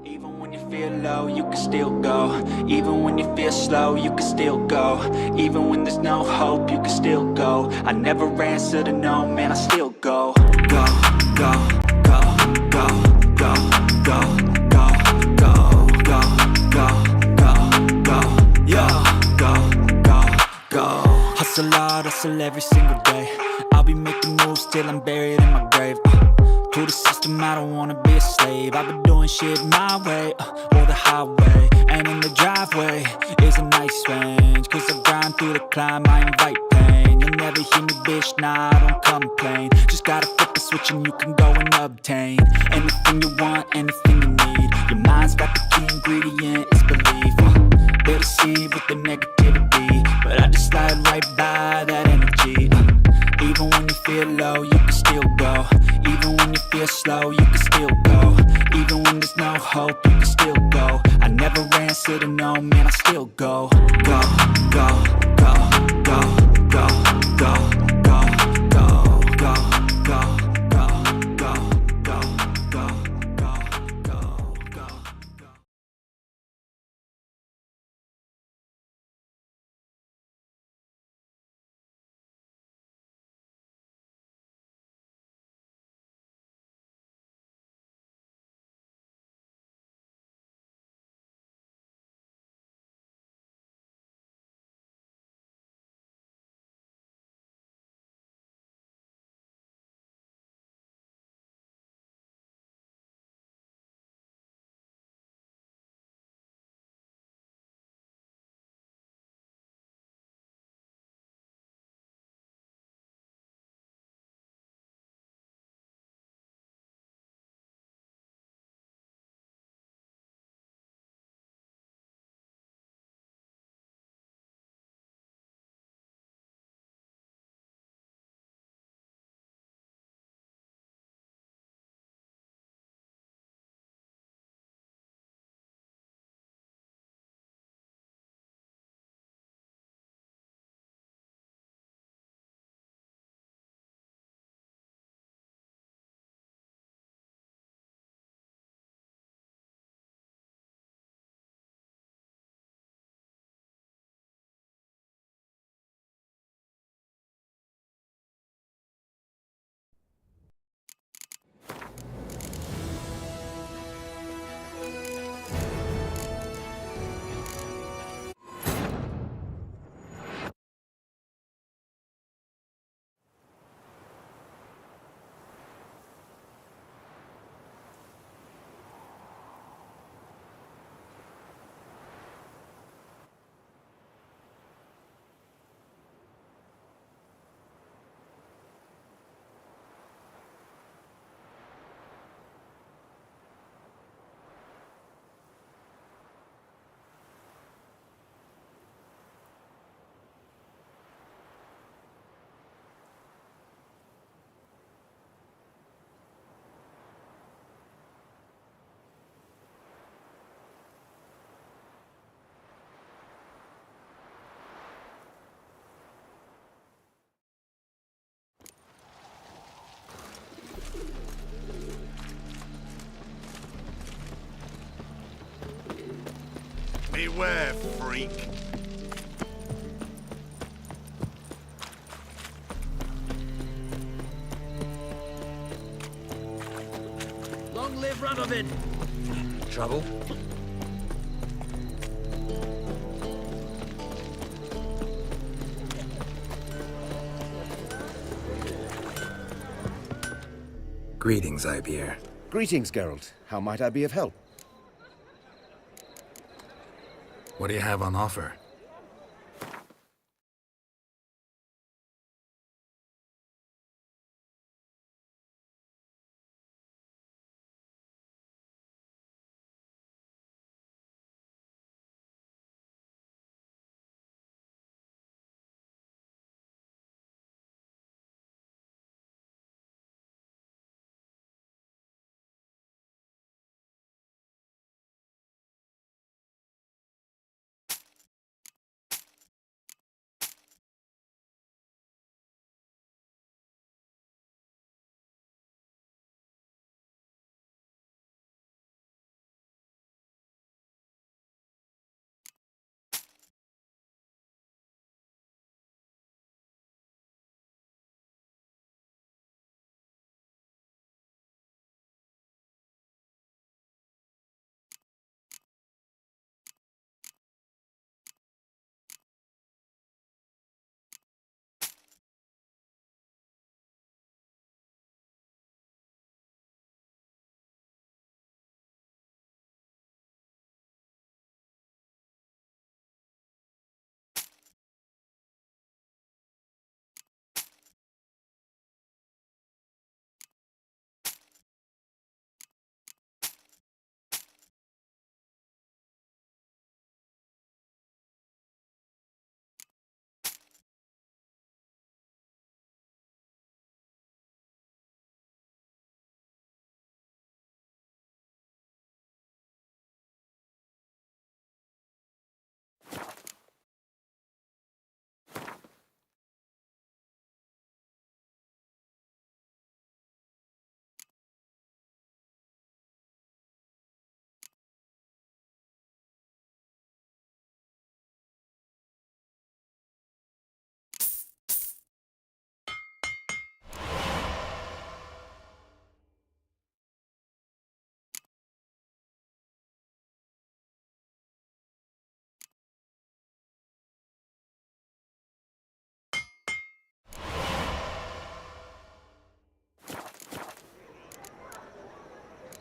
Even when you feel low, you can still go. Even when you feel slow, you can still go. Even when there's no hope, you can still go. I never answer to no, man, I still go. Go, go, go, go, go, go, go, go, go, go, go, go, yeah, go, go, go. Hustle hard, hustle every single day. I'll be making moves till I'm buried in my grave. To the system, I don't wanna be a slave. I've been doing shit my way, or the highway. And in the driveway is a nice range. Cause I grind through the climb, I invite pain. You'll never hear me, bitch, nah, I don't complain. Just gotta flip the switch and you can go and obtain anything you want, anything you need. Your mind's got the key ingredient, it's belief. They deceive with the negativity, but I just slide right by that energy. Even when you feel low, you can still go. Even when you feel slow, you can still go. Even when there's no hope, you can still go. I never answer to no, man, I still go. Go, go, go, go, go, go, go, go, go, go, go, go, go, go, go, go, go. Beware, freak. Long live Radovid! Trouble? Greetings, Ibeer. Greetings, Geralt. How might I be of help? What do you have on offer?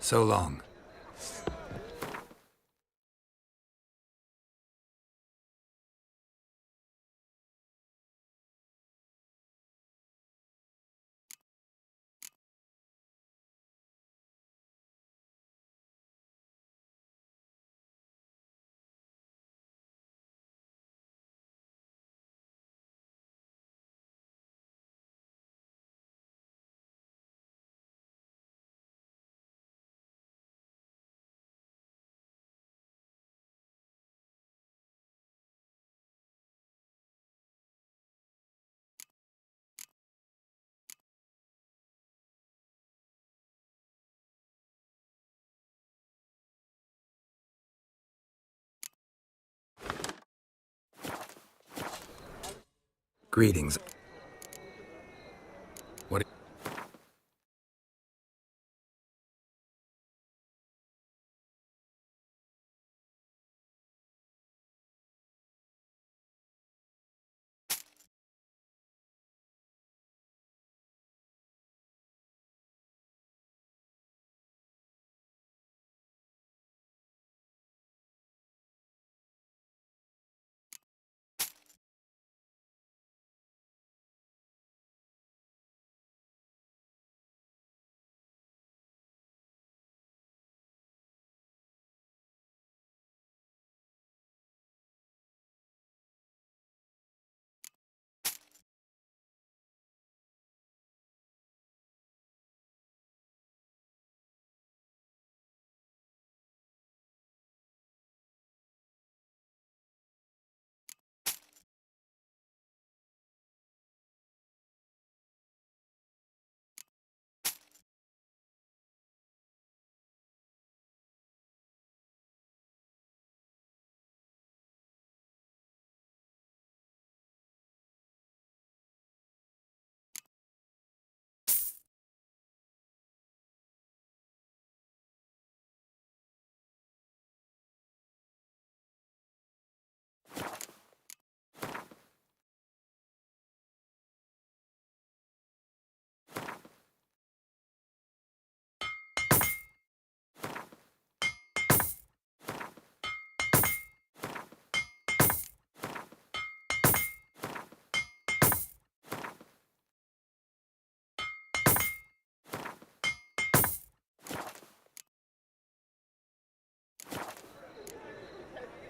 So long. Greetings. What?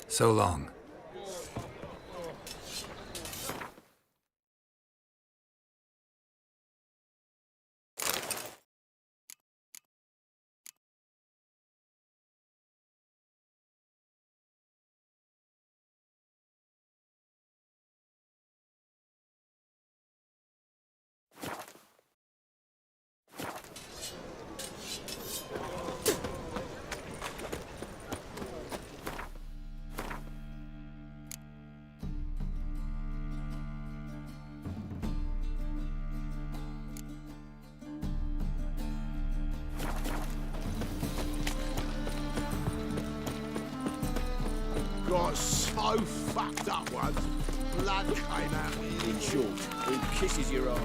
So long. Got so fucked up once. Blood came out. In short, who kisses your ass?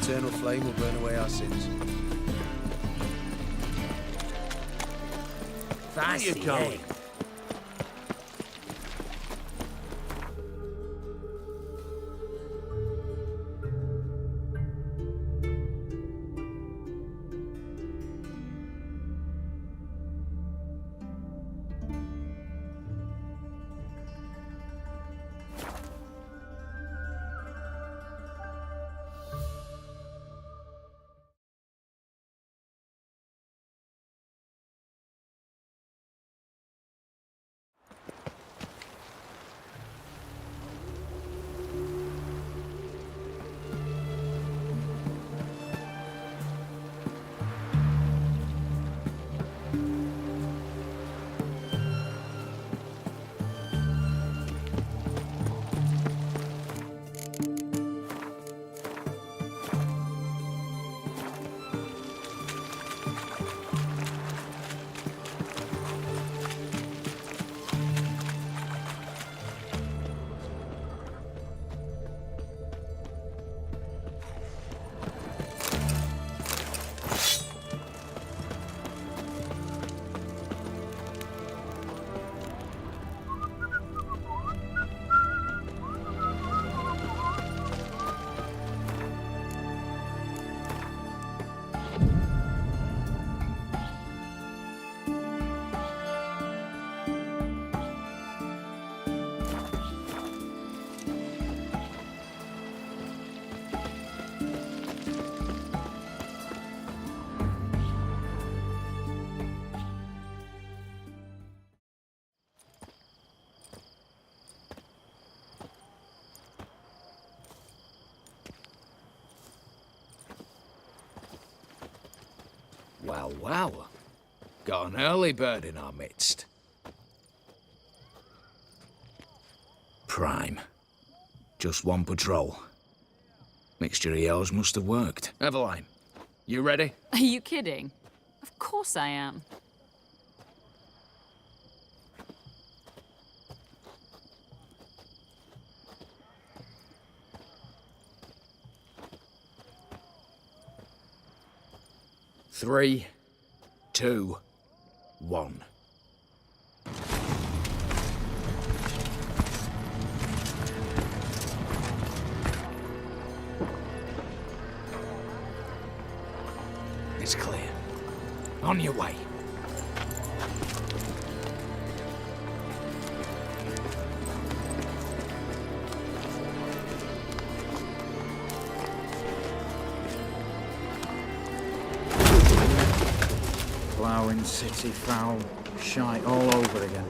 Eternal flame will burn away our sins. Where you going? Well, well. Got an early bird in our midst. Prime. Just one patrol. Mixture of yours must have worked. Eveline, you ready? Are you kidding? Of course I am. Three, two, one. It's clear. On your way. Ploughing city foul, shite all over again.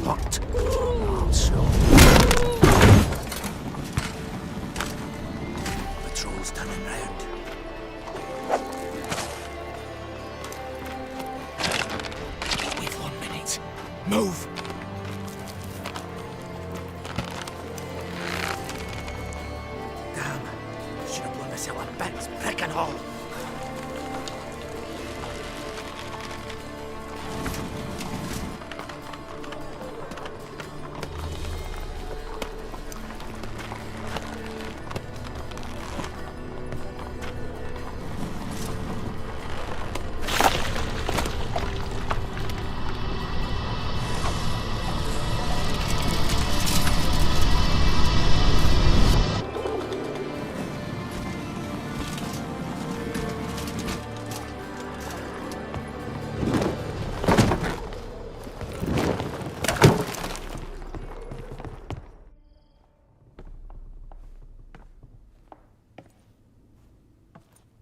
What? Oh, so. Patrol's turning round. We've 1 minute. Move! Damn. Should have blown us out of bits, brick and all.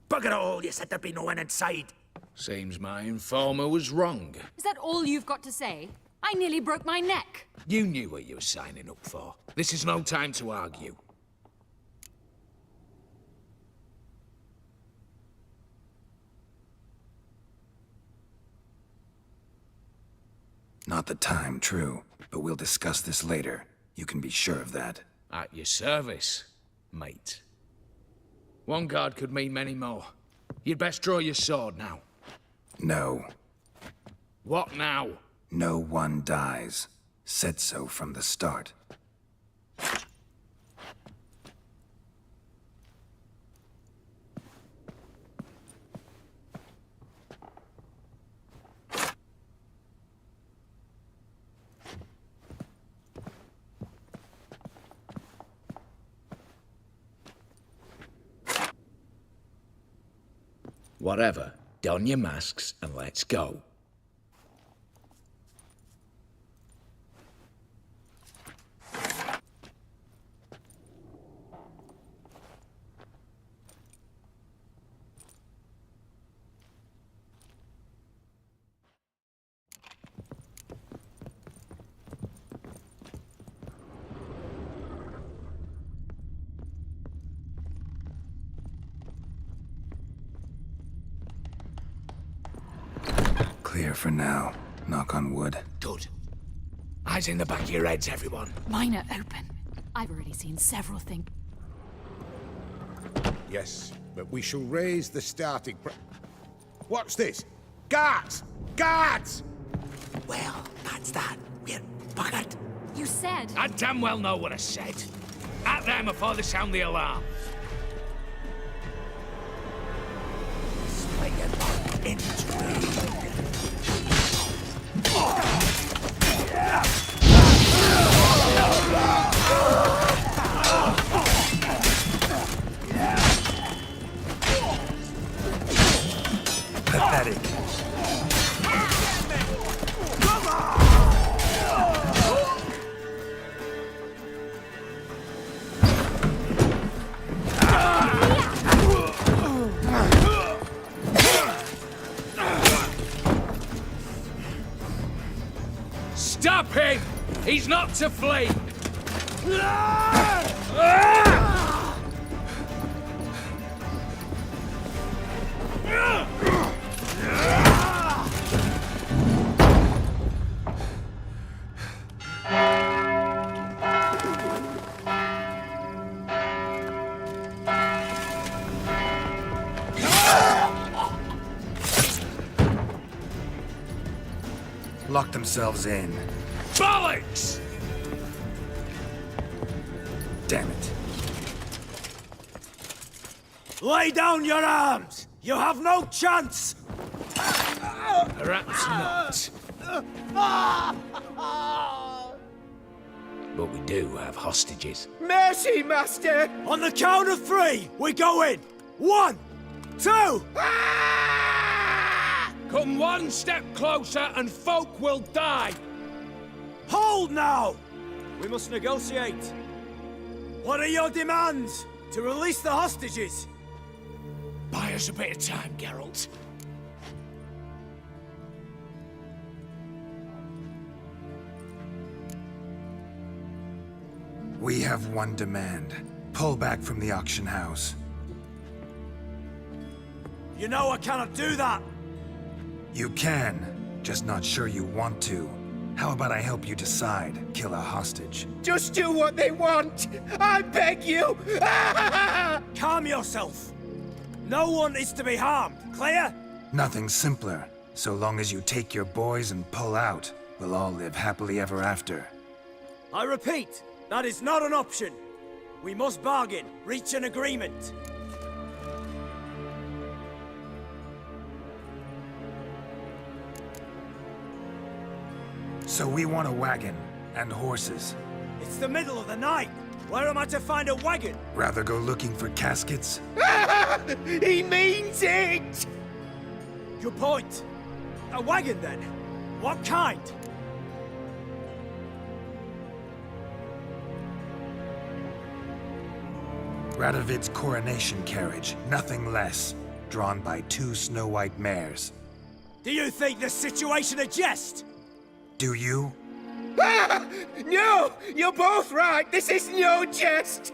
Bugger all, you said there'd be no one inside. Seems my informer was wrong. Is that all you've got to say? I nearly broke my neck. You knew what you were signing up for. This is no time to argue. Not the time, true. But we'll discuss this later. You can be sure of that. At your service, mate. One guard could mean many more. You'd best draw your sword now. No. What now? No one dies. Said so from the start. Whatever. Don your masks and let's go. Clear for now. Knock on wood. Good. Eyes in the back of your heads, everyone. Mine are open. I've already seen several things. Yes, but we shall raise the starting What's this? Guards! Guards! Well, that's that. We're buggered. You said... I damn well know what I said. At them before they sound the alarm. Slay your mark into Pathetic. Stop him! He's not to flee! Lock themselves in. Bollocks! Damn it. Lay down your arms! You have no chance! Perhaps not. But we do have hostages. Mercy, Master! On the count of 3, we go in! 1, 2! Come one step closer and folk will die! Hold now! We must negotiate. What are your demands? To release the hostages? Buy us a bit of time, Geralt. We have one demand. Pull back from the auction house. You know I cannot do that! You can, just not sure you want to. How about I help you decide? Kill a hostage. Just do what they want! I beg you! Calm yourself! No one is to be harmed, clear? Nothing simpler. So long as you take your boys and pull out, we'll all live happily ever after. I repeat, that is not an option. We must bargain, reach an agreement. So we want a wagon, and horses. It's the middle of the night. Where am I to find a wagon? Rather go looking for caskets? He means it! Good point. A wagon, then? What kind? Radovid's coronation carriage, nothing less. Drawn by 2 snow-white mares. Do you think the situation a jest? Do you? No! You're both right! This is no jest!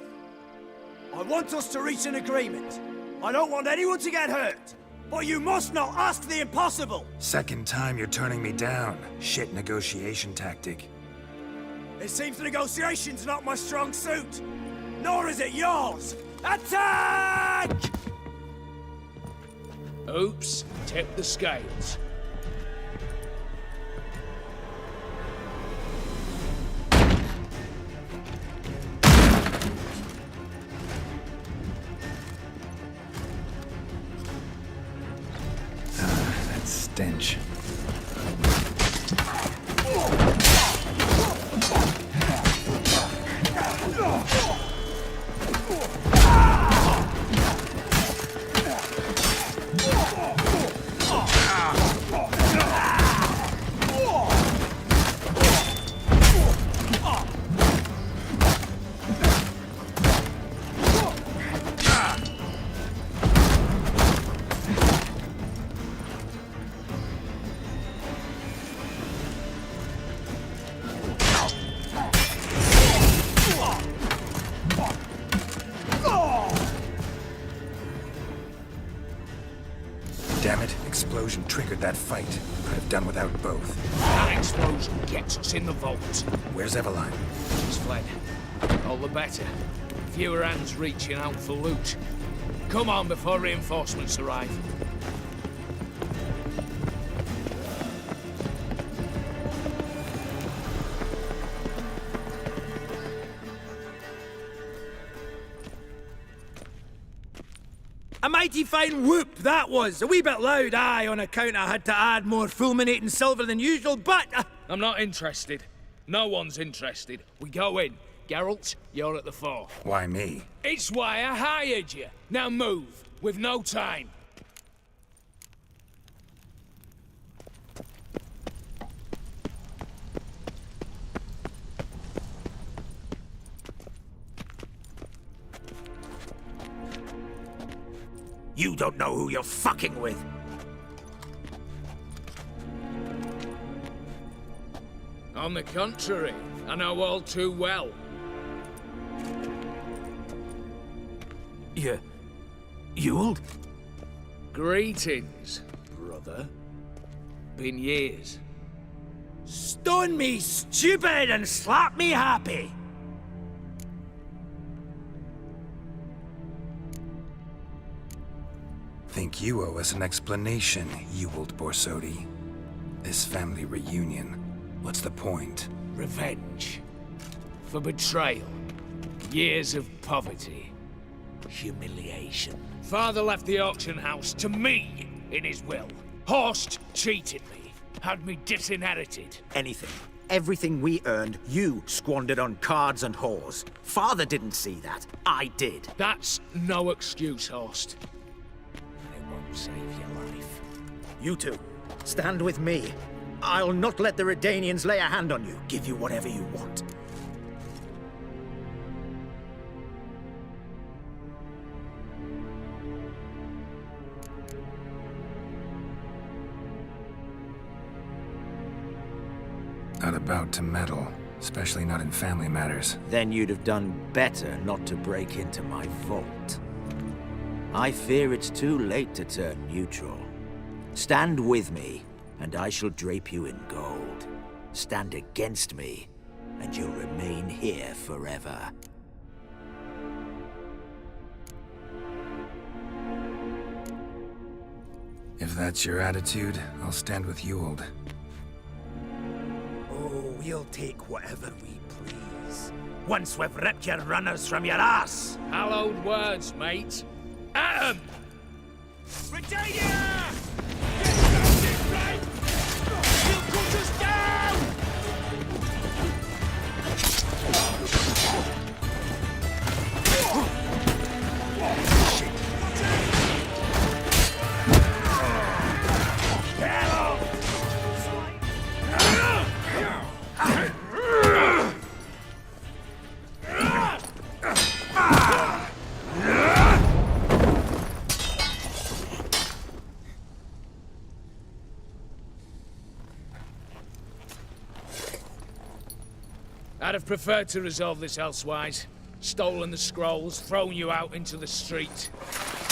I want us to reach an agreement. I don't want anyone to get hurt. But you must not ask the impossible! Second time you're turning me down. Shit negotiation tactic. It seems negotiation's not my strong suit. Nor is it yours! Attack! Oops, tip the scales. That stench. Damn it, explosion triggered that fight. Could have done without both. That explosion gets us in the vault. Where's Eveline? She's fled. All the better. Fewer hands reaching out for loot. Come on before reinforcements arrive. A mighty fine whoop that was. A wee bit loud, aye, on account I had to add more fulminating silver than usual, but... I'm not interested. No one's interested. We go in. Geralt, you're at the fore. Why me? It's why I hired you. Now move. We've no time. You don't know who you're fucking with. On the contrary, I know all too well. You old? Greetings, brother. Been years. Stone me stupid and slap me happy. Think you owe us an explanation, you old Borsodi. This family reunion, what's the point? Revenge. For betrayal. Years of poverty. Humiliation. Father left the auction house to me in his will. Horst cheated me. Had me disinherited. Anything. Everything we earned, you squandered on cards and whores. Father didn't see that. I did. That's no excuse, Horst. And it won't save your life. You two, stand with me. I'll not let the Redanians lay a hand on you. Give you whatever you want. Not about to meddle, especially not in family matters. Then you'd have done better not to break into my vault. I fear it's too late to turn neutral. Stand with me, and I shall drape you in gold. Stand against me, and you'll remain here forever. If that's your attitude, I'll stand with Ewald. Oh, we'll take whatever we please. Once we've ripped your runners from your ass! Hallowed words, mate. At 'em! Britannia! You'll put us down! I'd have preferred to resolve this elsewise. Stolen the scrolls, thrown you out into the street.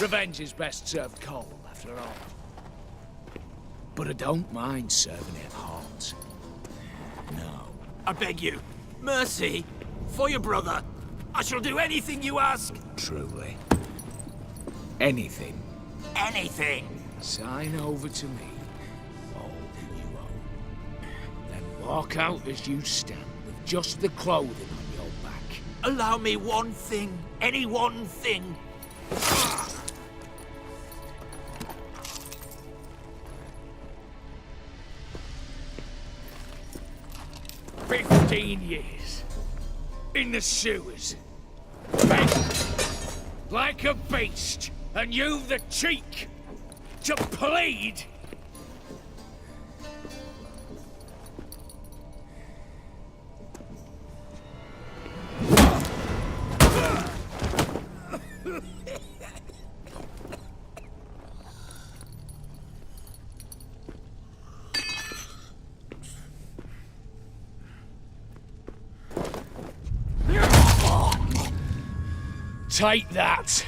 Revenge is best served cold, after all. But I don't mind serving it hot. No. I beg you, mercy, for your brother. I shall do anything you ask. Truly. Anything. Anything. Sign over to me all that you own. Then walk out as you stand, with just the clothing on your back. Allow me one thing, any one thing. 15 years. In the sewers. Begging. Like a beast. And you've the cheek to plead. Take that.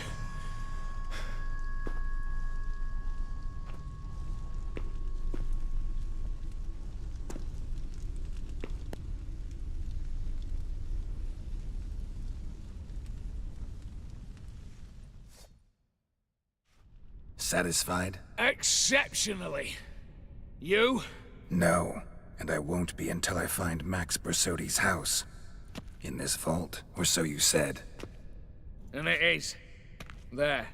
Satisfied? Exceptionally. You? No, and I won't be until I find Max Bersodi's house. In this vault, or so you said. And it is. There.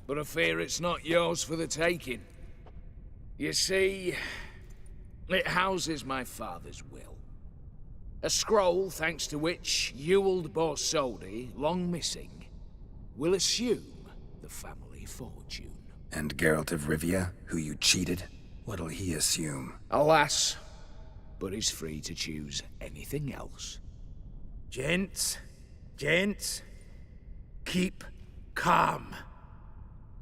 But I fear it's not yours for the taking. You see, it houses my father's will. A scroll thanks to which Ewald Bersodi, long missing, will assume the family fortune. And Geralt of Rivia, who you cheated, what'll he assume? Alas, but he's free to choose anything else. Gents, keep calm.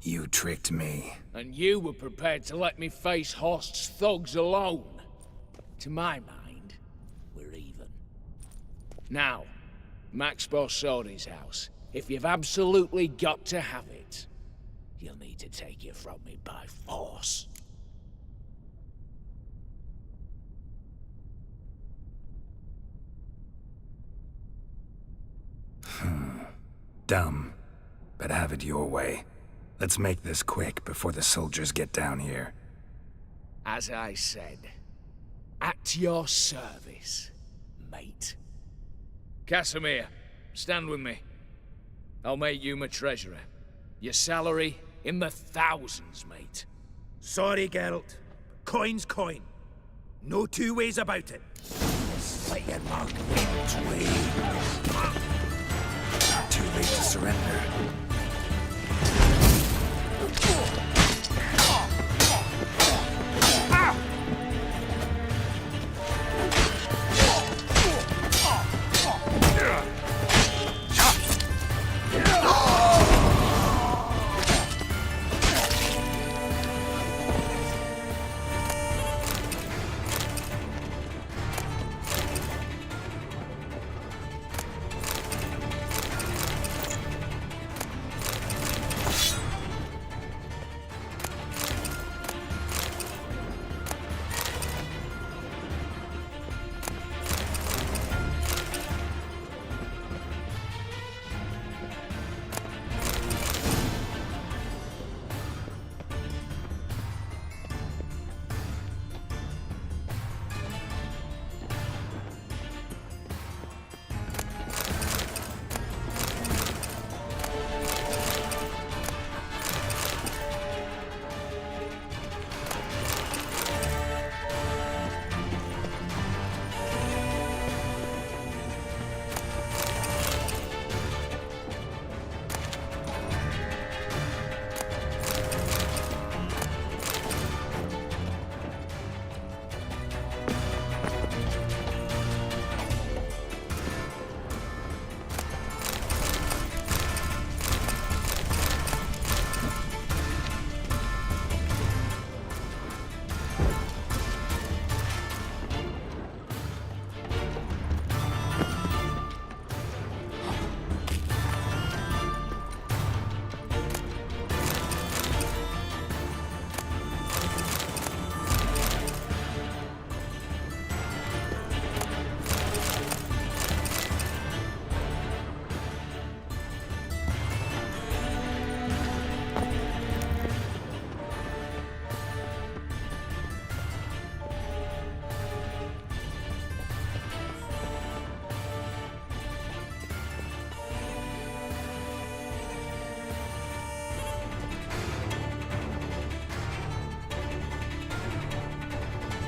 You tricked me. And you were prepared to let me face Horst's thugs alone. To my mind, we're even. Now, Max Bersodi's house. If you've absolutely got to have it, you'll need to take it from me by force. Dumb, but have it your way. Let's make this quick before the soldiers get down here. As I said, at your service, mate. Casimir, stand with me. I'll make you my treasurer. Your salary in the thousands, mate. Sorry, Geralt. Coin's coin. No two ways about it. Let your mark way. Too late to surrender.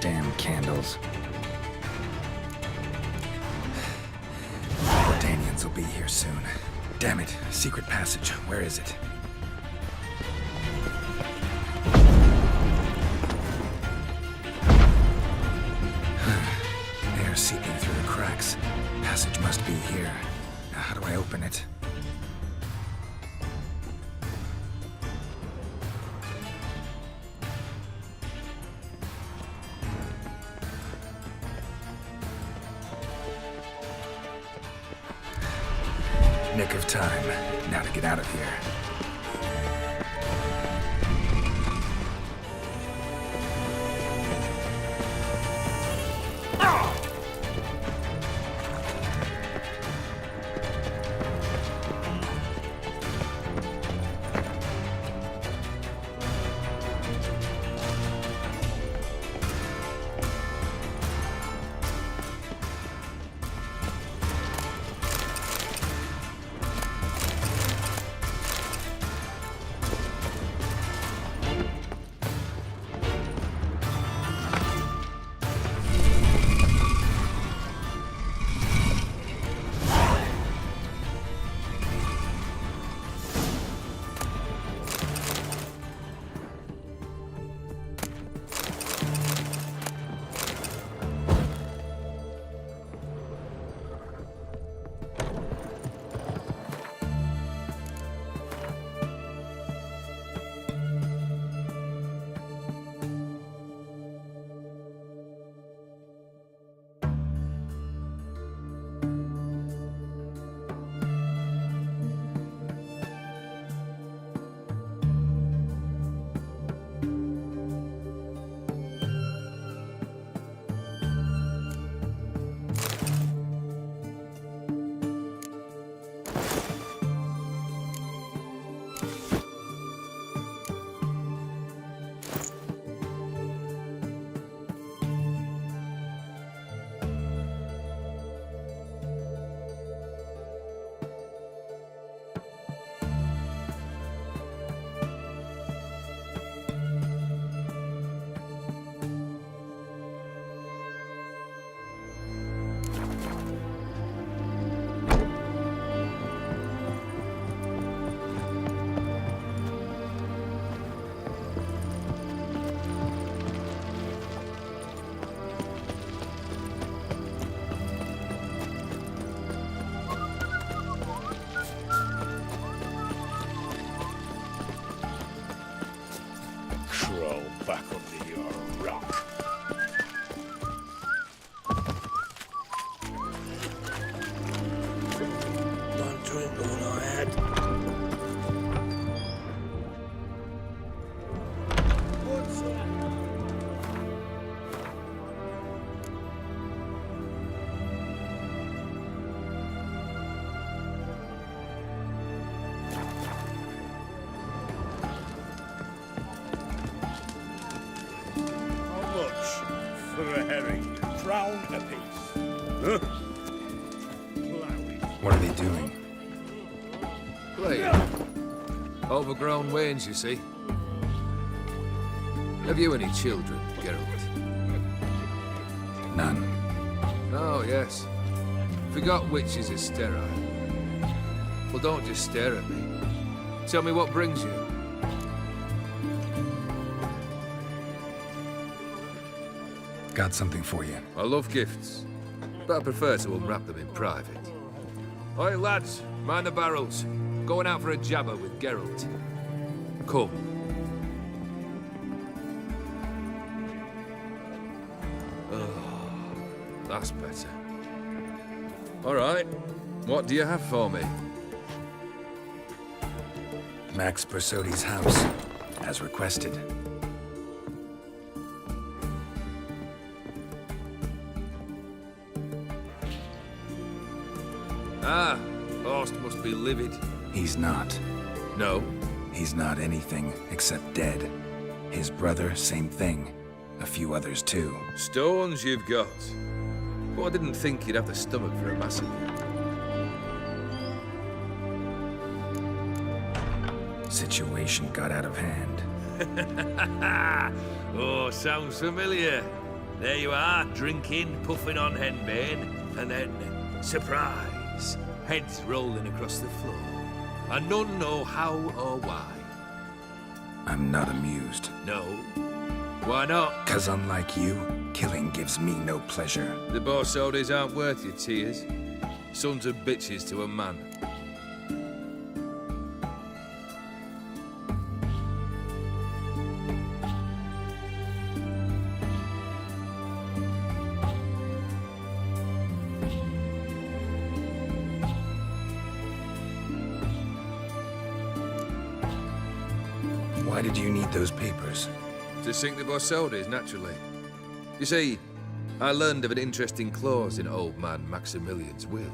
Damn candles. Danians will be here soon. Damn it, secret passage. Where is it? Air seeping through the cracks. Passage must be here. Now, how do I open it? Nick of time. Now to get out of here. back under your rock. Don't drink all I had. What's that? How much for a herring? Crown apiece. Huh? What are they doing? Playing. Overgrown wains, you see. Have you any children, Geralt? None. Oh, yes. Forgot witches are sterile. Well, don't just stare at me. Tell me what brings you. Got something for you. I love gifts, but I prefer to unwrap them in private. Oi, lads, mind the barrels. Going out for a jabber with Geralt. Come. Oh, that's better. All right, what do you have for me? Max Bersodi's house, as requested. Ah, Horst must be livid. He's not. No? He's not anything except dead. His brother, same thing. A few others too. Stones you've got. But I didn't think you'd have the stomach for a massacre. Situation got out of hand. Oh, sounds familiar. There you are, drinking, puffing on henbane, and then, surprise, heads rolling across the floor. And none know how or why. I'm not amused. No? Why not? 'Cause unlike you, killing gives me no pleasure. The Borsodis aren't worth your tears. Sons of bitches to a man. Why did you need those papers? To sink the Borsodis, naturally. You see, I learned of an interesting clause in old man Maximilian's will.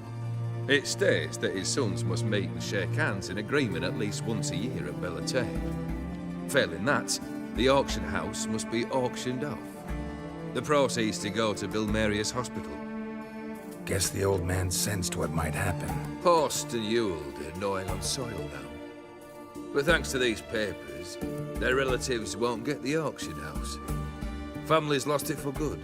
It states that his sons must meet and shake hands in agreement at least once a year at Bellatane. Failing that, the auction house must be auctioned off. The proceeds to go to Vilmeria's hospital. Guess the old man sensed what might happen. Horst and Ewald are gnawing on soil now. But thanks to these papers, their relatives won't get the auction house. Families lost it for good,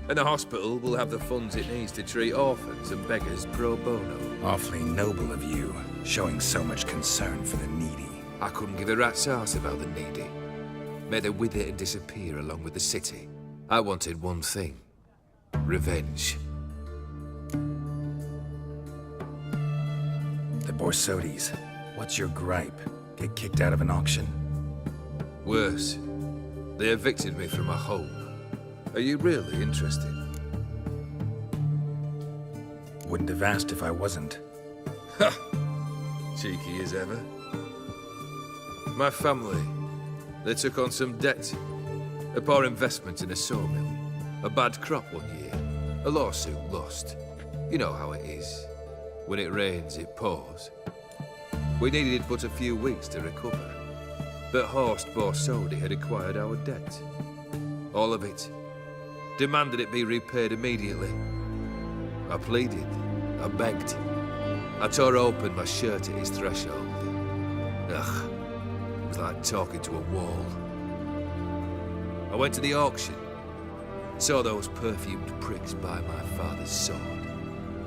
and the hospital will have the funds it needs to treat orphans and beggars pro bono. Awfully noble of you, showing so much concern for the needy. I couldn't give a rat's ass about the needy. May they wither and disappear along with the city. I wanted one thing. Revenge. The Borsodis, what's your gripe? Get kicked out of an auction? Worse. They evicted me from my home. Are you really interested? Wouldn't have asked if I wasn't. Ha! Cheeky as ever. My family, they took on some debt. A poor investment in a sawmill. A bad crop one year. A lawsuit lost. You know how it is. When it rains, it pours. We needed but a few weeks to recover. But Horst Borsodi had acquired our debt. All of it. Demanded it be repaid immediately. I pleaded. I begged. I tore open my shirt at his threshold. Ugh. It was like talking to a wall. I went to the auction. Saw those perfumed pricks buy my father's sword.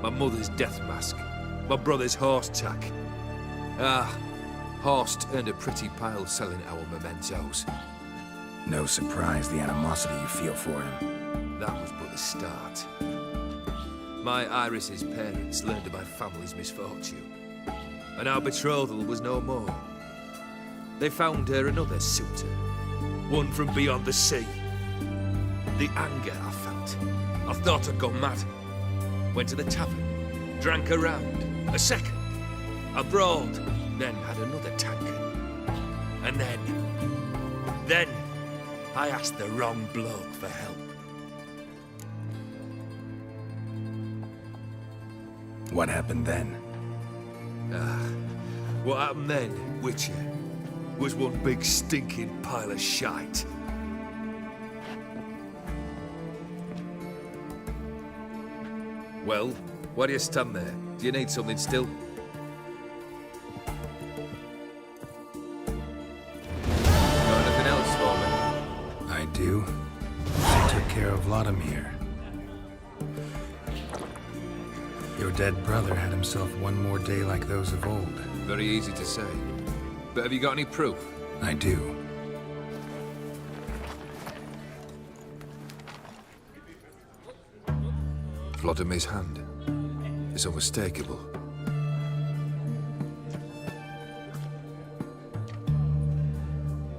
My mother's death mask. My brother's horse tack. Ah, Horst earned a pretty pile selling our mementos. No surprise the animosity you feel for him. That was but the start. My Iris's parents learned of my family's misfortune, and our betrothal was no more. They found her another suitor, One from beyond the sea. The anger I felt. I thought I'd gone mad. Went to the tavern. Drank a round. A second. I brawled. Then had another tankard. And then I asked the wrong bloke for help. What happened then? What happened then, Witcher, was one big stinking pile of shite. Well, why do you stand there? Do you need something still? Got anything else for me? I do. I took care of Vladimir. Your dead brother had himself one more day like those of old. Very easy to say. But have you got any proof? I do. Vladimir's hand. It's unmistakable.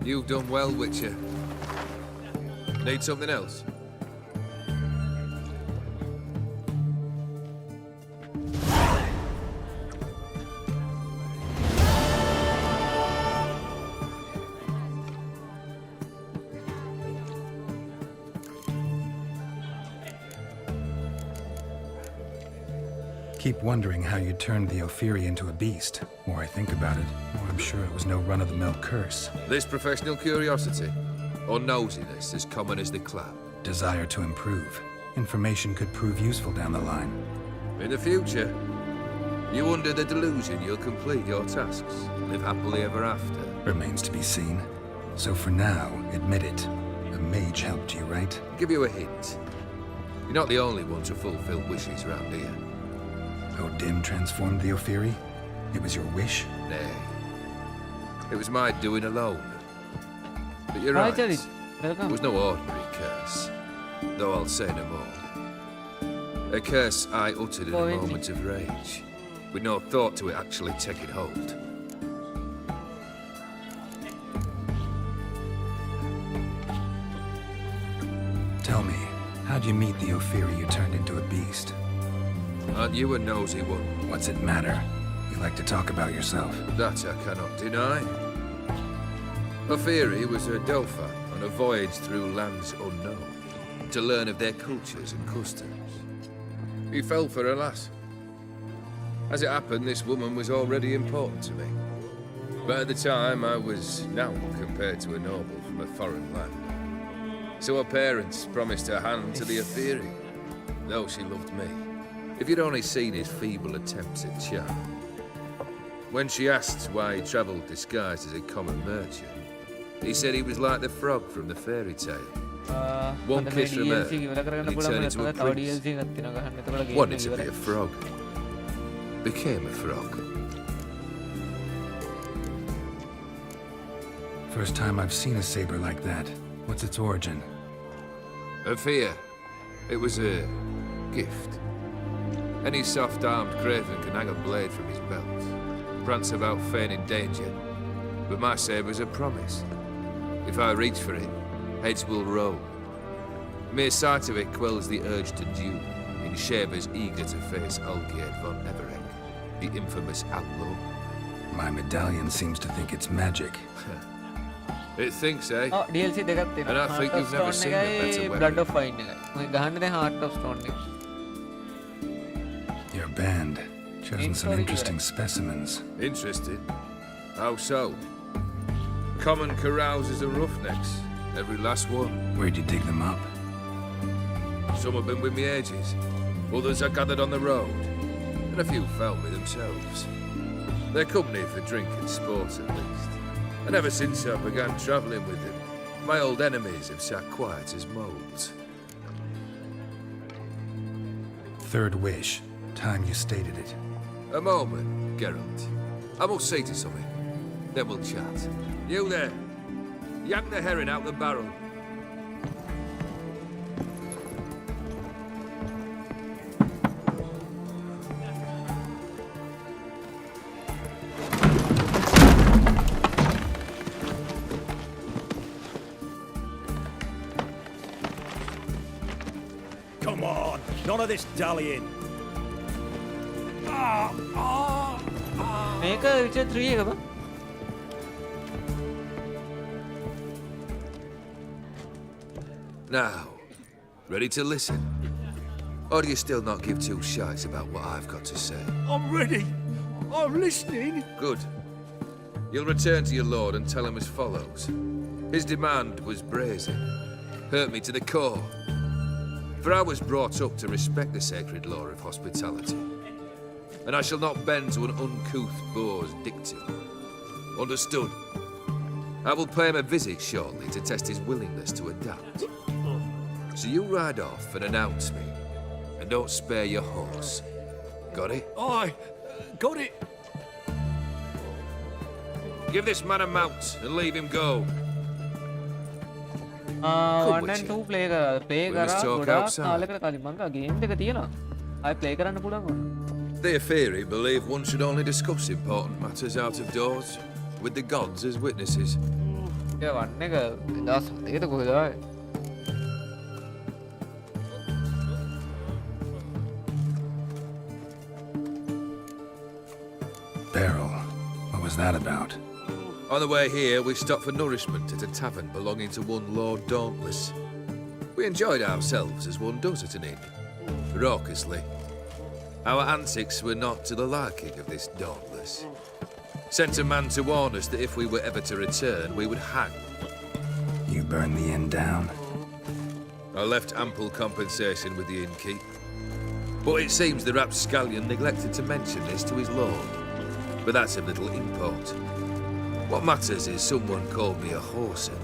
You've done well, Witcher. Need something else? Keep wondering how you turned the Ophiri into a beast. The more I think about it, the more I'm sure it was no run-of-the-mill curse. This professional curiosity, or nosiness as common as the clap. Desire to improve. Information could prove useful down the line. In the future, you under the delusion you'll complete your tasks, live happily ever after. Remains to be seen. So for now, admit it. A mage helped you, right? Give you a hint. You're not the only one to fulfill wishes around here. Odin transformed the Ophiri? It was your wish? Nay. It was my doing alone. But you're right. It was no ordinary curse. Though I'll say no more. A curse I uttered in a moment of rage, with no thought to it actually taking hold. Tell me, how'd you meet the Ophiri you turned into a beast? Aren't you a nosy one? What's it matter? You like to talk about yourself. That I cannot deny. Ophiri was a Dauphin on a voyage through lands unknown, to learn of their cultures and customs. He fell for a lass. As it happened, this woman was already important to me. But at the time, I was now compared to a noble from a foreign land. So her parents promised her hand to the Ophiri, though she loved me. If you'd only seen his feeble attempts at charm. When she asked why he travelled disguised as a common merchant, he said he was like the frog from the fairy tale. One kiss from her, and he turned into a prince. Wanted to be a frog. Became a frog. First time I've seen a saber like that. What's its origin? A fear. It was a gift. Any soft-armed craven can hang a blade from his belt, prance about feigning danger, but my saber's a promise. If I reach for it, heads will roll. Mere sight of it quells the urge to duel, in shavers eager to face Olgierd von Everegg, the infamous outlaw. My medallion seems to think it's magic. It thinks, eh? Oh, DLC and I think you've never seen a better Blood of weapon. Fire. Heart of Stone. Your band, chosen some interesting specimens. Interested? How so? Common carousers and roughnecks, every last one. Where'd you dig them up? Some have been with me ages, others I gathered on the road, and a few found me themselves. They're company for drink and sport at least. And ever since I began travelling with them, my old enemies have sat quiet as moles. Third wish. Time you stated it. A moment, Geralt. I must say to something. Then we'll chat. You there. Yank the herring out the barrel. Come on, none of this dallying. මේක විච 3 එක බං. Now, ready to listen? Or do you still not give two shites about what I've got to say? I'm ready. I'm listening. Good. You'll return to your lord and tell him as follows. His demand was brazen. Hurt me to the core. For I was brought up to respect the sacred law of hospitality. And I shall not bend to an uncouth boor's dictum. Understood? I will pay him a visit shortly to test his willingness to adapt. So you ride off and announce me. And don't spare your horse. Got it? Aye, got it. Give this man a mount and leave him go. 1 and 2 play කරා. play We must කරා talk ගොඩාක් outside. කාලයකට කලින් මං game දෙක තියෙනවා. ආයෙ play කරන්න පුළුවන් වුණා. Their theory believe one should only discuss important matters out of doors, with the gods as witnesses. ඒ වන්න එක 2007 කොහෙද ආවේ? Beryl, what was that about? On the way here, we stopped for nourishment at a tavern belonging to one Lord Dauntless. We enjoyed ourselves as one does at an inn, raucously. Our antics were not to the liking of this Dauntless. Sent a man to warn us that if we were ever to return, we would hang. You burned the inn down? I left ample compensation with the innkeep. But it seems the rapscallion neglected to mention this to his lord. But that's of little import. What matters is someone called me a whoreson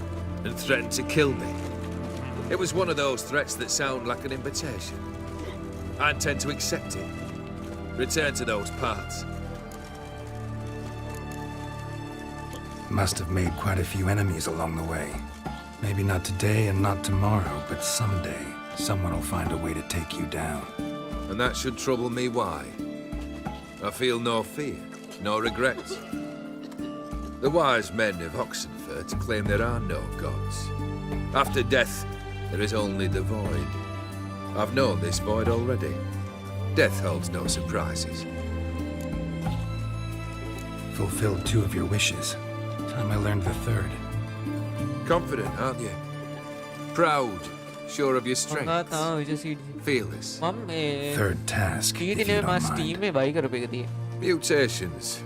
and threatened to kill me. It was one of those threats that sound like an invitation. I intend to accept it. Return to those parts. Must have made quite a few enemies along the way. Maybe not today and not tomorrow, but someday someone will find a way to take you down. And that should trouble me why? I feel no fear, no regret. The wise men of Oxenfurt claim there are no gods. After death, there is only the void. I've known this void already. Death holds no surprises. Fulfilled 2 of your wishes. Time I learned the 3rd. Confident, aren't you? Proud, sure of your strength. මං තාම විච CD. Fearless. මම මේ 3rd task, CD if you නේ don't මම mind. Steam එකේ buy කරපු එක තියෙන. Mutations.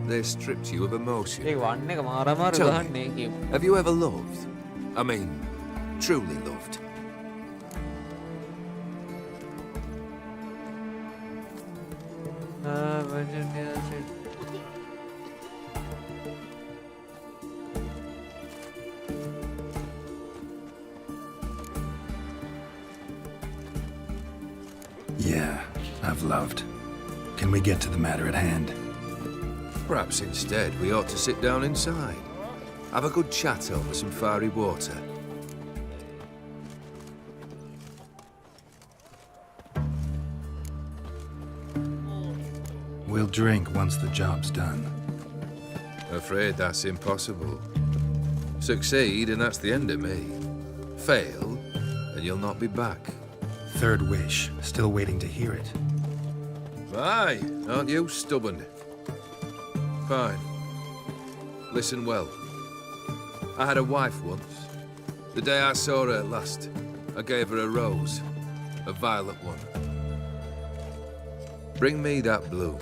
They stripped you of emotion. ඒ 1 එක මාරමාර Tell me, ගහන්නේ කියමු. have you ever loved? I mean, truly loved? Yeah, I've loved. Can we get to the matter at hand? Perhaps instead we ought to sit down inside. Have a good chat over some fiery water. We'll drink once the job's done. Afraid that's impossible. Succeed and that's the end of me. Fail and you'll not be back. 3rd wish, still waiting to hear it. Aye, aren't you stubborn? Fine. Listen well. I had a wife once. The day I saw her last, I gave her a rose. A violet one. Bring me that bloom.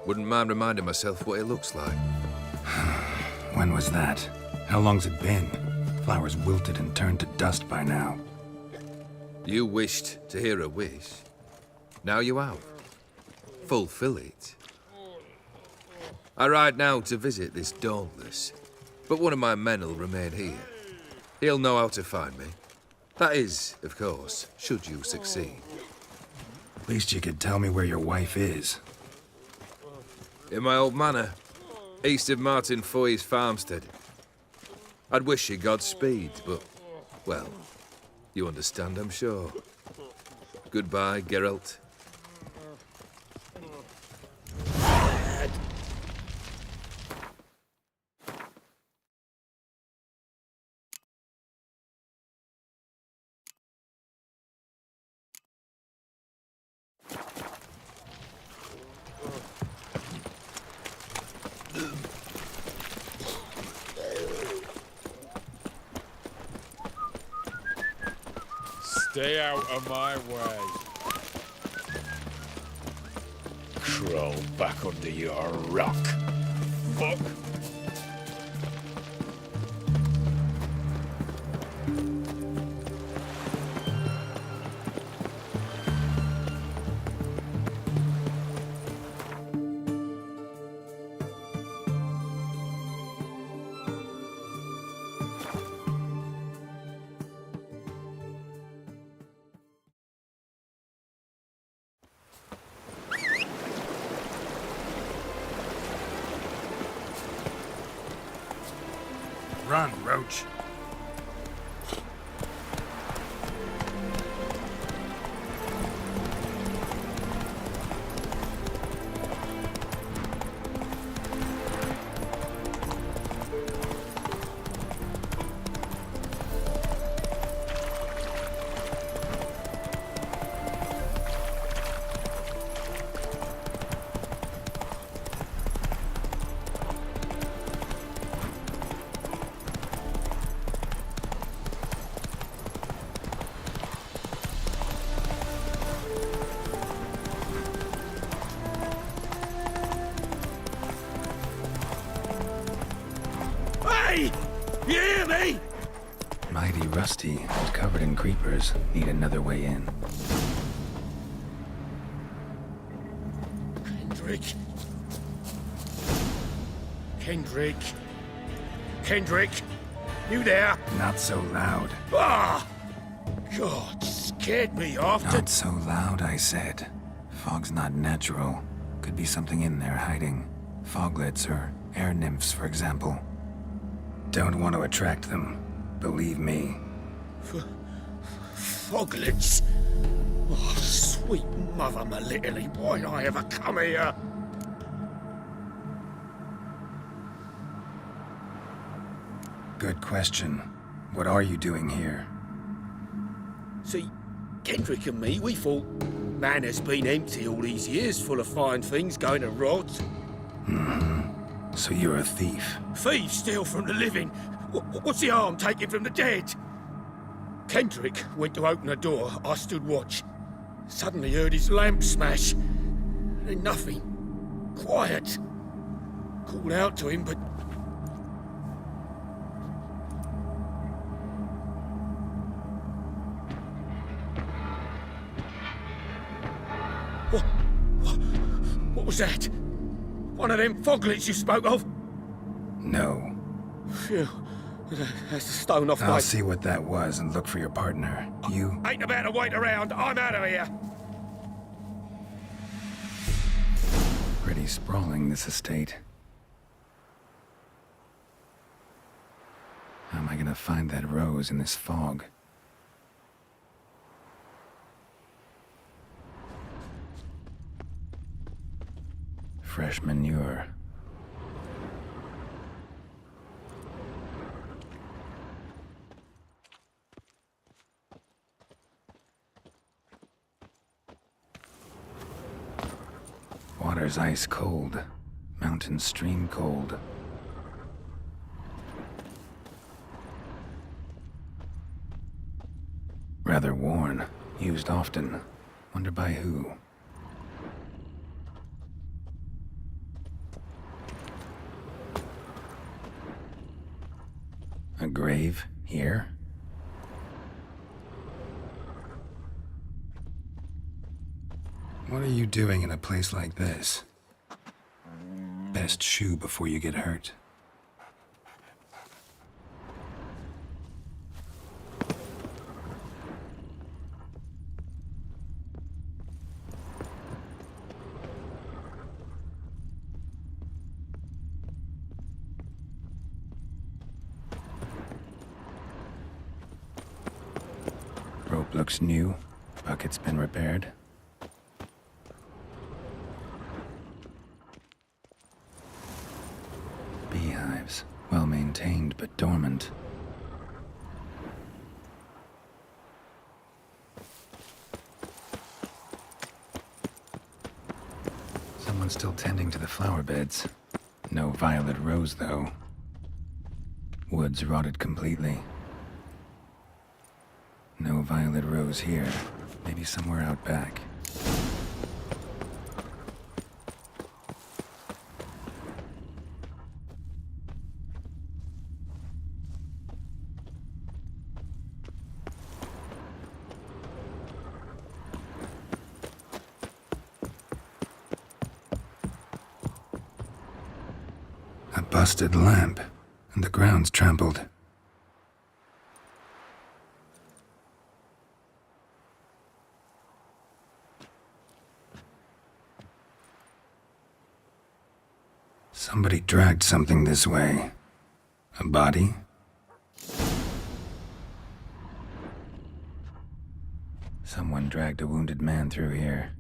Wouldn't mind reminding myself what it looks like. When was that? How long's it been? Flowers wilted and turned to dust by now. You wished to hear a wish. Now you have. Fulfill it. I ride now to visit this Dauntless, but one of my men will remain here. He'll know how to find me. That is, of course, should you succeed. At least you could tell me where your wife is. In my old manor, east of Martin Foy's farmstead. I'd wish you Godspeed, but, well, you understand, I'm sure. Goodbye, Geralt. Stay out of my way. Crawl back under your rock. Fuck. Run, Roach. Hey! You hear me? Mighty rusty and covered in creepers. Need another way in. Kendrick. Kendrick. Kendrick. You there? Not so loud. Ah! God, scared me off. Not so loud, I said. Fog's not natural. Could be something in there hiding. Foglets or air nymphs, for example. Don't want to attract them. Believe me. Foglets? Oh, sweet mother Malilly, why did I ever come here? Good question. What are you doing here? See, Kendrick and me, we thought man has been empty all these years, full of fine things going to rot. Mm-hmm. So you're a thief. Thieves steal from the living. What's the harm taking from the dead? Kendrick went to open a door. I stood watch. Suddenly heard his lamp smash. Then nothing. Quiet. Called out to him, but... What was that? One of them foglets you spoke of? No. Phew. That's the stone off my... I'll see what that was and look for your partner. You... Ain't about to wait around. I'm out of here. Pretty sprawling, this estate. How am I gonna find that rose in this fog? Fresh manure. Water's ice cold. Mountain stream cold. Rather worn. Used often. Wonder by who. A grave here? What are you doing in a place like this? Best shoe before you get hurt. Rope looks new. Bucket's been repaired. Beehives. Well maintained, but dormant. Someone's still tending to the flower beds. No violet rose, though. Woods rotted completely. No violet rose here. Maybe somewhere out back. A busted lamp, and the ground's trampled. Somebody dragged something this way. A body? Someone dragged a wounded man through here.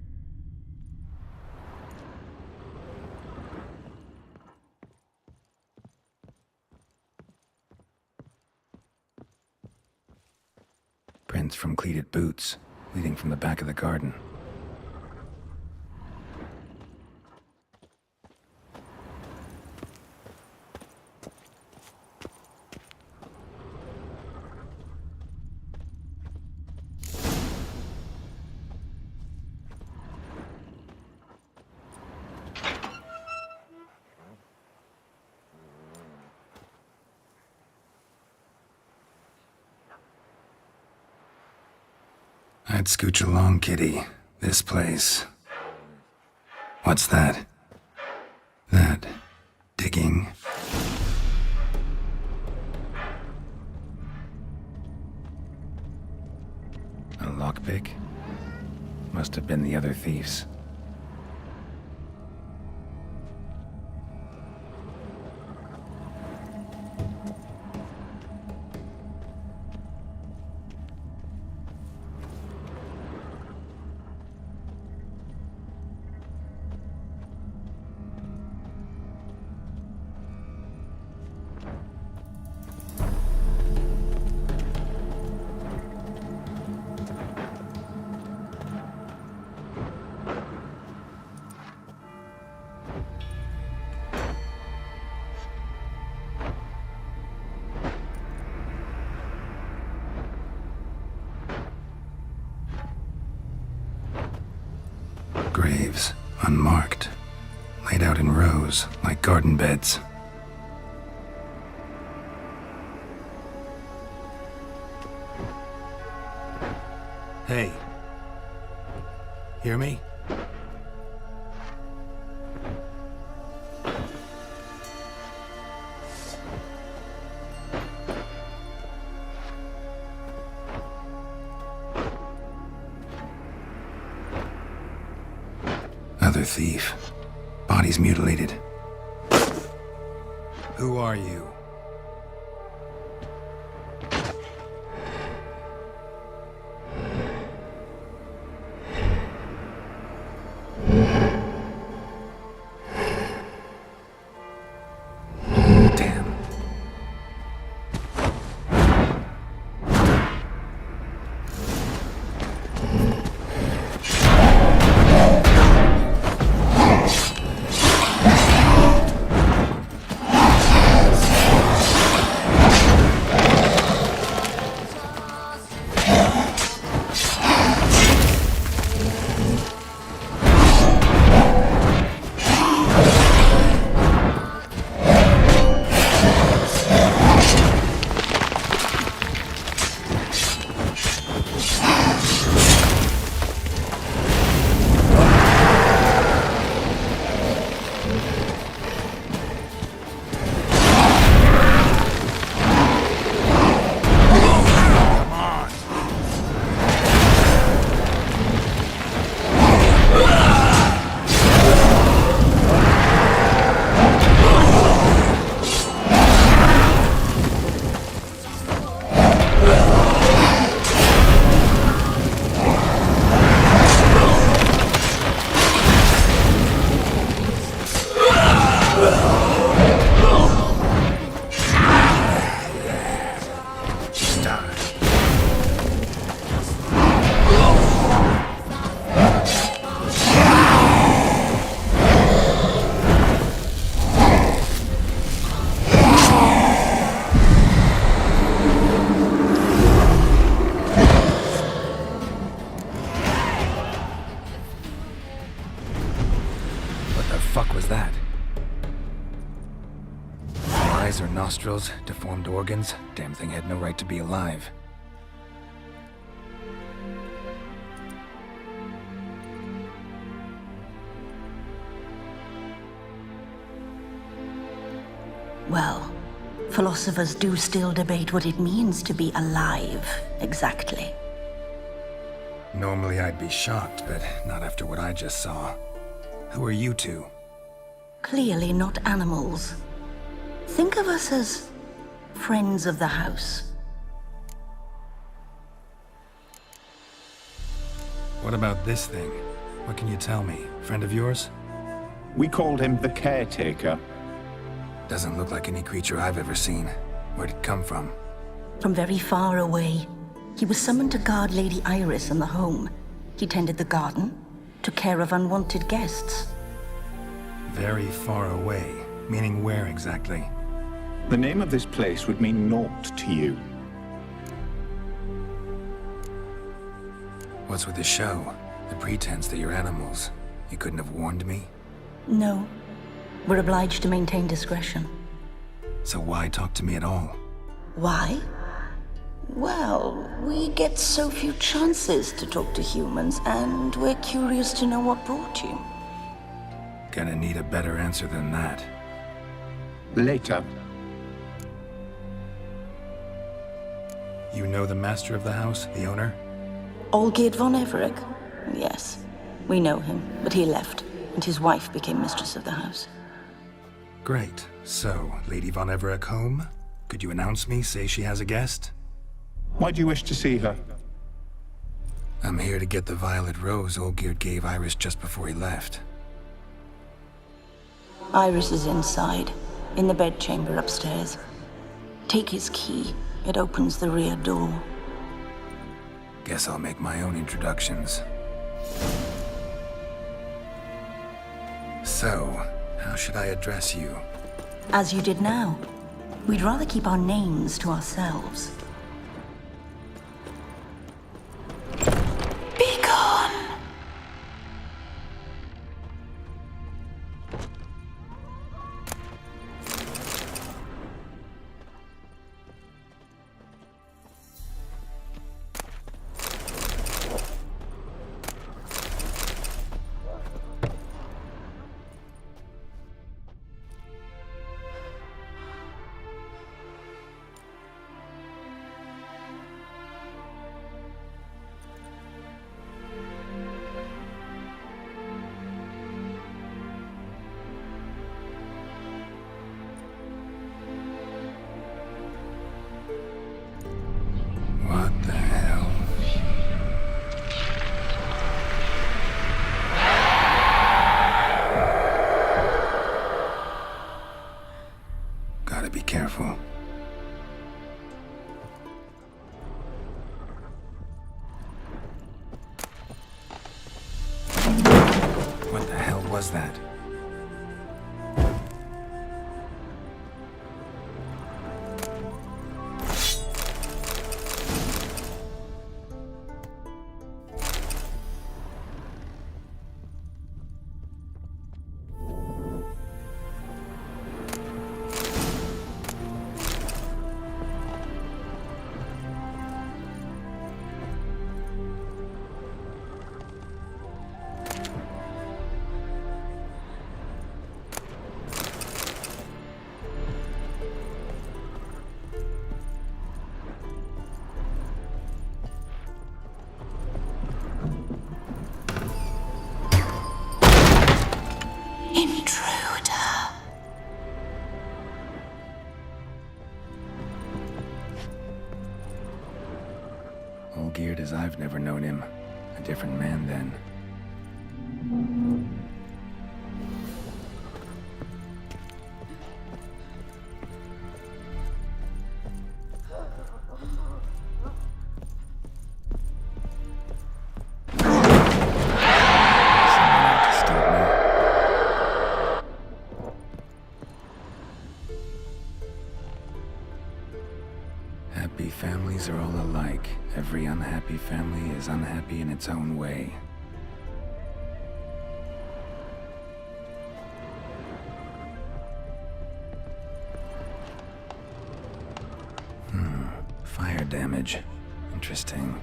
Prints from cleated boots, leading from the back of the garden. I'd scooch along, kitty. This place. What's that? That digging. A lockpick? Must have been the other thieves. Graves, unmarked, laid out in rows like garden beds. Hey. Hear me? Other thief. Body's mutilated. Who are you? Damn. nostrils, deformed organs. Damn thing had no right to be alive. Well, philosophers do still debate what it means to be alive, exactly. Normally I'd be shocked, but not after what I just saw. Who are you two? Clearly not animals. Think of us as friends of the house. What about this thing? What can you tell me? Friend of yours? We called him the Caretaker. Doesn't look like any creature I've ever seen. Where'd it come from? From very far away. He was summoned to guard Lady Iris and the home. He tended the garden, took care of unwanted guests. Very far away. Meaning where exactly? The name of this place would mean naught to you. What's with the show? The pretense that you're animals. You couldn't have warned me? No. We're obliged to maintain discretion. So why talk to me at all? Why? Well, we get so few chances to talk to humans, and we're curious to know what brought you. Gonna need a better answer than that. Later. You know the master of the house, the owner? Olgierd von Everec? Yes. We know him, but he left, and his wife became mistress of the house. Great. So, Lady von Everec home? Could you announce me, say she has a guest? Why do you wish to see her? I'm here to get the violet rose Olgierd gave Iris just before he left. Iris is inside, in the bedchamber upstairs. Take his key. It opens the rear door. Guess I'll make my own introductions. So, how should I address you? As you did now. We'd rather keep our names to ourselves. Be gone! What the hell? Gotta be careful. What the hell was that? Olgierd as I've never known him. A different man then. Happy families are all alike. Every unhappy family is unhappy in its own way. damage. Interesting.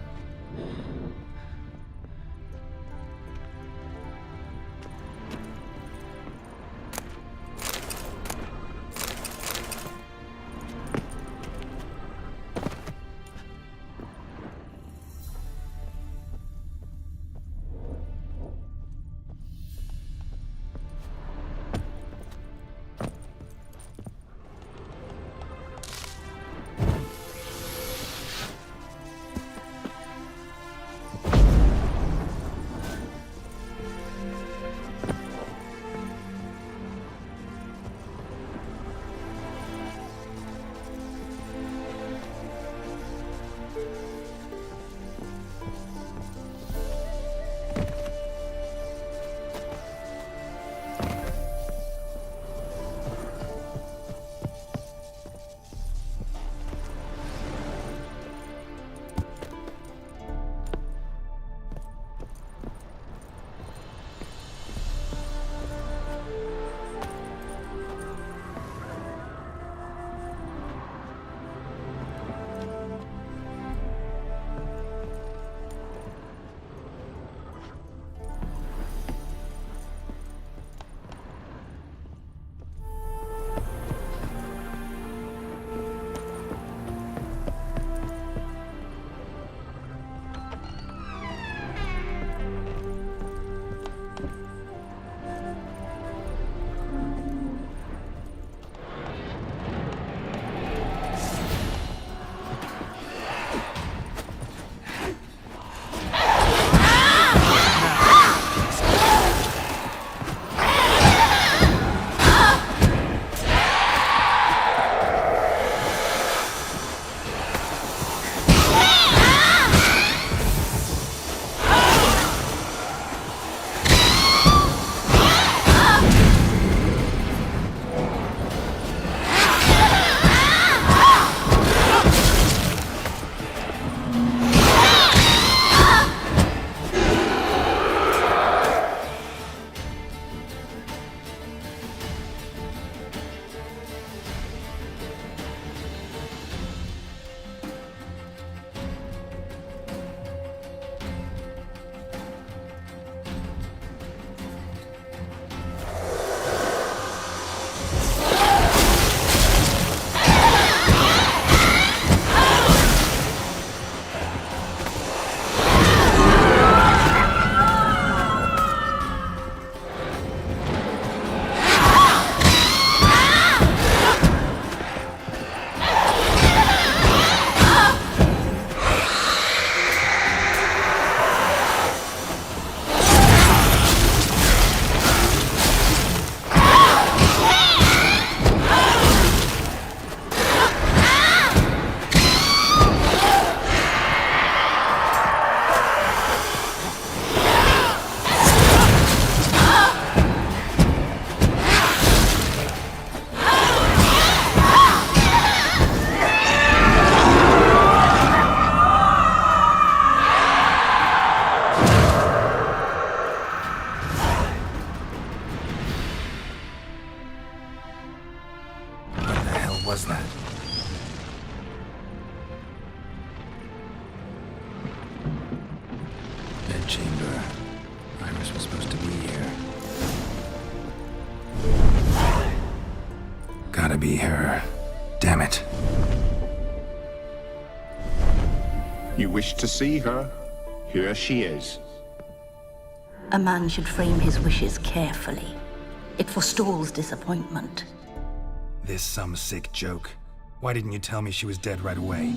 was that? Bed chamber. Iris was supposed to be here. Gotta be her. Damn it. You wish to see her? Here she is. A man should frame his wishes carefully. It forestalls disappointment. This some sick joke. Why didn't you tell me she was dead right away?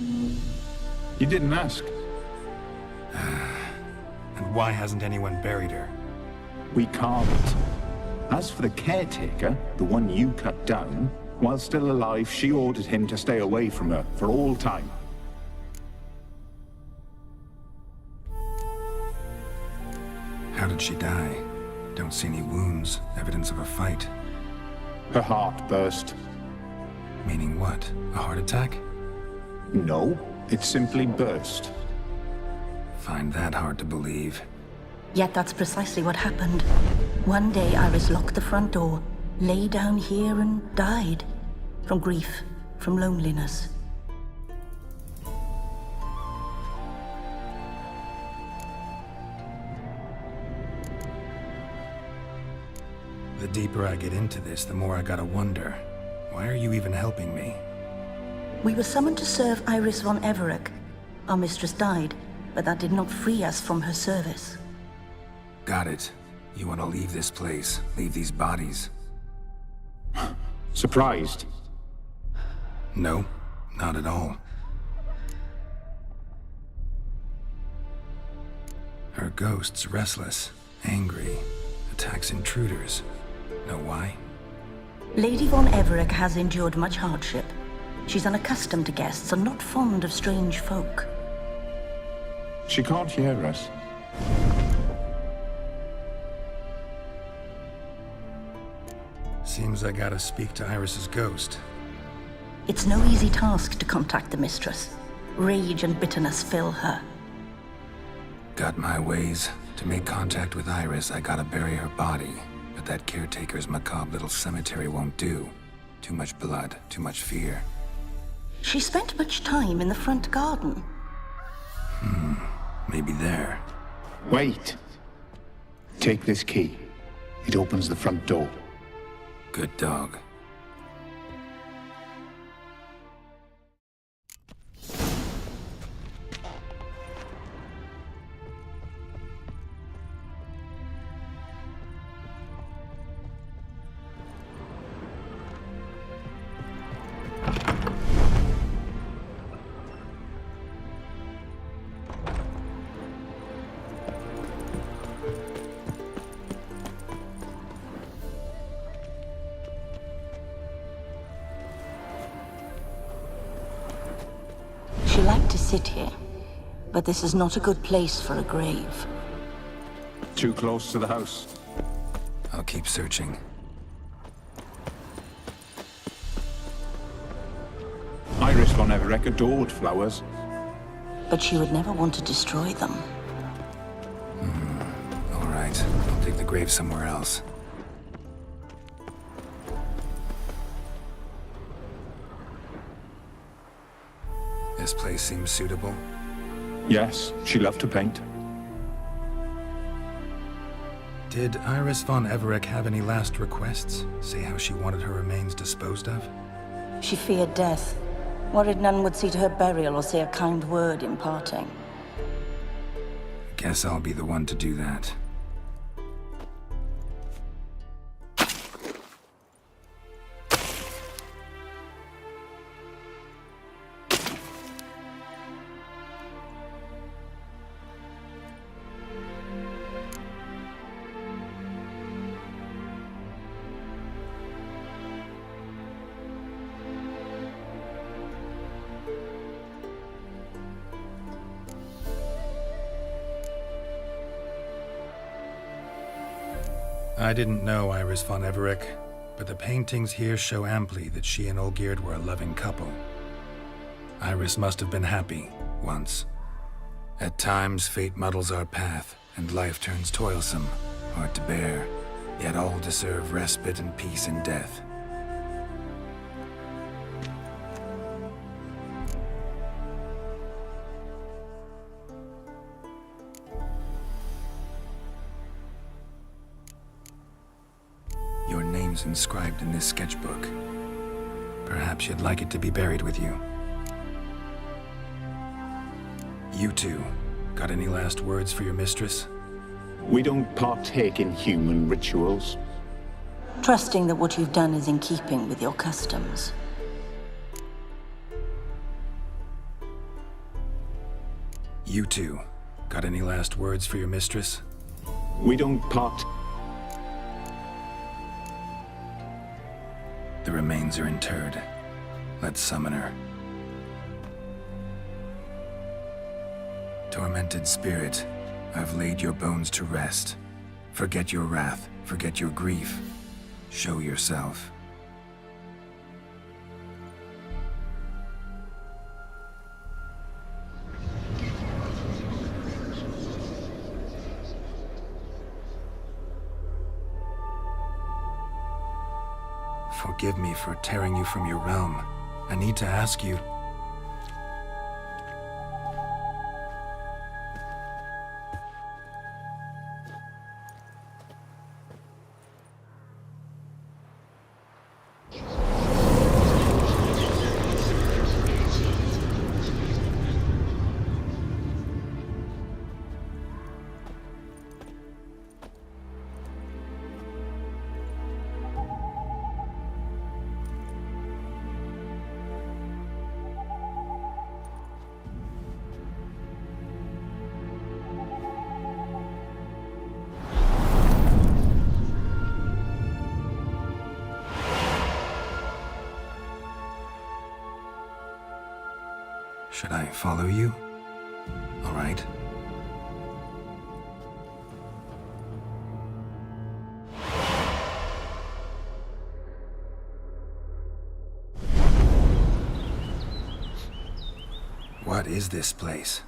You didn't ask. And why hasn't anyone buried her? We can't. As for the caretaker, the one you cut down, while still alive, she ordered him to stay away from her for all time. How did she die? Don't see any wounds, evidence of a fight. Her heart burst. Meaning what? A heart attack? No, it simply burst. Find that hard to believe. Yet that's precisely what happened. One day Iris locked the front door, lay down here and died. From grief, from loneliness. The deeper I get into this, the more I gotta wonder. Why are you even helping me? We were summoned to serve Iris von Everec. Our mistress died, but that did not free us from her service. Got it. You want to leave this place, leave these bodies? Surprised? No, not at all. Her ghost's restless, angry, attacks intruders. Know why? Lady von Everec has endured much hardship. She's unaccustomed to guests and not fond of strange folk. She can't hear us. Seems I gotta speak to Iris's ghost. It's no easy task to contact the mistress. Rage and bitterness fill her. Got my ways. To make contact with Iris, I gotta bury her body. But that caretaker's macabre little cemetery won't do. Too much blood, too much fear. She spent much time in the front garden. Maybe there. Wait. Take this key. It opens the front door. Good dog. She liked to sit here, but this is not a good place for a grave. Too close to the house. I'll keep searching. Iris von Everec adored flowers. But she would never want to destroy them. All right, I'll dig the grave somewhere else. This place seems suitable. Yes, she loved to paint. Did Iris von Everec have any last requests? Say how she wanted her remains disposed of? She feared death, worried none would see to her burial or say a kind word in parting. Guess I'll be the one to do that. I didn't know Iris von Everec, but the paintings here show amply that she and Olgierd were a loving couple. Iris must have been happy, once. At times, fate muddles our path, and life turns toilsome, hard to bear, yet all deserve respite and peace in death. Your name's inscribed in this sketchbook. Perhaps you'd like it to be buried with you. You two, got any last words for your mistress? We don't partake in human rituals. Trusting that what you've done is in keeping with your customs. You two, got any last words for your mistress? We don't part... The remains are interred. Let's summon her. Tormented spirit, I've laid your bones to rest. Forget your wrath, forget your grief. Show yourself. Forgive me for tearing you from your realm. I need to ask you... Should I follow you? All right. What is this place?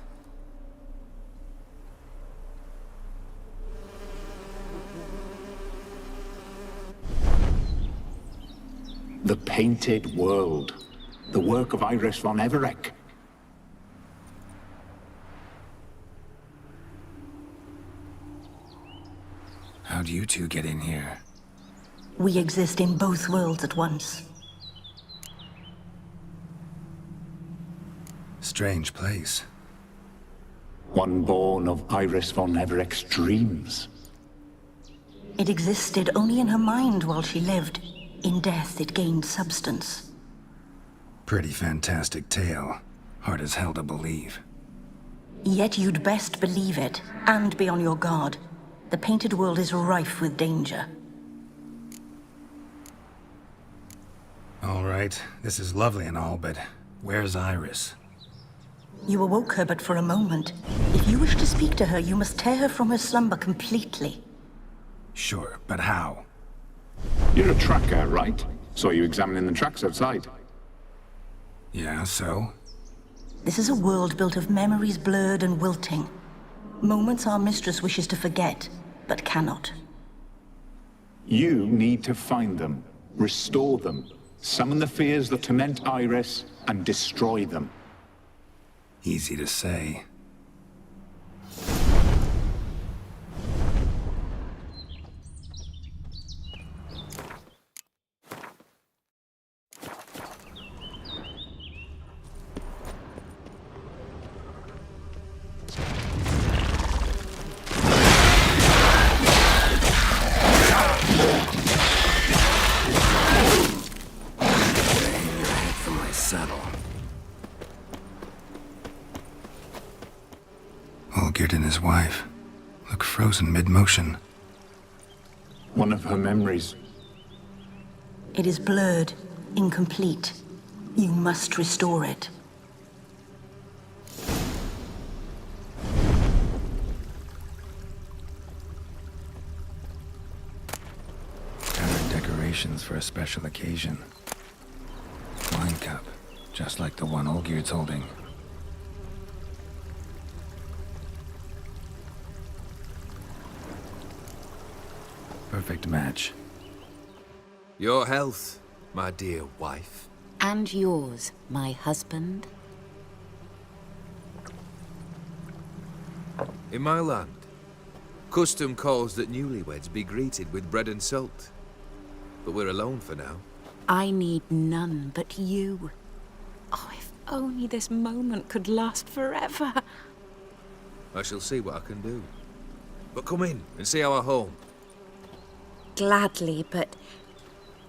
The Painted World. The work of Iris von Everec. How'd you two get in here? We exist in both worlds at once. Strange place. One born of Iris von Everec's dreams. It existed only in her mind while she lived. In death, it gained substance. Pretty fantastic tale. Hard as hell to believe. Yet you'd best believe it, and be on your guard. The Painted World is rife with danger. All right, this is lovely and all, but where's Iris? You awoke her but for a moment. If you wish to speak to her, you must tear her from her slumber completely. Sure, but how? You're a tracker, right? Saw you examining the tracks outside. Yeah, so? This is a world built of memories blurred and wilting. Moments our mistress wishes to forget, but cannot. You need to find them, restore them, summon the fears that torment Iris, and destroy them. Easy to say. Olgierd and his wife look frozen mid-motion. One of her memories. It is blurred, incomplete. You must restore it. Covered decorations for a special occasion. Wine cup, just like the one Olgierd's holding. Perfect match. Your health, my dear wife. And yours, my husband. In my land, custom calls that newlyweds be greeted with bread and salt. But we're alone for now. I need none but you. Oh, if only this moment could last forever. I shall see what I can do. But come in and see our home. Gladly, but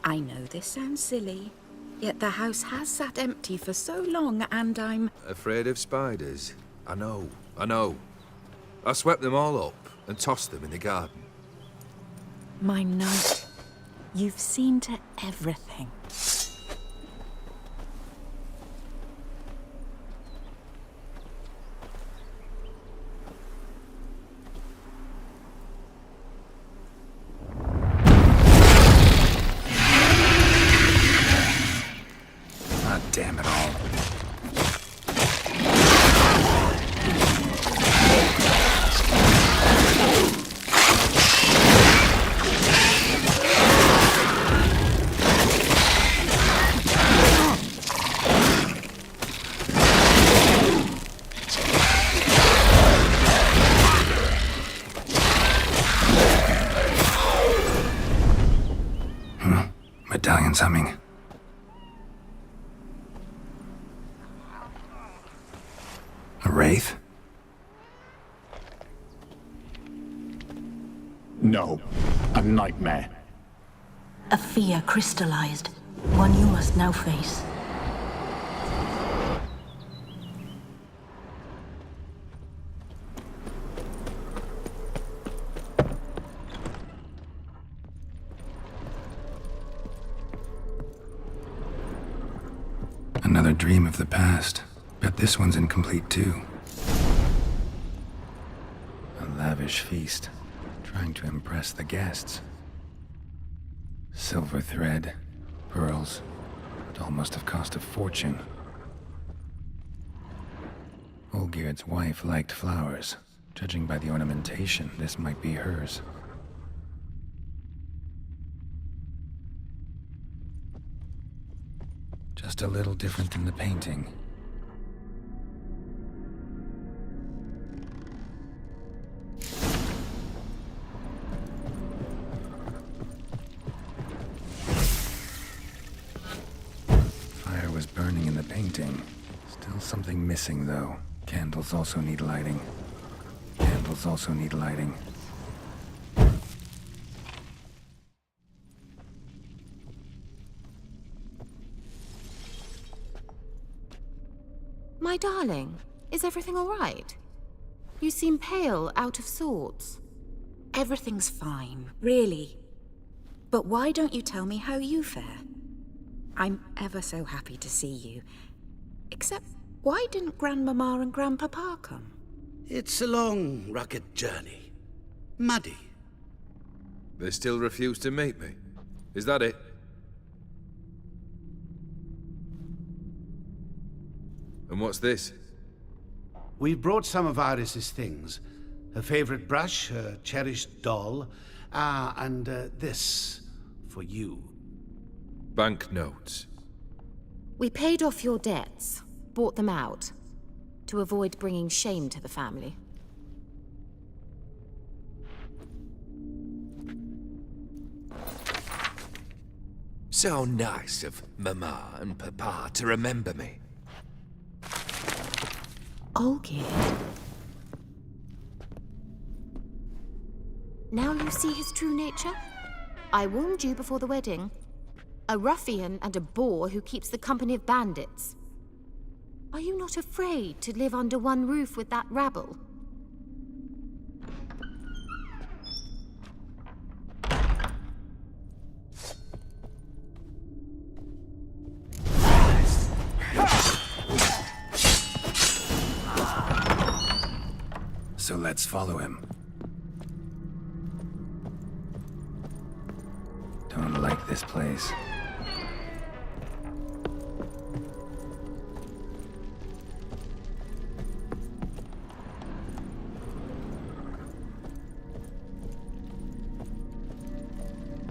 I know this sounds silly, yet the house has sat empty for so long, and I'm... Afraid of spiders? I know. I swept them all up and tossed them in the garden. My knight, you've seen to everything. Damn it all. Medallion's humming. A wraith? No, a nightmare. A fear crystallized, one you must now face. Another dream of the past, Bet this one's incomplete too. A lavish feast, trying to impress the guests. Silver thread, pearls. It all must have cost a fortune. Olgierd's wife liked flowers. Judging by the ornamentation, this might be hers. Just a little different in the painting. Fire was burning in the painting. Still something missing, though. Candles also need lighting. Candles also need lighting. My darling, is everything all right? You seem pale, out of sorts. Everything's fine, really. But why don't you tell me how you fare? I'm ever so happy to see you. Except, why didn't Grandmama and Grandpapa come? It's a long, rugged journey. Muddy. They still refuse to meet me. Is that it? And what's this? We've brought some of Iris's things. Her favorite brush, her cherished doll, and this for you. Banknotes. We paid off your debts, bought them out, to avoid bringing shame to the family. So nice of Mama and Papa to remember me. Olgierd. Now you see his true nature? I warned you before the wedding. A ruffian and a boor who keeps the company of bandits. Are you not afraid to live under one roof with that rabble? So let's follow him. Don't like this place.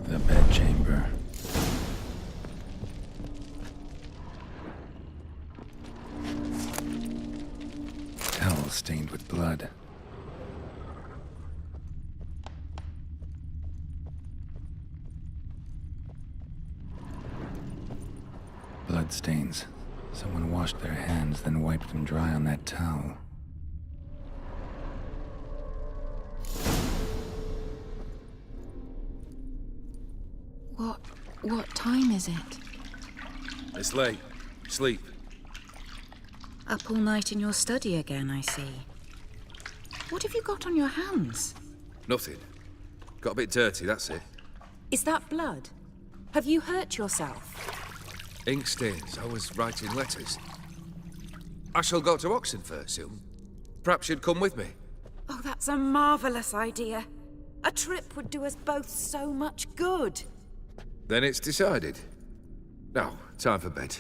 The bedchamber. Towel stained with blood. Bloodstains. Someone washed their hands, then wiped them dry on that towel. What time is it? It's late. Sleep. Up all night in your study again, I see. What have you got on your hands? Nothing. Got a bit dirty, that's it. Is that blood? Have you hurt yourself? Ink stains. I was writing letters. I shall go to Oxenfurt soon. Perhaps you'd come with me. Oh, that's a marvelous idea. A trip would do us both so much good. Then it's decided. Now, time for bed.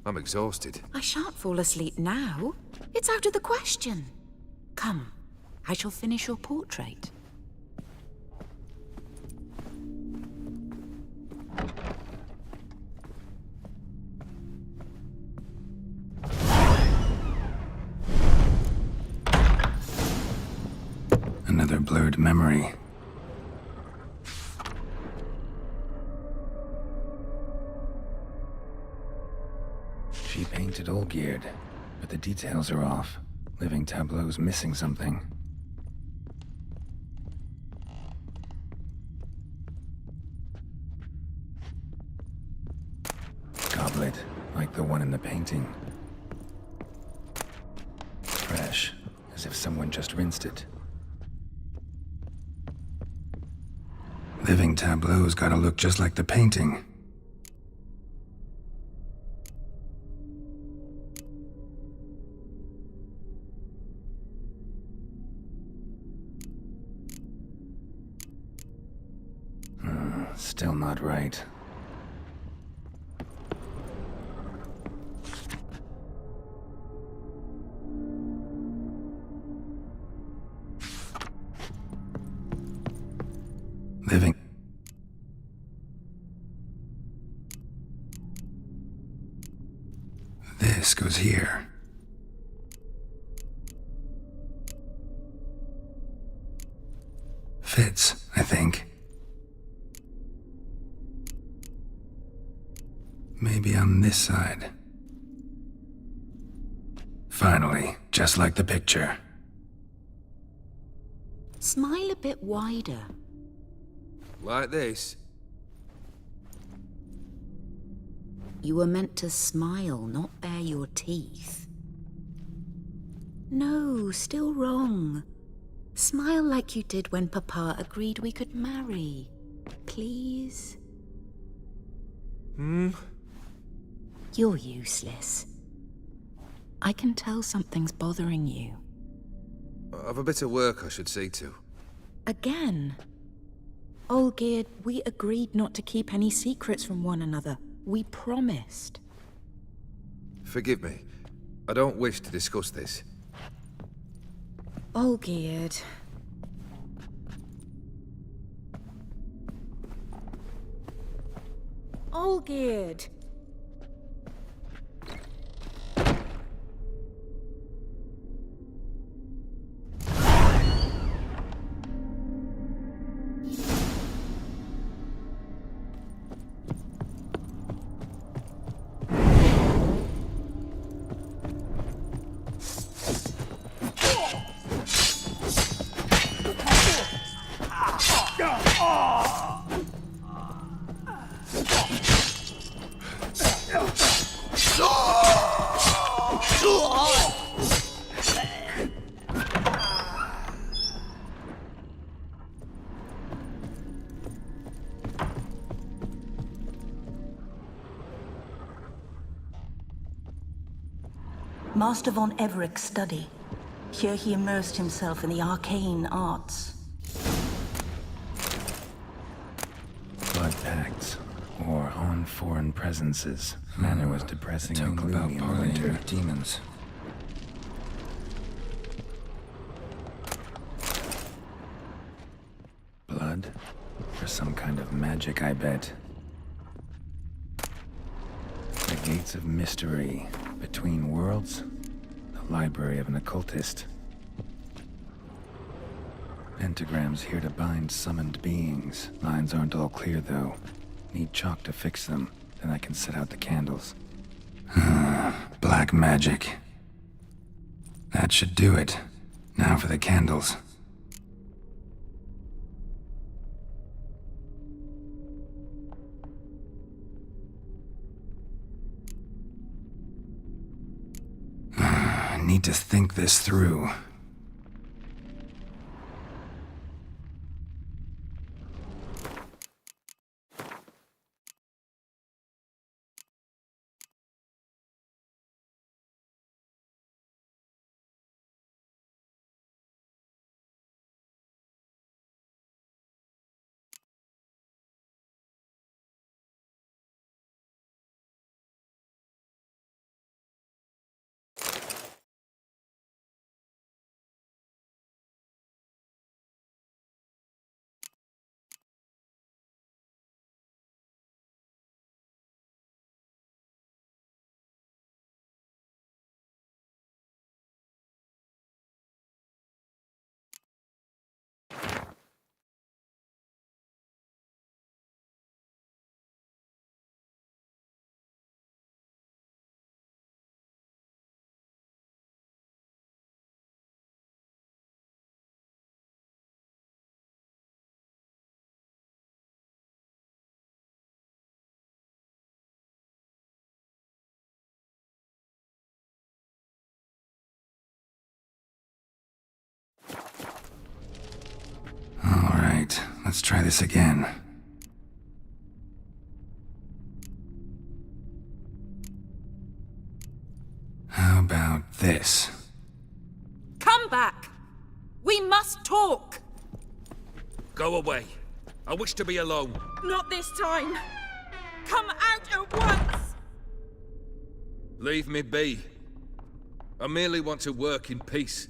I'm exhausted. I shan't fall asleep now. It's out of the question. Come, I shall finish your portrait. Another blurred memory. She painted Olgierd, but the details are off. Living tableau's missing something. Goblet, like the one in the painting. Fresh, as if someone just rinsed it. Living tableau's gotta look just like the painting. still not right. Living. This goes here. Fits, I think. Maybe on this side. Finally, just like the picture. Smile a bit wider. Like this? You were meant to smile, not bare your teeth. No, still wrong. Smile like you did when Papa agreed we could marry. Please? You're useless. I can tell something's bothering you. I've a bit of work I should see to. Again. Olgierd, we agreed not to keep any secrets from one another. We promised. Forgive me. I don't wish to discuss this. Olgierd. Olgierd. Master von Everett's study. Here he immersed himself in the arcane arts. Blood pacts, or on foreign presences. Manner was depressing and gloomy in the winter. With demons. Blood? For some kind of magic, I bet. The gates of mystery. Between worlds? The library of an occultist. Pentagrams here to bind summoned beings. Lines aren't all clear, though. Need chalk to fix them, then I can set out the candles. Black magic. That should do it. Now for the candles. I need to think this through. Let's try this again. How about this? Come back! We must talk! Go away. I wish to be alone. Not this time. Come out at once! Leave me be. I merely want to work in peace.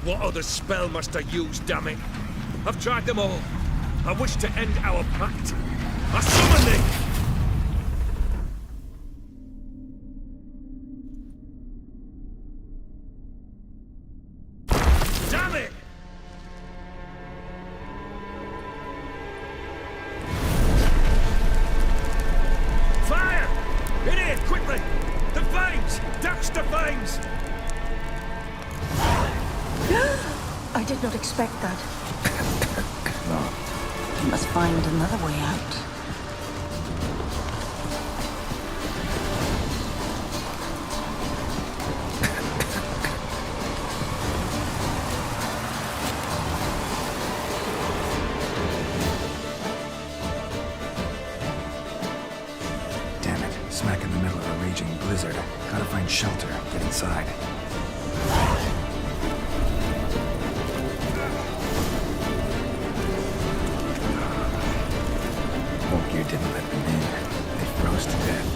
What other spell must I use, damn it? I've tried them all. I wish to end our pact. I summon thee! Damn it! Fire! In here, quickly! The flames! Douse the flames! I did not expect that. You must find another way out. Damn it, smack in the middle of a raging blizzard. Gotta find shelter, get inside. You didn't let them in. They froze to death.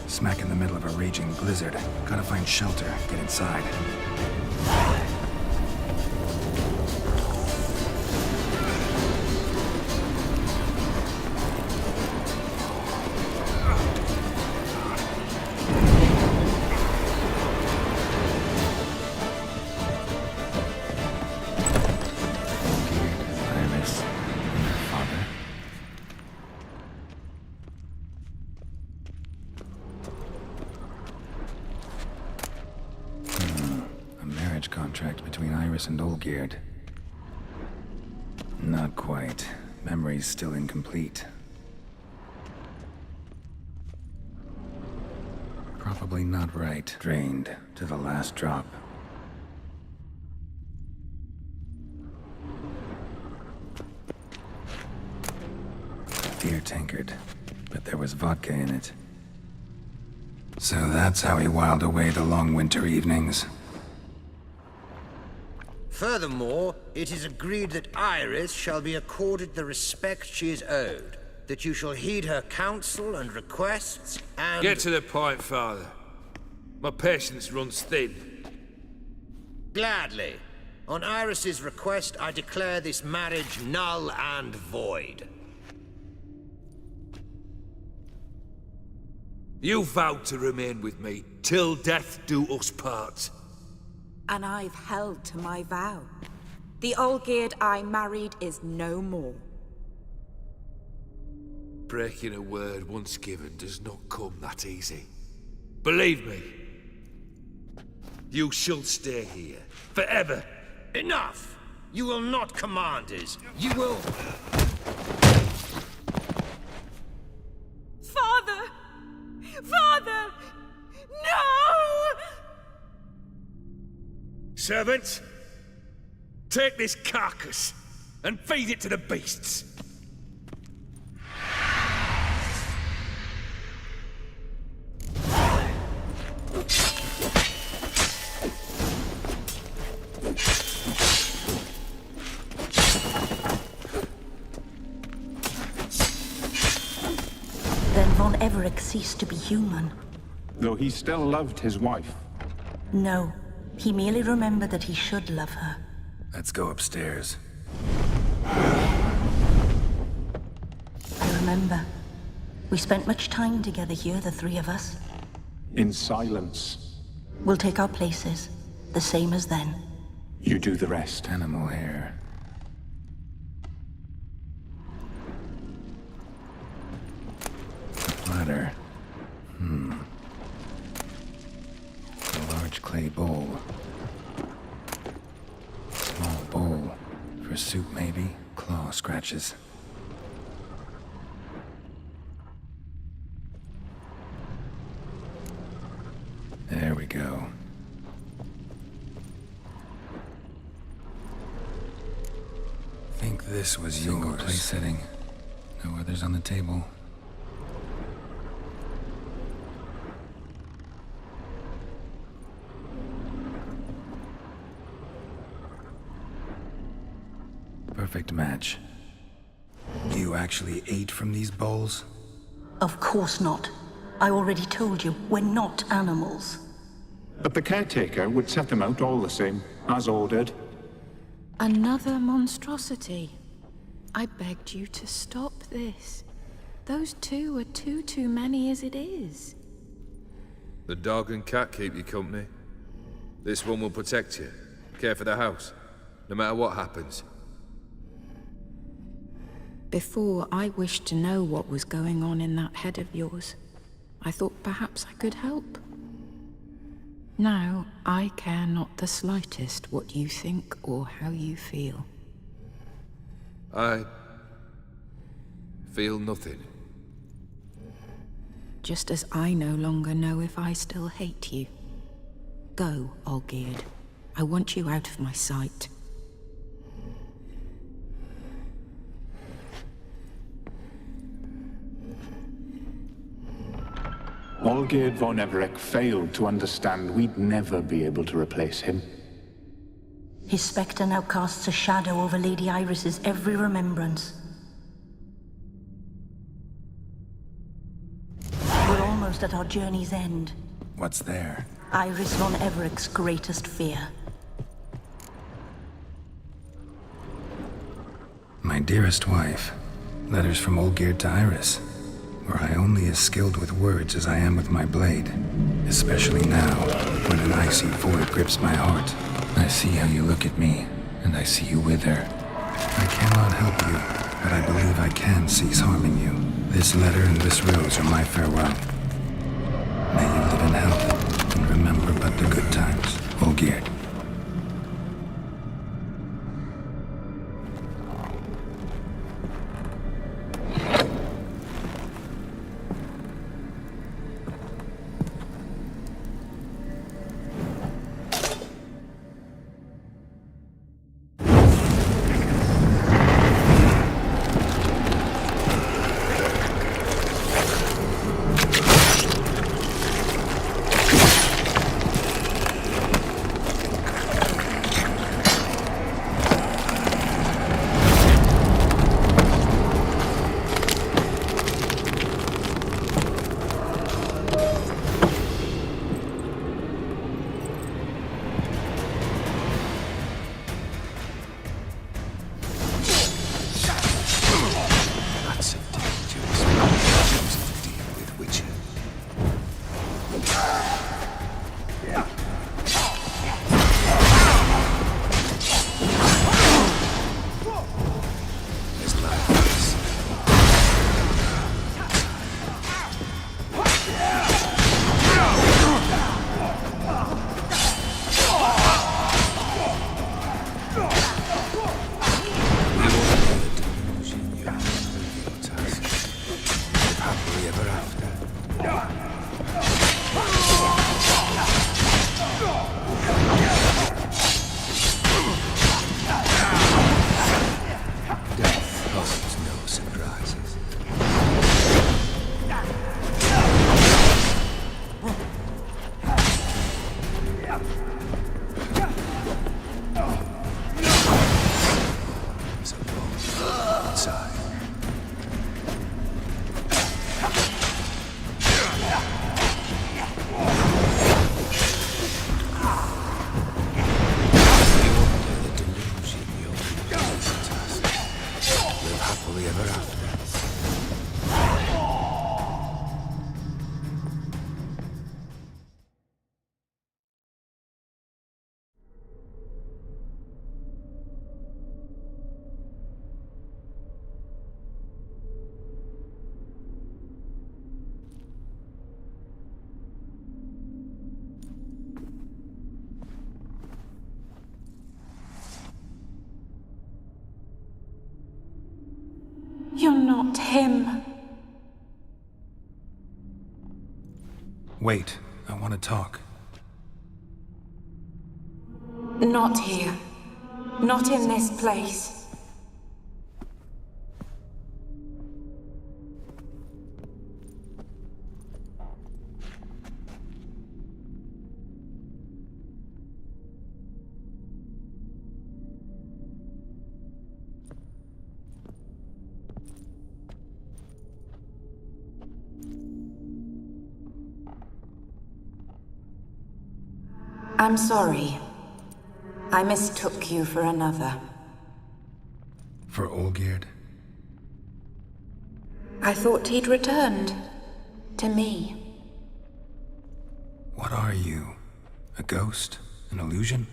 Smack in the middle of a raging blizzard. Gotta find shelter, get inside. Contract between Iris and Olgierd. Not quite. Memory's still incomplete. Probably not right. Drained to the last drop. Beer tankard, but there was vodka in it. So that's how he whiled away the long winter evenings. Furthermore, it is agreed that Iris shall be accorded the respect she is owed, that you shall heed her counsel and requests, and... Get to the point, Father. My patience runs thin. Gladly. On Iris's request, I declare this marriage null and void. You vowed to remain with me till death do us part. And I've held to my vow. The Olgierd I married is no more. Breaking a word once given does not come that easy. Believe me, you shall stay here forever. Enough! You will not command us. You will... Father! Father! No! Servants, take this carcass and feed it to the beasts. Then Von Everett ceased to be human. Though he still loved his wife. No, he merely remembered that he should love her. Let's go upstairs. I remember. We spent much time together here, the three of us. In silence. We'll take our places, the same as then. You do the rest. Animal hair. Ladder. A large clay bowl. Small bowl. For soup, maybe? Claw scratches. There we go. Think this was yours. Single place setting. No others on the table. Perfect match. You actually ate from these bowls? Of course not. I already told you, we're not animals. But the caretaker would set them out all the same, as ordered. Another monstrosity. I begged you to stop this. Those two are too many as it is. The dog and cat keep you company. This one will protect you, care for the house, no matter what happens. Before, I wished to know what was going on in that head of yours. I thought perhaps I could help. Now, I care not the slightest what you think or how you feel. I feel nothing. Just as I no longer know if I still hate you. Go, Olgierd. I want you out of my sight. Olgierd von Everett failed to understand we'd never be able to replace him. His spectre now casts a shadow over Lady Iris's every remembrance. We're almost at our journey's end. What's there? Iris von Everett's greatest fear. My dearest wife. Letters from Olgierd to Iris. Were I only as skilled with words as I am with my blade. Especially now, when an icy void grips my heart. I see how you look at me, and I see you with her. I cannot help you, but I believe I can cease harming you. This letter and this rose are my farewell. May you live in health, and remember but the good times, Olgierd. not him. Wait, I want to talk. Not here. Not in this place. I'm sorry. I mistook you for another. For Olgierd? I thought he'd returned. To me. What are you? A ghost? An illusion?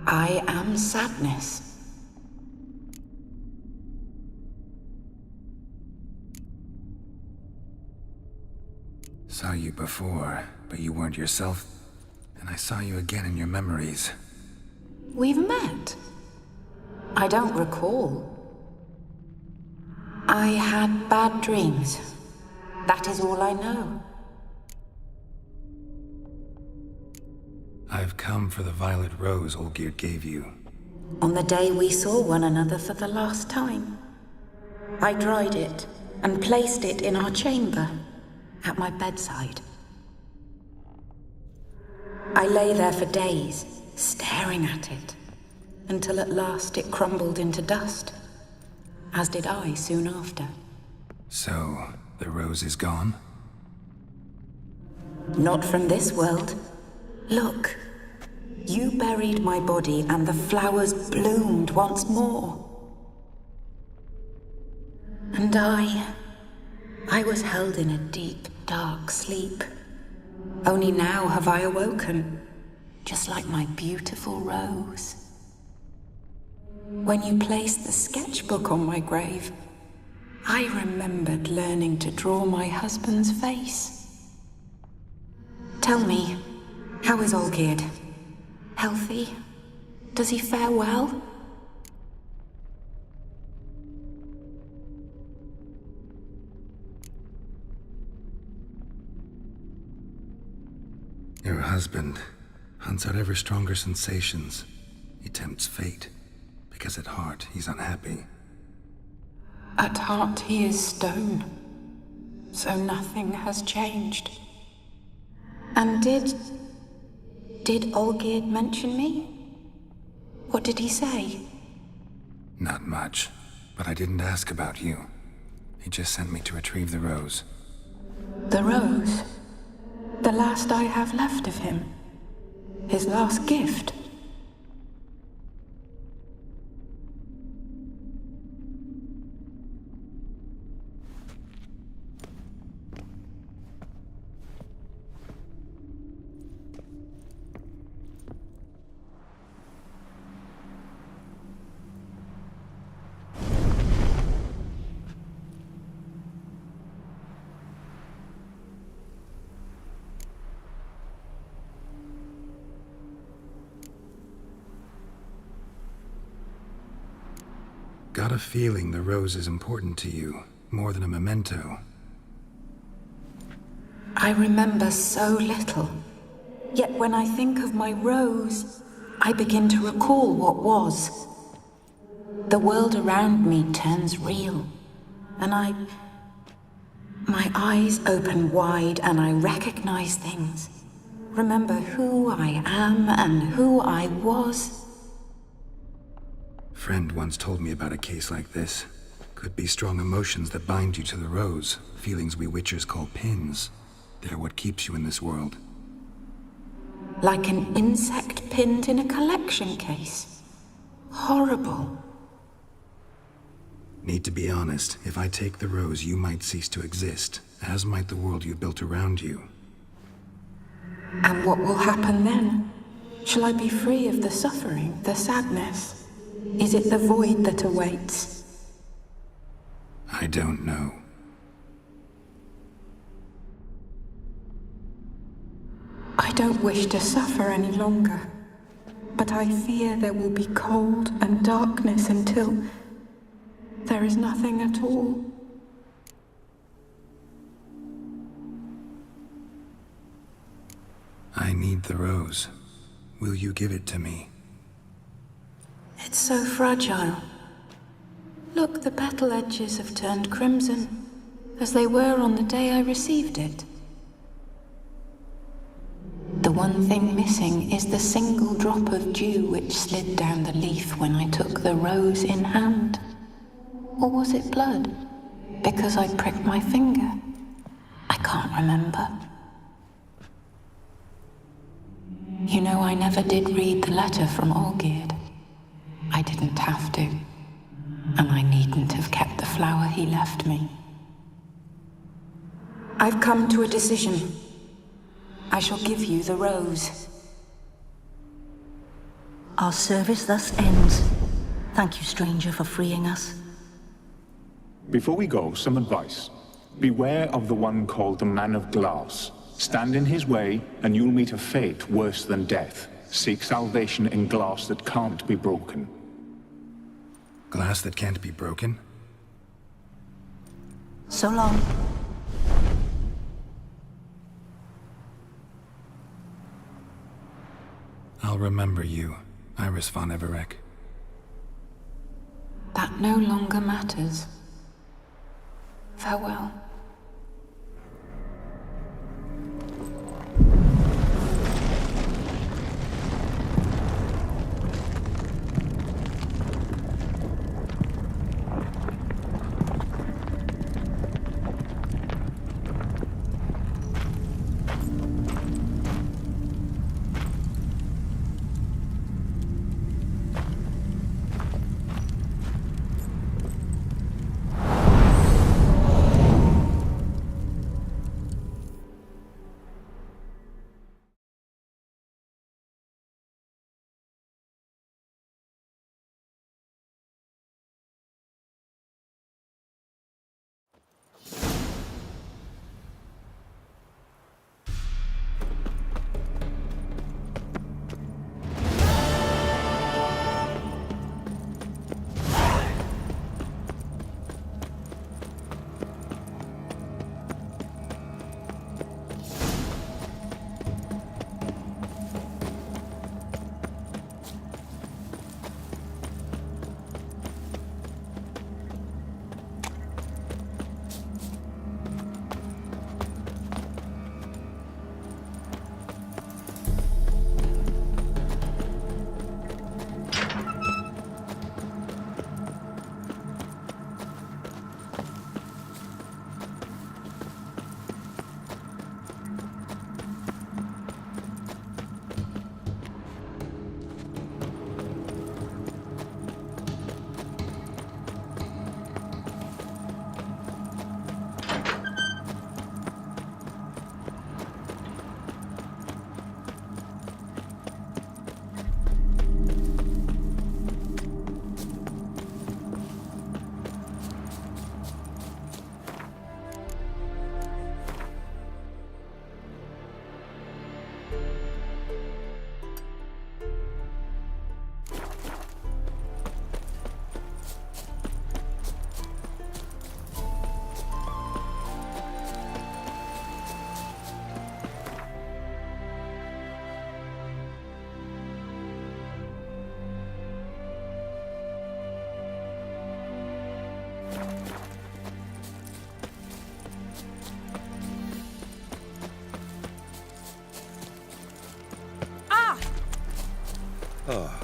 I am sadness. Saw you before, but you weren't yourself. And I saw you again in your memories. We've met? I don't recall. I had bad dreams. That is all I know. I've come for the violet rose Olgierd gave you. On the day we saw one another for the last time, I dried it and placed it in our chamber, at my bedside. I lay there for days, staring at it, until at last it crumbled into dust, as did I soon after. So, the rose is gone? Not from this world. Look, you buried my body and the flowers bloomed once more. And I was held in a deep, dark sleep. Only now have I awoken, just like my beautiful rose. When you placed the sketchbook on my grave, I remembered learning to draw my husband's face. Tell me, how is Olgierd? Healthy? Does he fare well? Your husband hunts out ever stronger sensations. He tempts fate, because at heart he's unhappy. At heart he is stone, so nothing has changed. And did Olgierd mention me? What did he say? Not much, but I didn't ask about you. He just sent me to retrieve the rose. The rose? The last I have left of him. His last gift. Got a feeling the rose is important to you, more than a memento. I remember so little. Yet when I think of my rose, I begin to recall what was. The world around me turns real, and my eyes open wide and I recognize things. Remember who I am and who I was. Friend once told me about a case like this. Could be strong emotions that bind you to the rose, feelings we witchers call pins. They're what keeps you in this world. Like an insect pinned in a collection case. Horrible. Need to be honest, if I take the rose, you might cease to exist, as might the world you built around you. And what will happen then? Shall I be free of the suffering, the sadness? Is it the void that awaits? I don't know. I don't wish to suffer any longer. But I fear there will be cold and darkness until there is nothing at all. I need the rose. Will you give it to me? It's so fragile. Look, the petal edges have turned crimson, as they were on the day I received it. The one thing missing is the single drop of dew which slid down the leaf when I took the rose in hand. Or was it blood? Because I pricked my finger. I can't remember. You know, I never did read the letter from Olgierd. I didn't have to. And I needn't have kept the flower he left me. I've come to a decision. I shall give you the rose. Our service thus ends. Thank you, stranger, for freeing us. Before we go, some advice. Beware of the one called the Man of Glass. Stand in his way, and you'll meet a fate worse than death. Seek salvation in glass that can't be broken. Glass that can't be broken? So long. I'll remember you, Iris von Everek. That no longer matters. Farewell. Oh.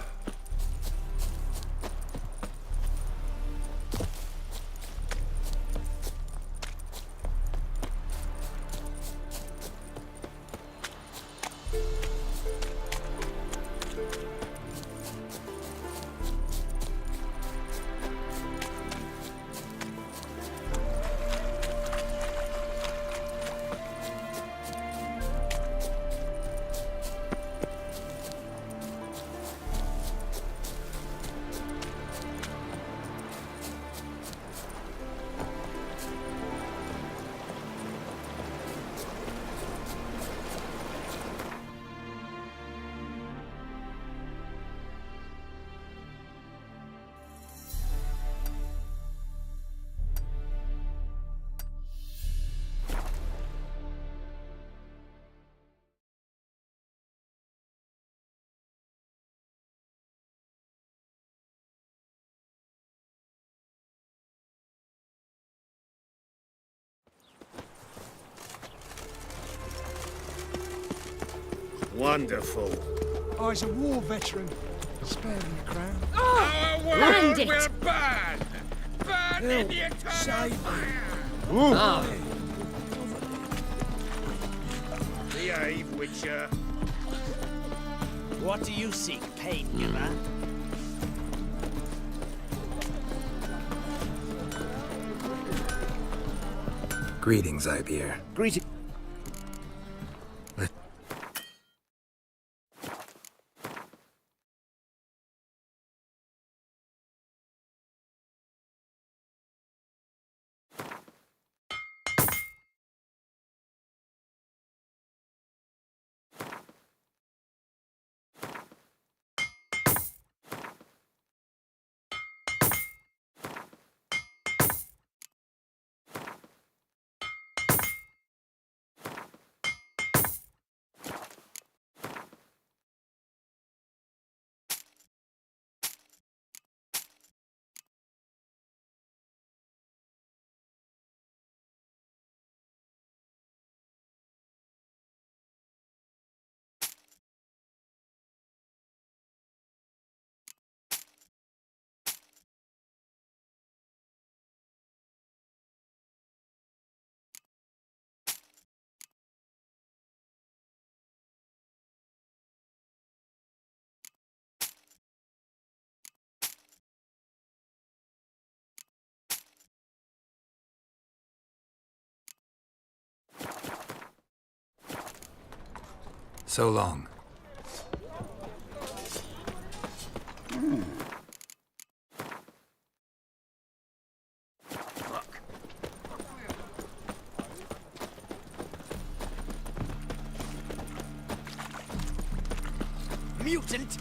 Wonderful. I was a war veteran. Spare me a crown. Our Land world it. will burn! Burn in the eternal fire! Ah. Behave, Witcher. What do you seek, pain giver? Greetings, Ibier. Greeting. So long. Mutant!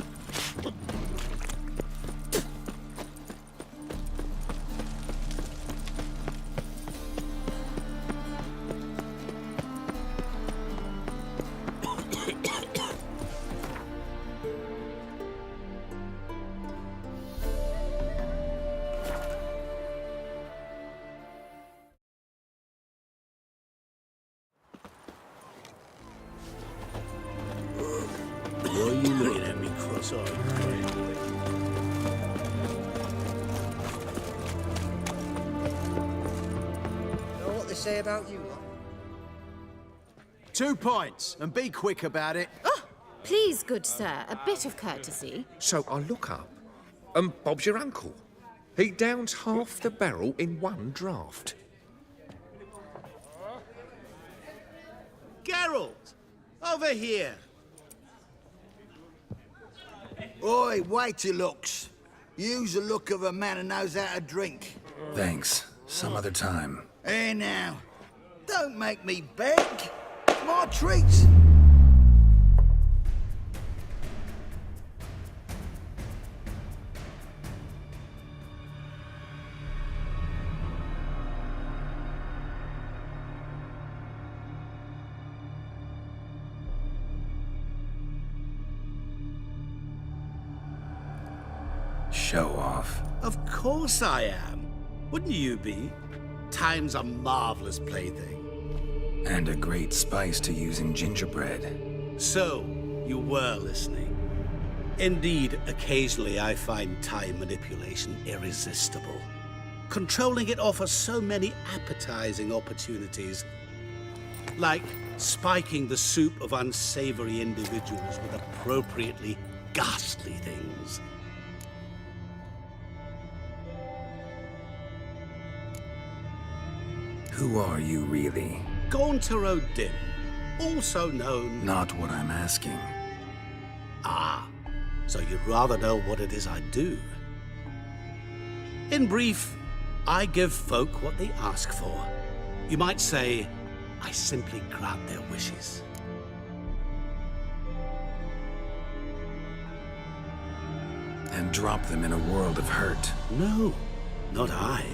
Why are you looking at me cross-eyed? Know what they say about you lot? 2 points, and be quick about it. Oh, please, good sir, a bit of courtesy. So I look up, and Bob's your uncle. He downs half the barrel in one draft. Geralt! Over here! Oi, wait your looks. Use the look of a man who knows how to drink. Thanks. Some other time. Here now. Don't make me beg. It's my treat. Show off. Of course I am. Wouldn't you be? Time's a marvelous plaything. And a great spice to use in gingerbread. So, you were listening. Indeed, occasionally I find time manipulation irresistible. Controlling it offers so many appetizing opportunities. Like spiking the soup of unsavory individuals with appropriately ghastly things. Who are you, really? Gaunter O'Dim, also known... Not what I'm asking. Ah, so you'd rather know what it is I do. In brief, I give folk what they ask for. You might say, I simply grant their wishes. And drop them in a world of hurt. No, not I.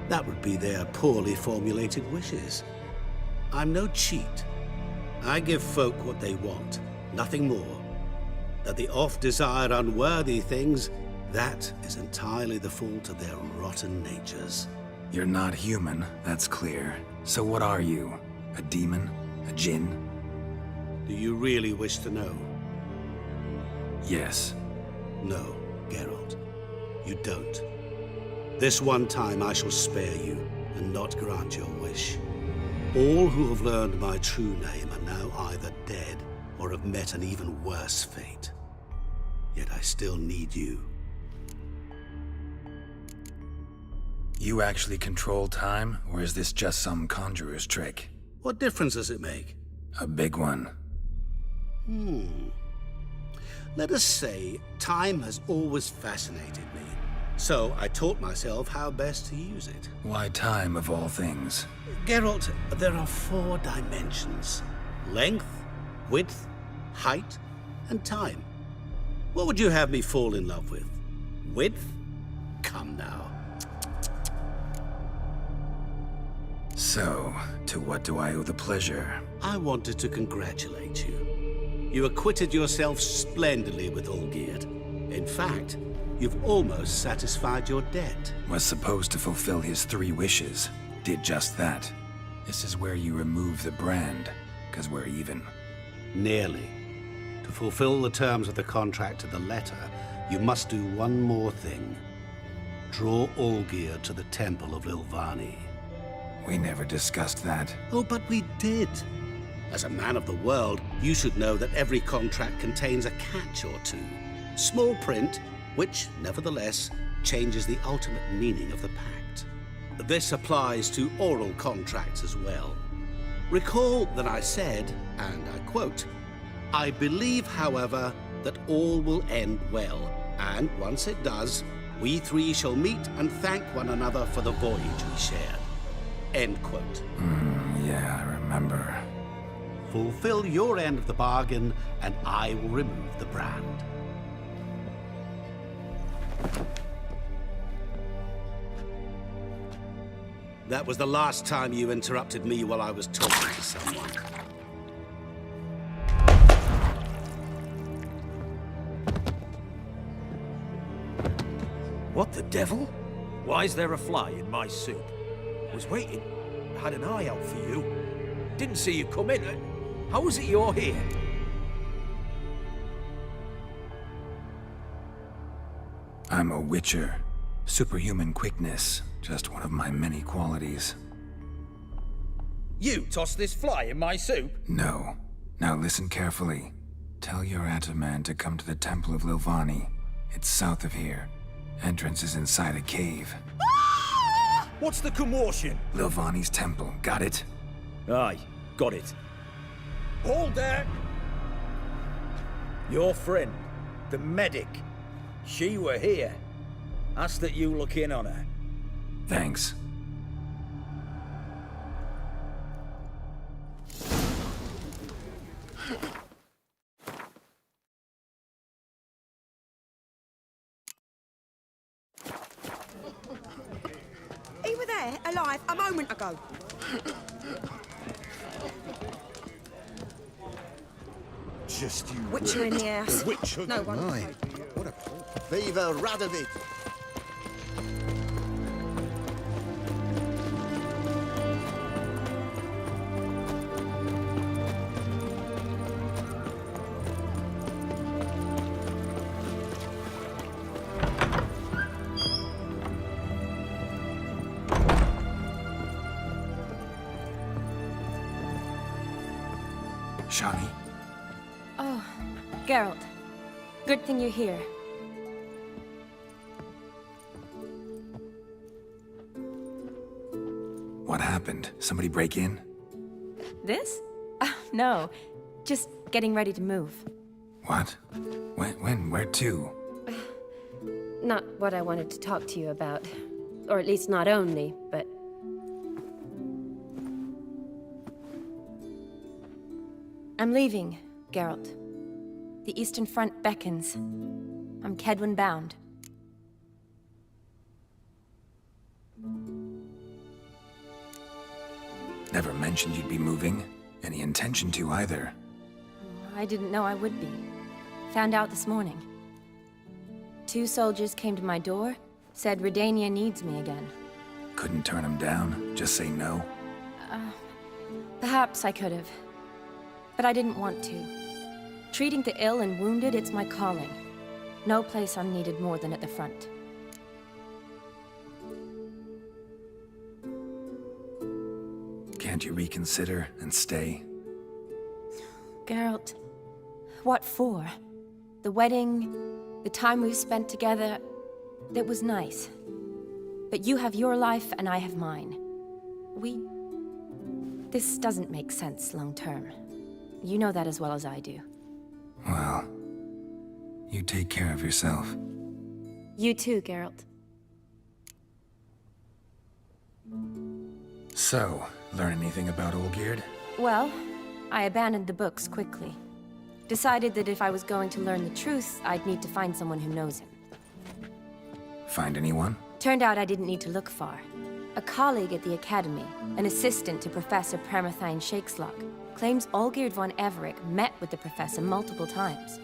That would be their poorly formulated wishes. I'm no cheat. I give folk what they want, nothing more. That they oft desire unworthy things, that is entirely the fault of their rotten natures. You're not human, that's clear. So what are you? A demon? A djinn? Do you really wish to know? Yes. No, Geralt. You don't. This one time I shall spare you and not grant your wish. All who have learned my true name are now either dead or have met an even worse fate. Yet I still need you. You actually control time, or is this just some conjurer's trick? What difference does it make? A big one. Let us say time has always fascinated me. So I taught myself how best to use it. Why time, of all things? Geralt, there are 4 dimensions. Length, width, height, and time. What would you have me fall in love with? Width? Come now. So, to what do I owe the pleasure? I wanted to congratulate you. You acquitted yourself splendidly with Olgierd. In fact, you've almost satisfied your debt. Was supposed to fulfill his 3 wishes. Did just that. This is where you remove the brand, 'cause we're even. Nearly. To fulfill the terms of the contract to the letter, you must do one more thing. Draw Olgierd to the Temple of Lilvani. We never discussed that. Oh, but we did. As a man of the world, you should know that every contract contains a catch or two. Small print, which, nevertheless, changes the ultimate meaning of the pact. This applies to oral contracts as well. Recall that I said, and I quote, "I believe, however, that all will end well, and once it does, we 3 shall meet and thank one another for the voyage we shared." End quote. Yeah, I remember. Fulfill your end of the bargain, and I will remove the brand. That was the last time you interrupted me while I was talking to someone. What the devil? Why is there a fly in my soup? Was waiting. Had an eye out for you. Didn't see you come in. How is it you're here? I'm a witcher. Superhuman quickness. Just one of my many qualities. You tossed this fly in my soup? No. Now listen carefully. Tell your Ataman to come to the Temple of Lilvani. It's south of here. Entrance is inside a cave. What's the commotion? Lilvani's temple, got it? Aye, got it. Hold there! Your friend, the medic, she were here. Ask that you look in on her. Thanks. You were there, alive, a moment ago. Just you. Witcher in the house. The witch of No the one. night. What a... Viva Radovid! Shani? Oh, Geralt. Good thing you're here. What happened? Somebody break in? This? No. Just getting ready to move. What? When? Where to? Not what I wanted to talk to you about. Or at least not only, but... I'm leaving, Geralt. The Eastern Front beckons. I'm Kedwin bound. Never mentioned you'd be moving. Any intention to either. I didn't know I would be. Found out this morning. 2 soldiers came to my door, said Redania needs me again. Couldn't turn him down? Just say no? Perhaps I could have. but I didn't want to. Treating the ill and wounded, it's my calling. No place I'm needed more than at the front. Can't you reconsider and stay? Geralt, what for? The wedding, the time we've spent together, that was nice. But you have your life and I have mine. This doesn't make sense long term. You know that as well as I do. Well, you take care of yourself. You too, Geralt. So, learn anything about Olgierd? Well, I abandoned the books quickly. Decided that if I was going to learn the truth, I'd need to find someone who knows him. Find anyone? Turned out I didn't need to look far. A colleague at the Academy, an assistant to Professor Permathine Shakeslog, claims Olgierd von Everec met with the professor multiple times.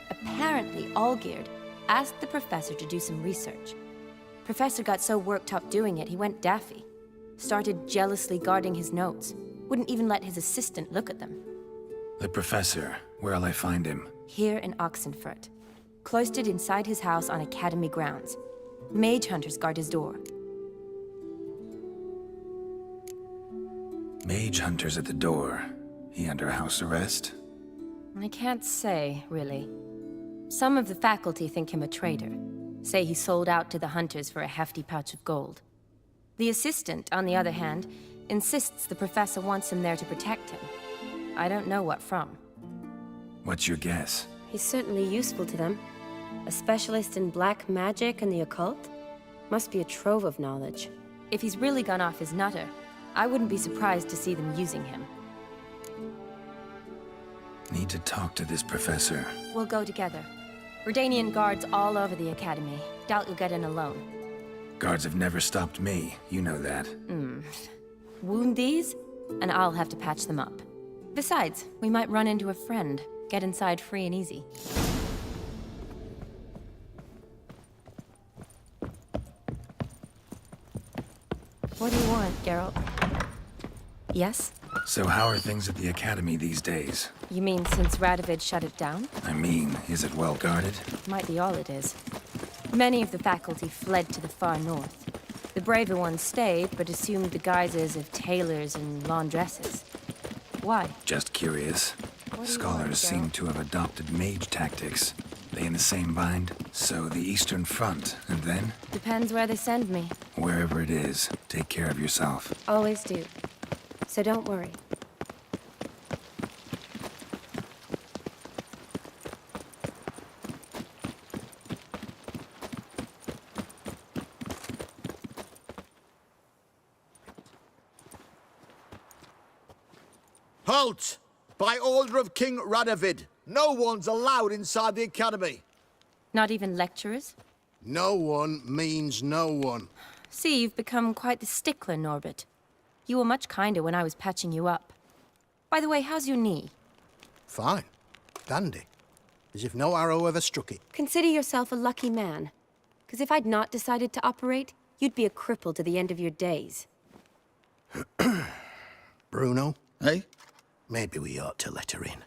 Apparently, Olgierd asked the professor to do some research. Professor got so worked up doing it, he went daffy. Started jealously guarding his notes. Wouldn't even let his assistant look at them. The professor, where'll I find him? Here in Oxenfurt. Cloistered inside his house on Academy grounds. Mage hunters guard his door. Mage hunters at the door. He under house arrest? I can't say, really. Some of the faculty think him a traitor. Say he sold out to the hunters for a hefty pouch of gold. The assistant, on the other hand, insists the professor wants him there to protect him. I don't know what from. What's your guess? He's certainly useful to them. A specialist in black magic and the occult? Must be a trove of knowledge. If he's really gone off his nutter, I wouldn't be surprised to see them using him. Need to talk to this professor. We'll go together. Redanian guards all over the Academy. Doubt you'll get in alone. Guards have never stopped me, you know that. Wound these, and I'll have to patch them up. Besides, we might run into a friend. Get inside free and easy. What do you want, Geralt? Yes? So how are things at the Academy these days? You mean since Radovid shut it down? I mean, is it well guarded? Might be all it is. Many of the faculty fled to the far north. The braver ones stayed, but assumed the guises of tailors and laundresses. Why? Just curious. Scholars seem to have adopted mage tactics. They in the same bind? So the Eastern Front, and then? Depends where they send me. Wherever it is, take care of yourself. Always do. So don't worry. Halt! By order of King Radovid, no one's allowed inside the Academy. Not even lecturers? No one means no one. See, you've become quite the stickler, Norbert. You were much kinder when I was patching you up. By the way, how's your knee? Fine. Dandy. As if no arrow ever struck it. Consider yourself a lucky man. Because if I'd not decided to operate, you'd be a cripple to the end of your days. Bruno? Hey? Maybe we ought to let her in.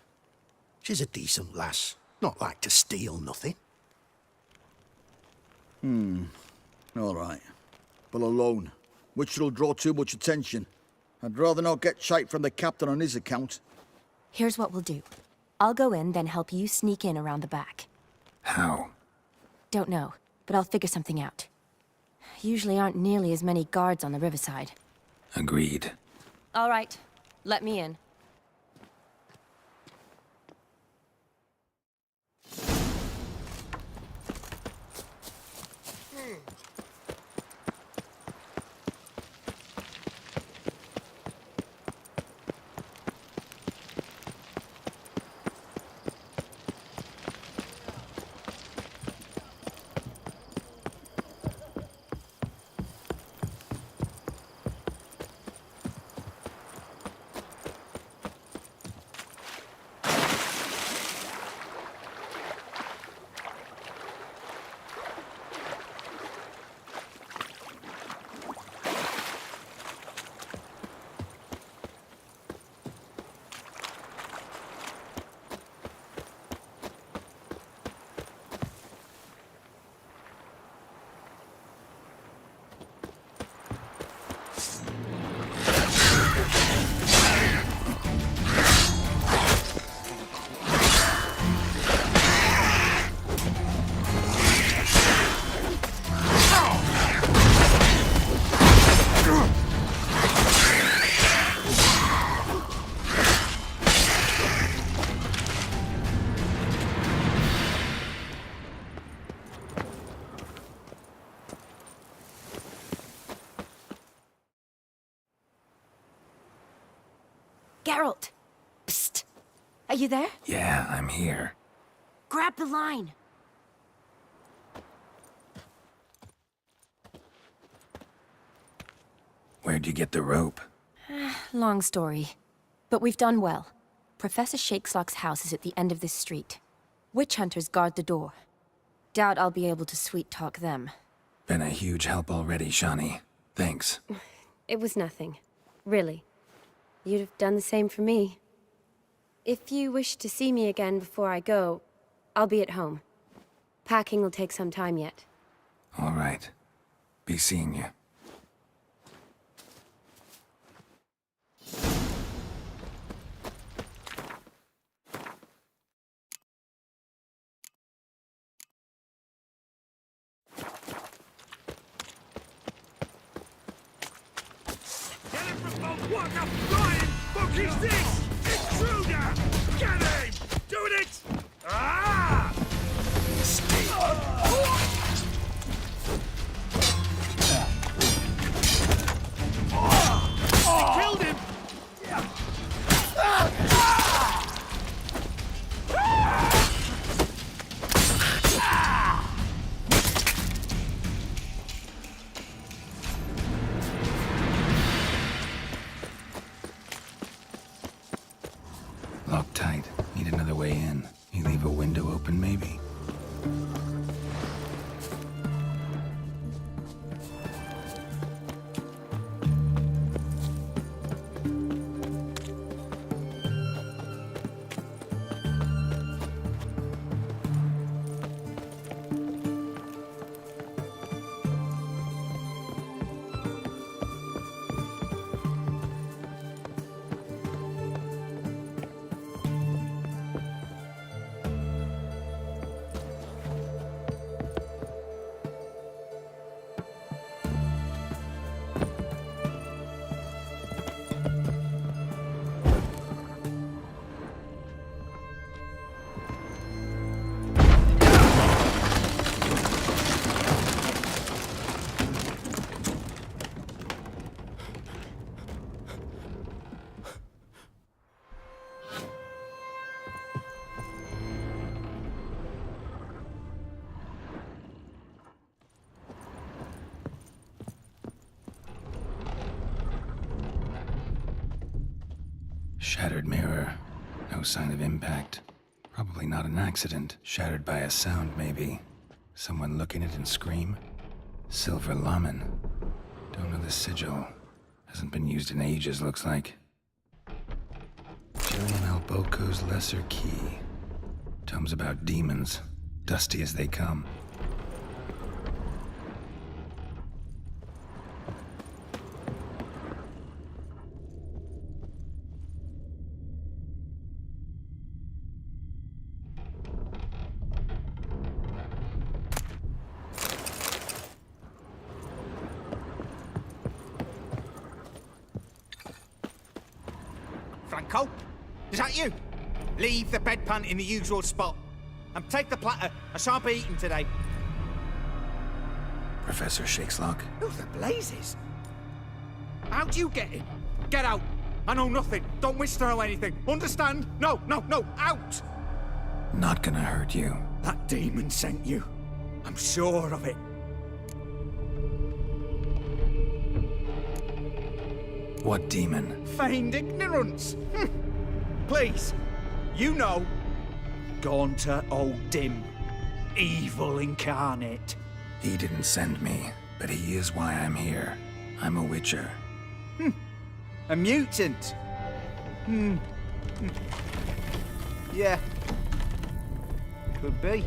She's a decent lass. Not like to steal nothing. All right. But alone, which will draw too much attention. I'd rather not get shite from the captain on his account. Here's what we'll do. I'll go in, then help you sneak in around the back. How? Don't know, but I'll figure something out. Usually aren't nearly as many guards on the riverside. Agreed. All right, let me in. Geralt! Psst! Are you there? Yeah, I'm here. Grab the line! Where'd you get the rope? Long story. But we've done well. Professor Shakeslock's house is at the end of this street. Witch hunters guard the door. Doubt I'll be able to sweet-talk them. Been a huge help already, Shani. Thanks. It was nothing. Really. You'd have done the same for me. If you wish to see me again before I go, I'll be at home. Packing will take some time yet. All right. Be seeing you. What the flying fuck is this? Intruder! Get him! Doing it! Ah! He killed him! Locked tight. Need another way in. You leave a window open, maybe? Shattered mirror. No sign of impact. Probably not an accident. Shattered by a sound, maybe. Someone look in it and scream? Silver Lamen. Don't know the sigil. Hasn't been used in ages, looks like. Gillian Alboco's Lesser Key. Tomes about demons. Dusty as they come. Franco? Is that you? Leave the bedpan in the usual spot. And take the platter. I shan't be eating today. Professor Shakeslock? Who the blazes? How'd you get in? Get out. I know nothing. Don't wish to know anything. Understand? No, no, no. Out! Not gonna hurt you. That demon sent you. I'm sure of it. What demon? Feigned ignorance. Please, you know. Gaunter Old Dim. Evil incarnate. He didn't send me, but he is why I'm here. I'm a witcher. A mutant. Yeah. Could be.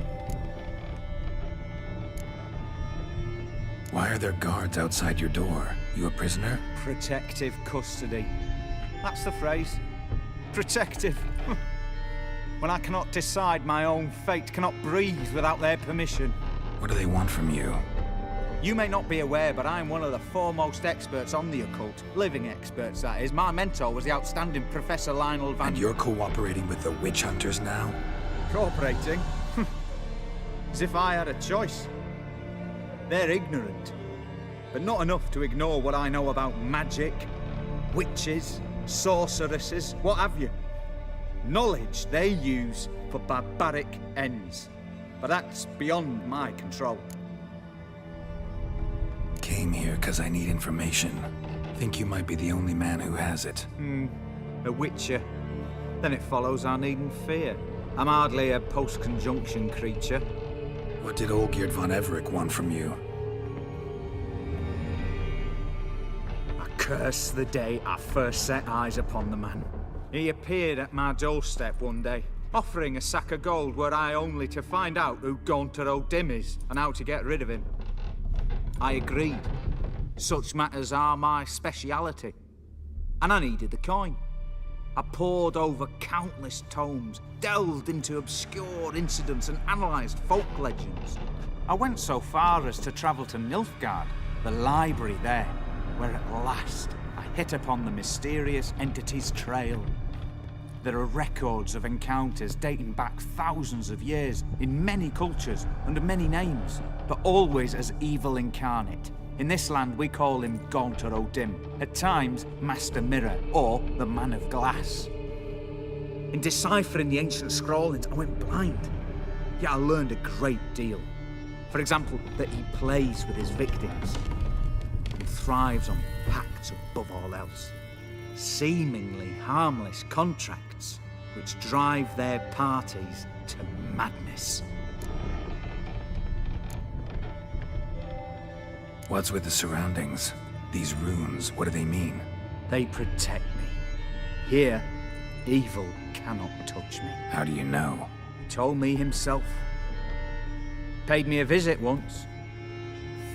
Why are there guards outside your door? You a prisoner? Protective custody. That's the phrase. Protective. When I cannot decide my own fate, cannot breathe without their permission. What do they want from you? You may not be aware, but I'm one of the foremost experts on the occult. Living experts, that is. My mentor was the outstanding Professor Lionel Van... And you're cooperating with the witch hunters now? Cooperating? As if I had a choice. They're ignorant, but not enough to ignore what I know about magic, witches, sorceresses, what have you. Knowledge they use for barbaric ends. But that's beyond my control. Came here because I need information. Think you might be the only man who has it. A witcher. Then it follows I needn't fear. I'm hardly a post-conjunction creature. What did Olgierd von Everec want from you? I curse the day I first set eyes upon the man. He appeared at my doorstep one day, offering a sack of gold were I only to find out who Gaunter O'Dim is and how to get rid of him. I agreed. Such matters are my speciality. And I needed the coin. I pored over countless tomes, delved into obscure incidents and analysed folk legends. I went so far as to travel to Nilfgaard, the library there, where at last I hit upon the mysterious entity's trail. There are records of encounters dating back thousands of years in many cultures under many names, but always as evil incarnate. In this land, we call him Gaunter O'Dim, at times Master Mirror, or the Man of Glass. In deciphering the ancient scrawlings, I went blind, yet I learned a great deal. For example, that he plays with his victims and thrives on pacts above all else. Seemingly harmless contracts which drive their parties to madness. What's with the surroundings? These runes, what do they mean? They protect me. Here, evil cannot touch me. How do you know? He told me himself. Paid me a visit once.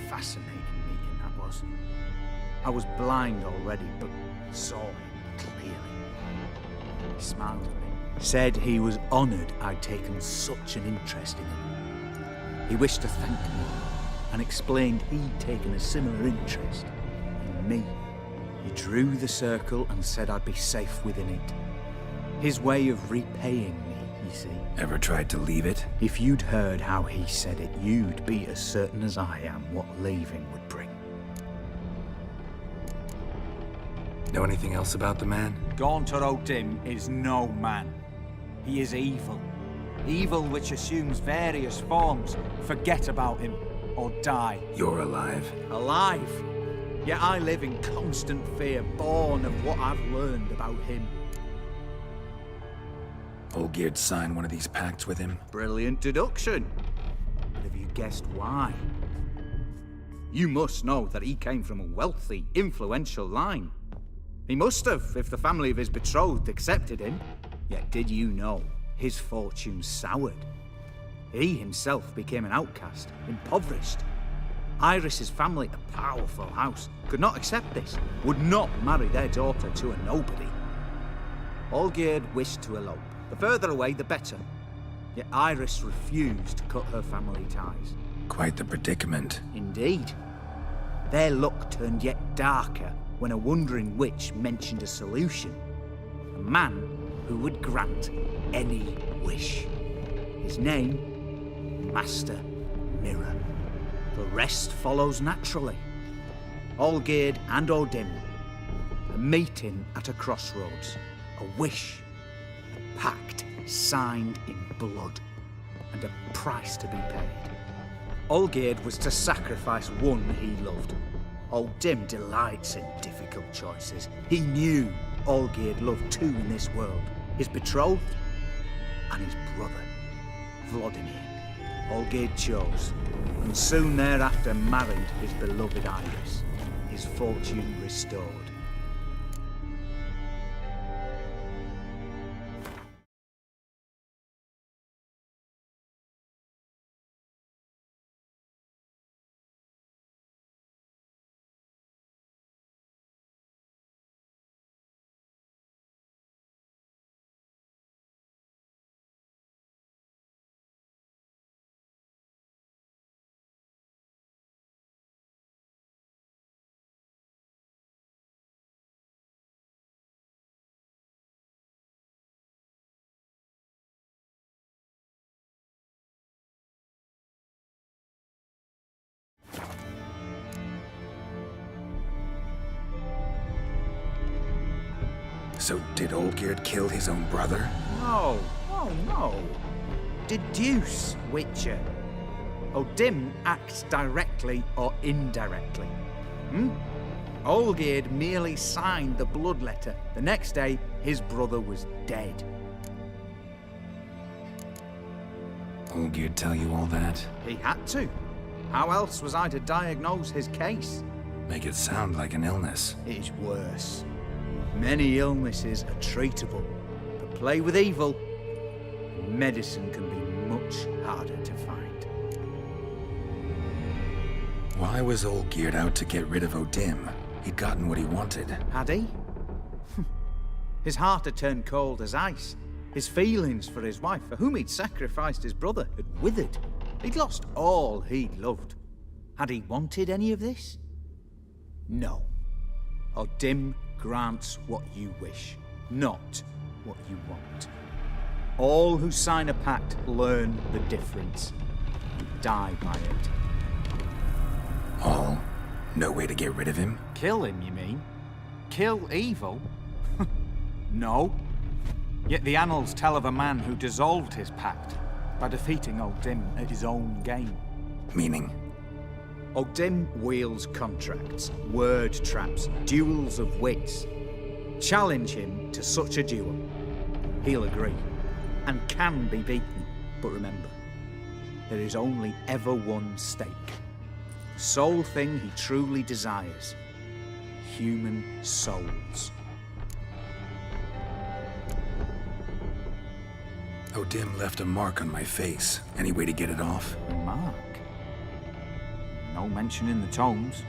Fascinating meeting that was. I was blind already, but saw him clearly. He smiled at me. Said he was honoured I'd taken such an interest in him. He wished to thank me and explained he'd taken a similar interest in me. He drew the circle and said I'd be safe within it. His way of repaying me, you see. Ever tried to leave it? If you'd heard how he said it, you'd be as certain as I am what leaving would bring. Know anything else about the man? Gaunter O'Dim is no man. He is evil. Evil which assumes various forms. Forget about him, or die. You're alive. Alive? Yet I live in constant fear, born of what I've learned about him. Olgierd signed one of these pacts with him? Brilliant deduction. But have you guessed why? You must know that he came from a wealthy, influential line. He must have, if the family of his betrothed accepted him. Yet did you know his fortune soured? He himself became an outcast, impoverished. Iris's family, a powerful house, could not accept this, would not marry their daughter to a nobody. Olgierd wished to elope. The further away, the better. Yet Iris refused to cut her family ties. Quite the predicament. Indeed. Their luck turned yet darker when a wandering witch mentioned a solution. A man who would grant any wish. His name, Master Mirror. The rest follows naturally. Olgierd and O'Dim, a meeting at a crossroads, a wish, a pact signed in blood, and a price to be paid. Olgierd was to sacrifice one he loved. O'Dim delights in difficult choices. He knew Olgierd loved two in this world, his betrothed and his brother, Vladimir. Olgierd chose, and soon thereafter married his beloved Iris, his fortune restored. So did Olgierd kill his own brother? No, no. Deduce, Witcher. Odin acts directly or indirectly. Olgierd merely signed the blood letter. The next day, his brother was dead. Olgierd tell you all that? He had to. How else was I to diagnose his case? Make it sound like an illness. It is worse. Many illnesses are treatable, but play with evil, medicine can be much harder to find. Why was Olgierd out to get rid of Odin? He'd gotten what he wanted. Had he? His heart had turned cold as ice. His feelings for his wife, for whom he'd sacrificed his brother, had withered. He'd lost all he'd loved. Had he wanted any of this? No. Odin grants what you wish, not what you want. All who sign a pact learn the difference and die by it. All? No way to get rid of him? Kill him, you mean? Kill evil? No. Yet the annals tell of a man who dissolved his pact by defeating Odin at his own game. Meaning? Odin wields contracts, word traps, duels of wits. Challenge him to such a duel. He'll agree, and can be beaten. But remember, there is only ever one stake. The sole thing he truly desires. Human souls. Odin left a mark on my face. Any way to get it off? A mark? No mention in the tomes.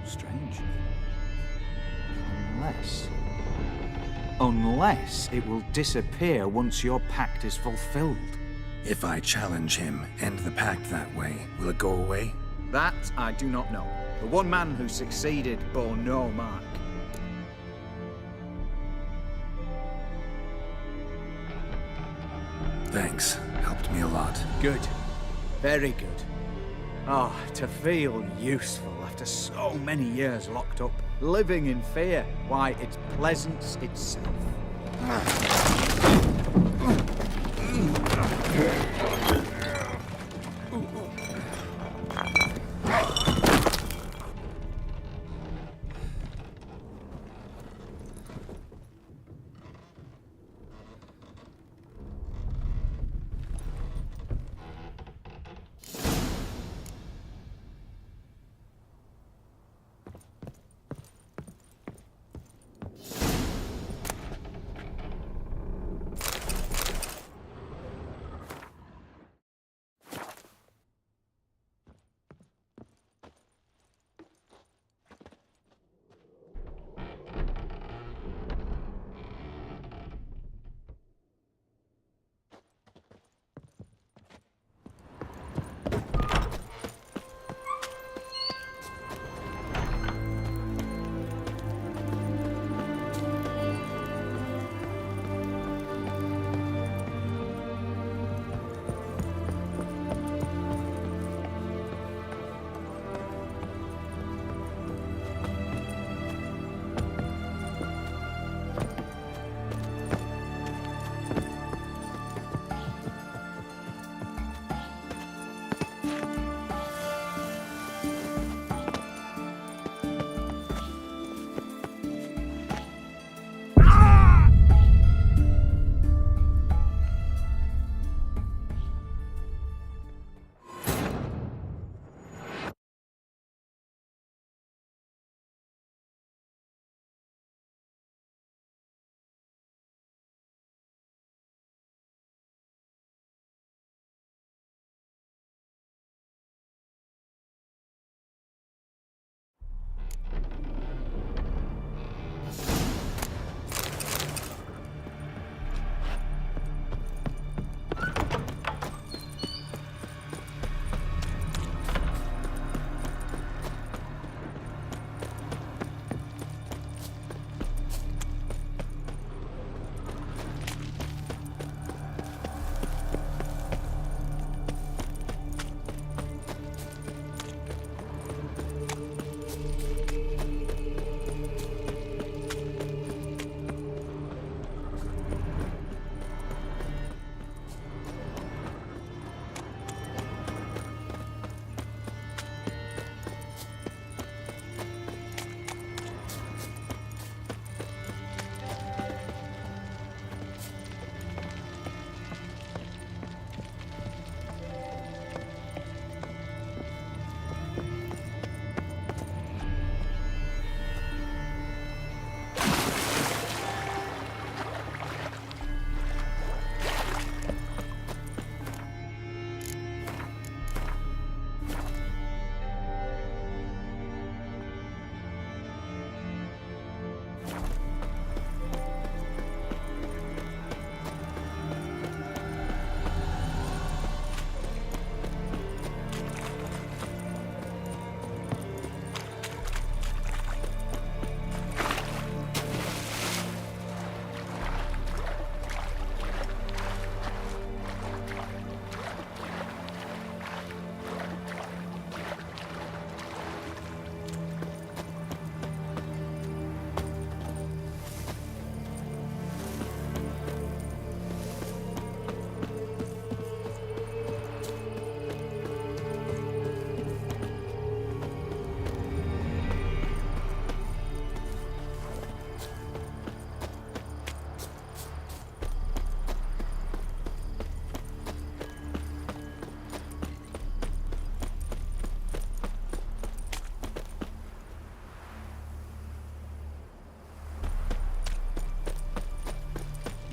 Strange. Unless it will disappear once your pact is fulfilled. If I challenge him, end the pact that way, will it go away? That I do not know. The one man who succeeded bore no mark. Thanks. Helped me a lot. Good. Very good. Oh, to feel useful after so many years locked up, living in fear. Why, it's pleasance itself.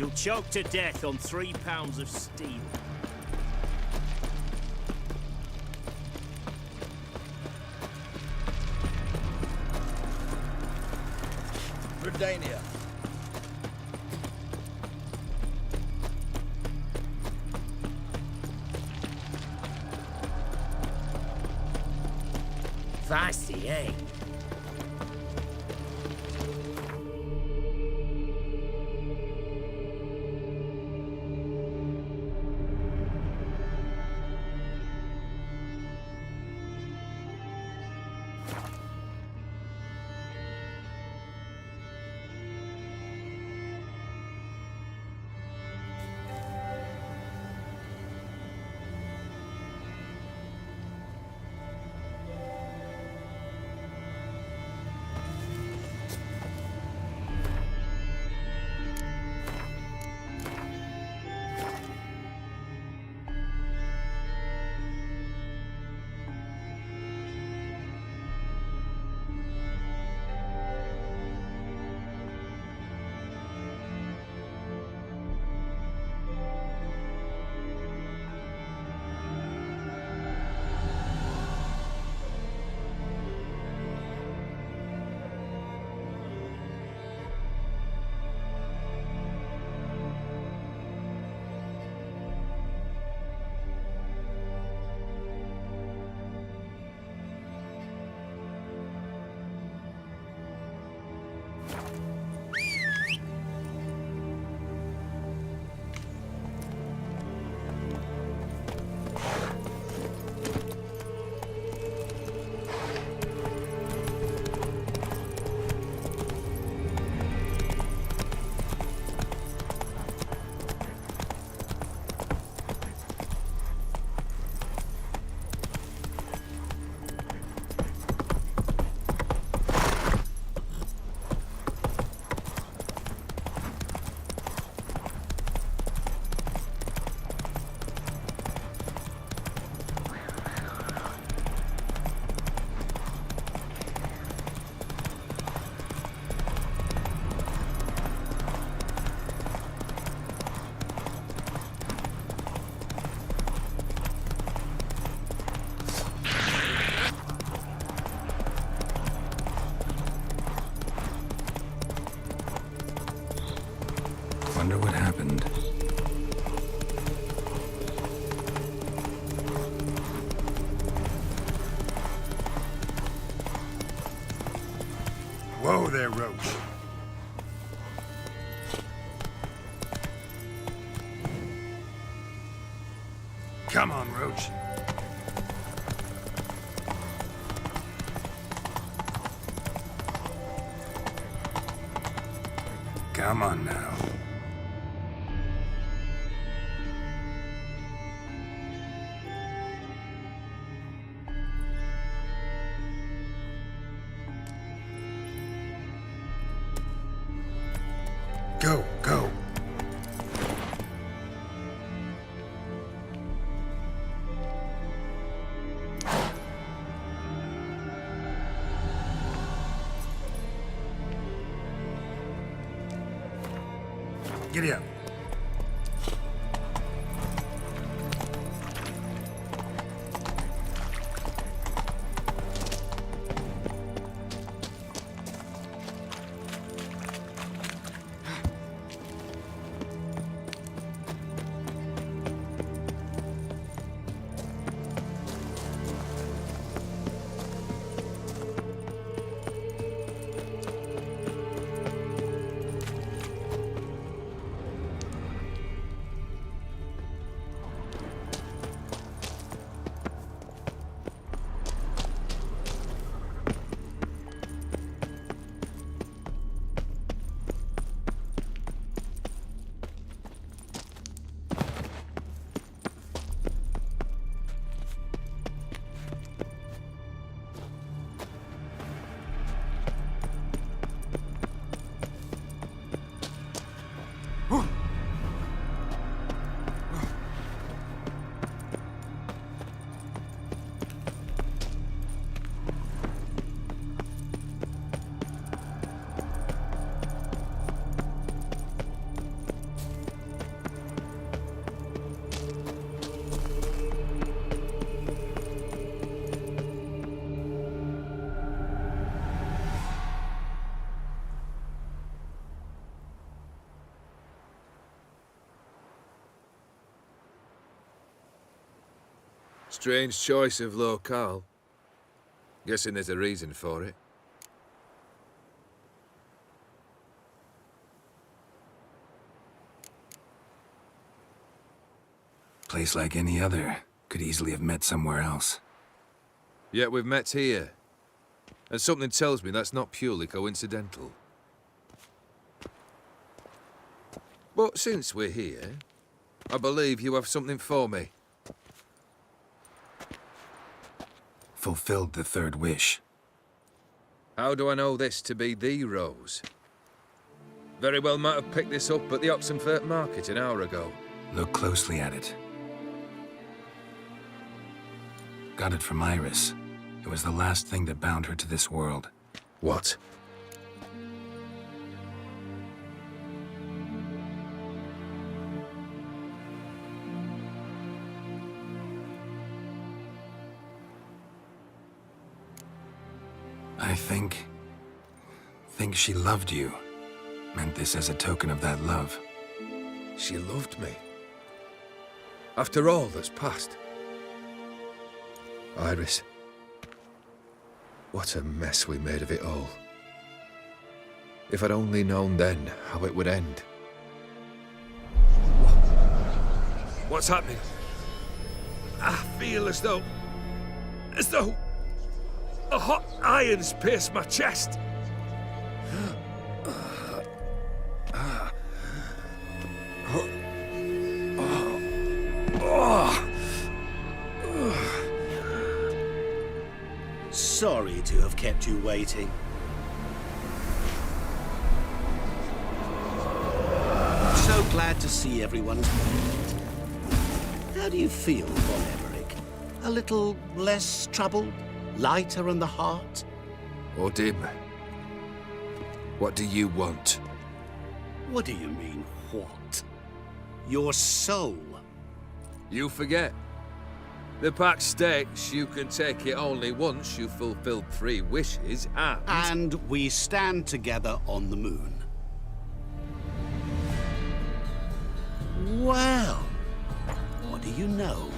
You'll choke to death on 3 pounds of steel. Redania. Feisty, eh? Wonder what happened. Whoa there, Roach. Come on, Roach. Come on now. Go, go. Giddy up. Strange choice of locale. Guessing there's a reason for it. Place like any other. Could easily have met somewhere else. Yet we've met here. And something tells me that's not purely coincidental. But since we're here, I believe you have something for me. Fulfilled the third wish. How do I know this to be the rose? Very well might have picked this up at the Oxenfurt market an hour ago. Look closely at it. Got it from Iris. It was the last thing that bound her to this world. What? I think she loved you. Meant this as a token of that love. She loved me. After all that's passed. Iris. What a mess we made of it all. If I'd only known then how it would end. What's happening? I feel as though a hot iron's pierced my chest. Sorry to have kept you waiting. So glad to see everyone's moved. How do you feel, Von Everett? A little less troubled? Lighter in the heart? Or dim? What do you want? What do you mean, what? Your soul. You forget. The pact states you can take it only once you've fulfilled 3 wishes, And we stand together on the moon. Well, what do you know?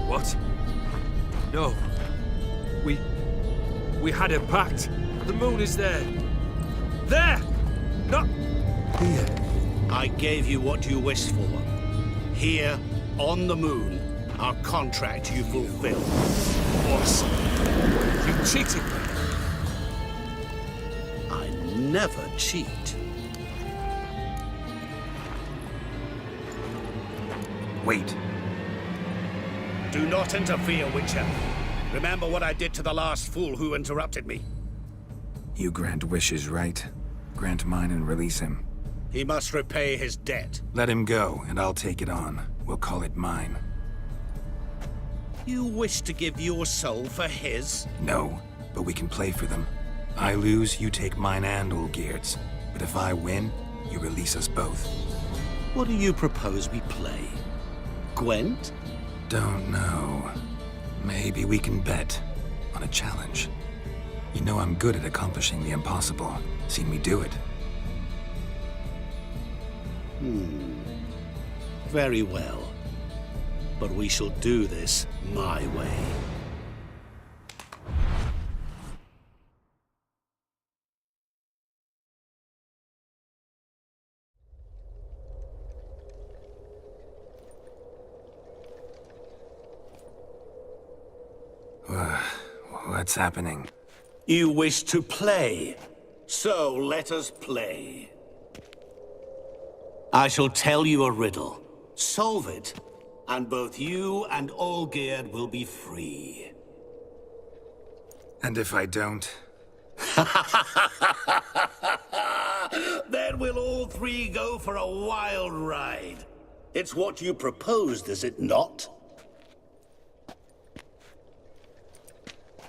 What? No. We had a pact. The moon is there. There! Not here. I gave you what you wished for. Here, on the moon, our contract you fulfilled. Boss, you cheated me. I never cheat. Wait. Do not interfere, Witcher. Remember what I did to the last fool who interrupted me. You grant wishes, right? Grant mine and release him. He must repay his debt. Let him go, and I'll take it on. We'll call it mine. You wish to give your soul for his? No, but we can play for them. I lose, you take mine and Olgierd's. But if I win, you release us both. What do you propose we play? Gwent? Don't know. Maybe we can bet on a challenge. You know I'm good at accomplishing the impossible. Seen me do it. Very well. But we shall do this my way. What's happening? You wish to play, so let us play. I shall tell you a riddle. Solve it, and both you and Olgierd will be free. And if I don't? Then we'll all 3 go for a wild ride. It's what you proposed, is it not?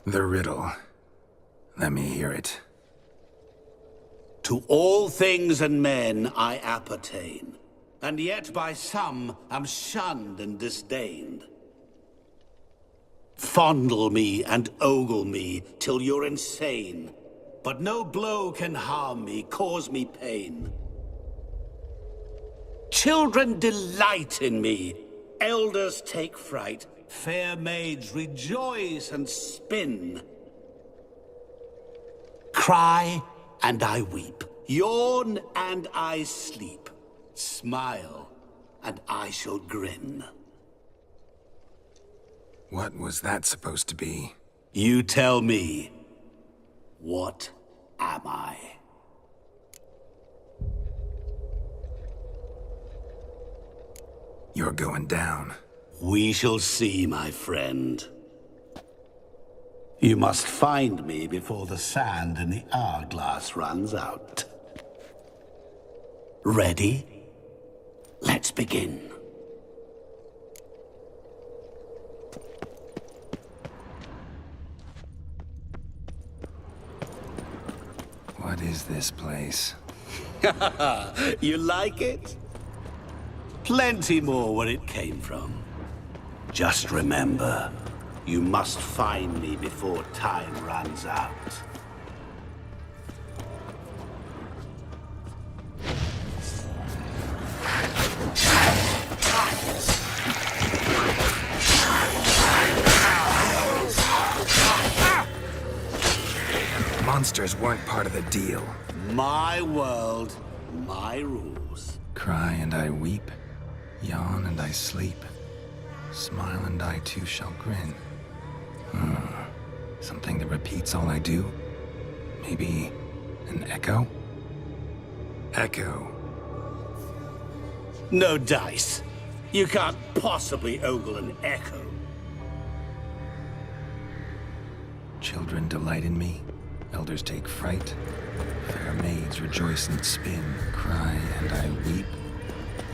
The riddle. Let me hear it. To all things and men I appertain, and yet by some am shunned and disdained. Fondle me and ogle me till you're insane. But no blow can harm me, cause me pain. Children delight in me, elders take fright, fair maids rejoice and spin. Cry and I weep, yawn and I sleep, smile and I shall grin. What was that supposed to be? You tell me, what am I? You're going down. We shall see, my friend. You must find me before the sand in the hourglass runs out. Ready? Let's begin. What is this place? You like it? Plenty more where it came from. Just remember, you must find me before time runs out. Monsters weren't part of the deal. My world, my rules. Cry and I weep, yawn and I sleep, smile and I too shall grin. Something that repeats all I do? Maybe an echo? Echo. No dice. You can't possibly ogle an echo. Children delight in me, elders take fright, fair maids rejoice and spin, cry and I weep,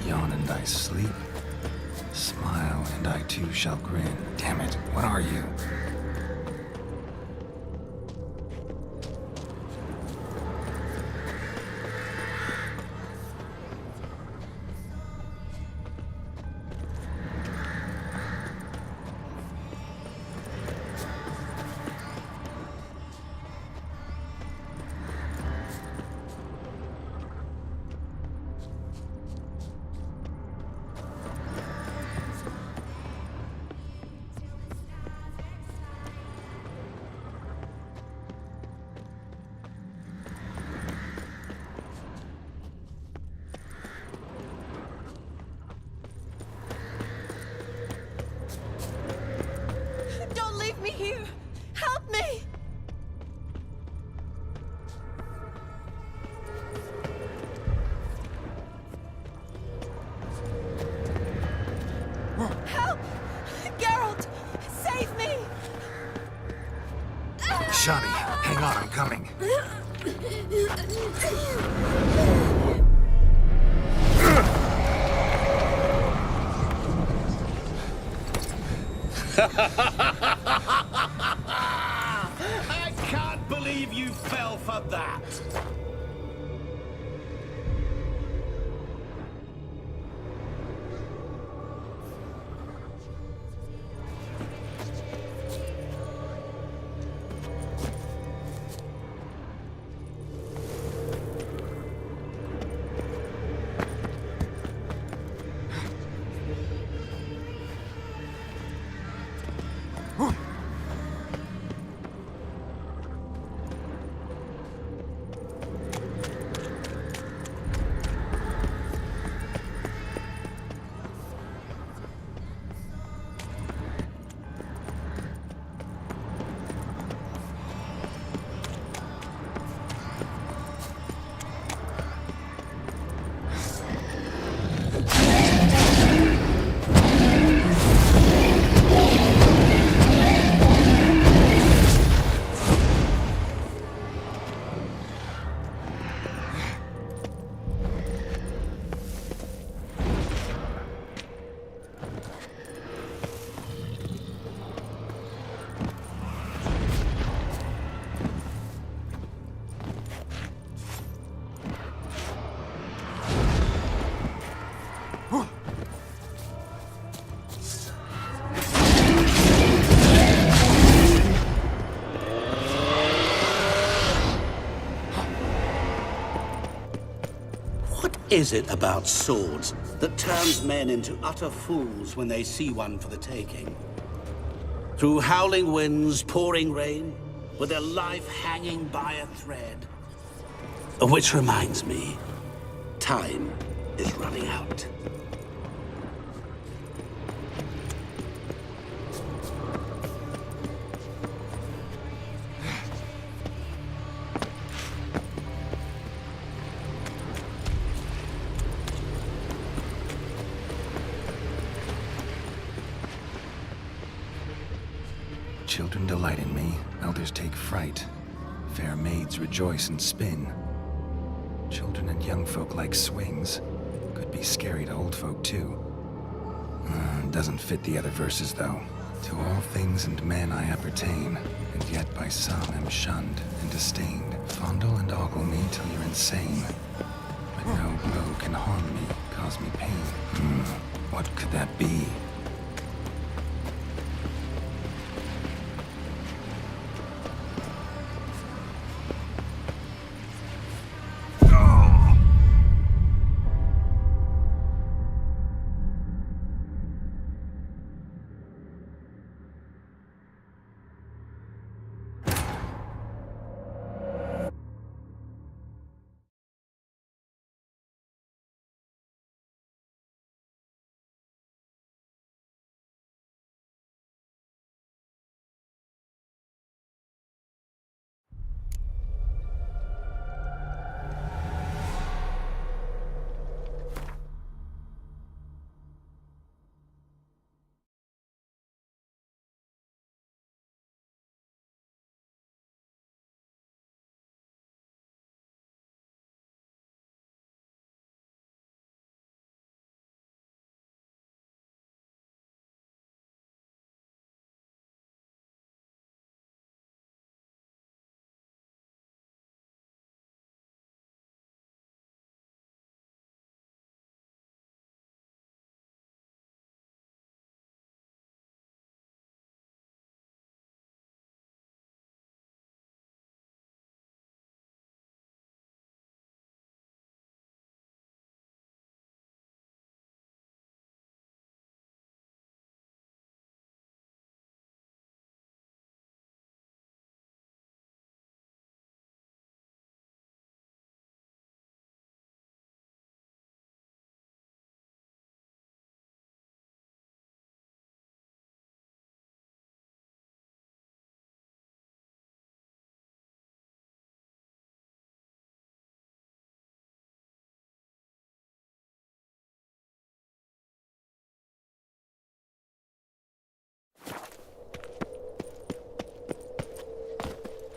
yawn and I sleep, smile and I too shall grin. Damn it, what are you? Don't leave me here! Help me! Help! Geralt! Save me! Shani, hang on, I'm coming. I can't believe you fell for that. is it about swords that turns men into utter fools when they see one for the taking? Through howling winds, pouring rain, with their life hanging by a thread. Which reminds me, time is running out. Children delight in me, elders take fright. Fair maids rejoice and spin. Children and young folk like swings. Could be scary to old folk too. Doesn't fit the other verses though. To all things and men I appertain, and yet by some am shunned and disdained. Fondle and ogle me till you're insane. But no blow can harm me, cause me pain. What could that be?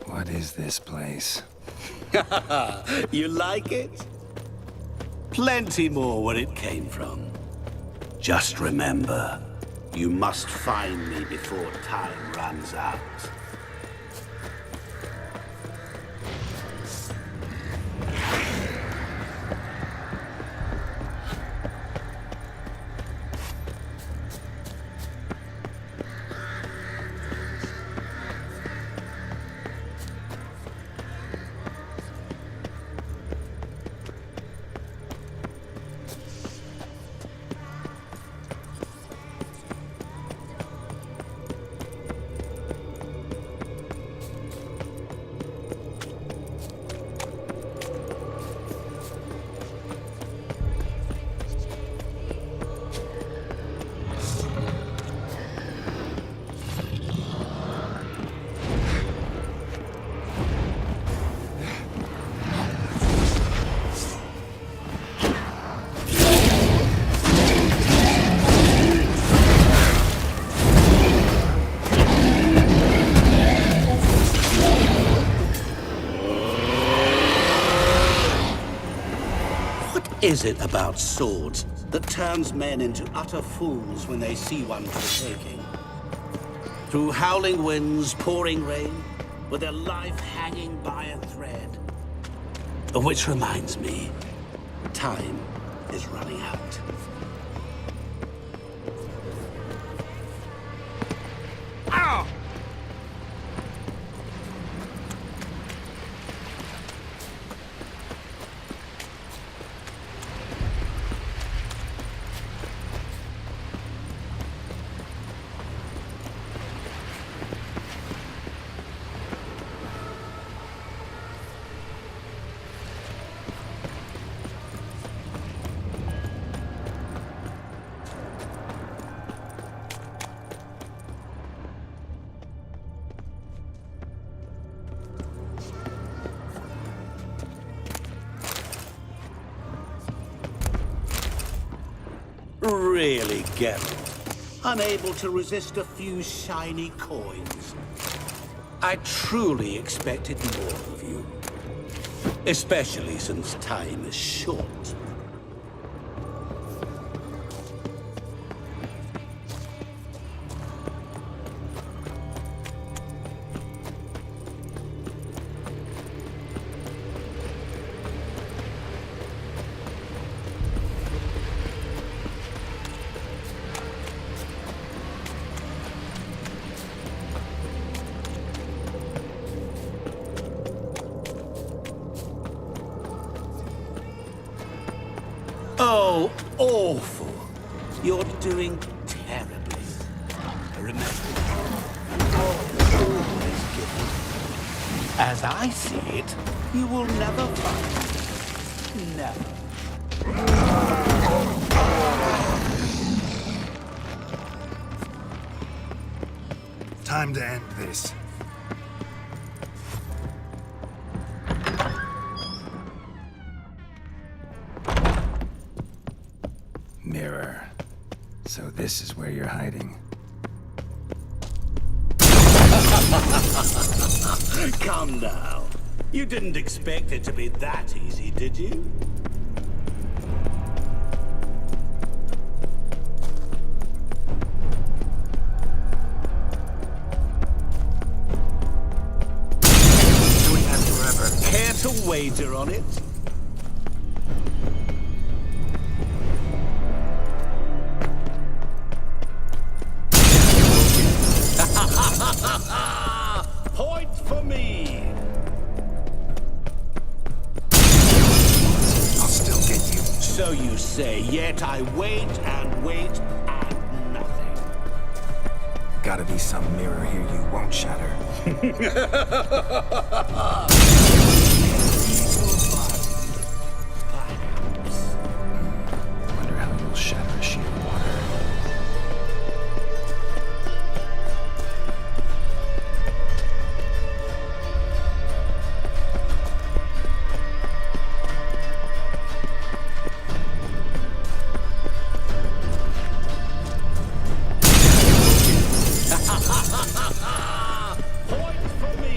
What is this place? You like it? Plenty more where it came from. Just remember, you must find me before time runs out. Is it about swords that turns men into utter fools when they see one for the taking? Through howling winds, pouring rain, with their life hanging by a thread. Which reminds me, time is running out. Ow! Really, Geralt? Unable to resist a few shiny coins? I truly expected more of you. Especially since time is short. Oh, awful. You're doing terribly. Remember, always given. As I see it, you will never find. Never. Time to end this. Mirror. So this is where you're hiding. Come now. You didn't expect it to be that easy, did you? Doing that forever. Care to wager on it? Point for me! I'll still get you. So you say, yet I wait and wait and nothing. Gotta be some mirror here you won't shatter. Wonder how you'll shatter a sheet of water. Point for me!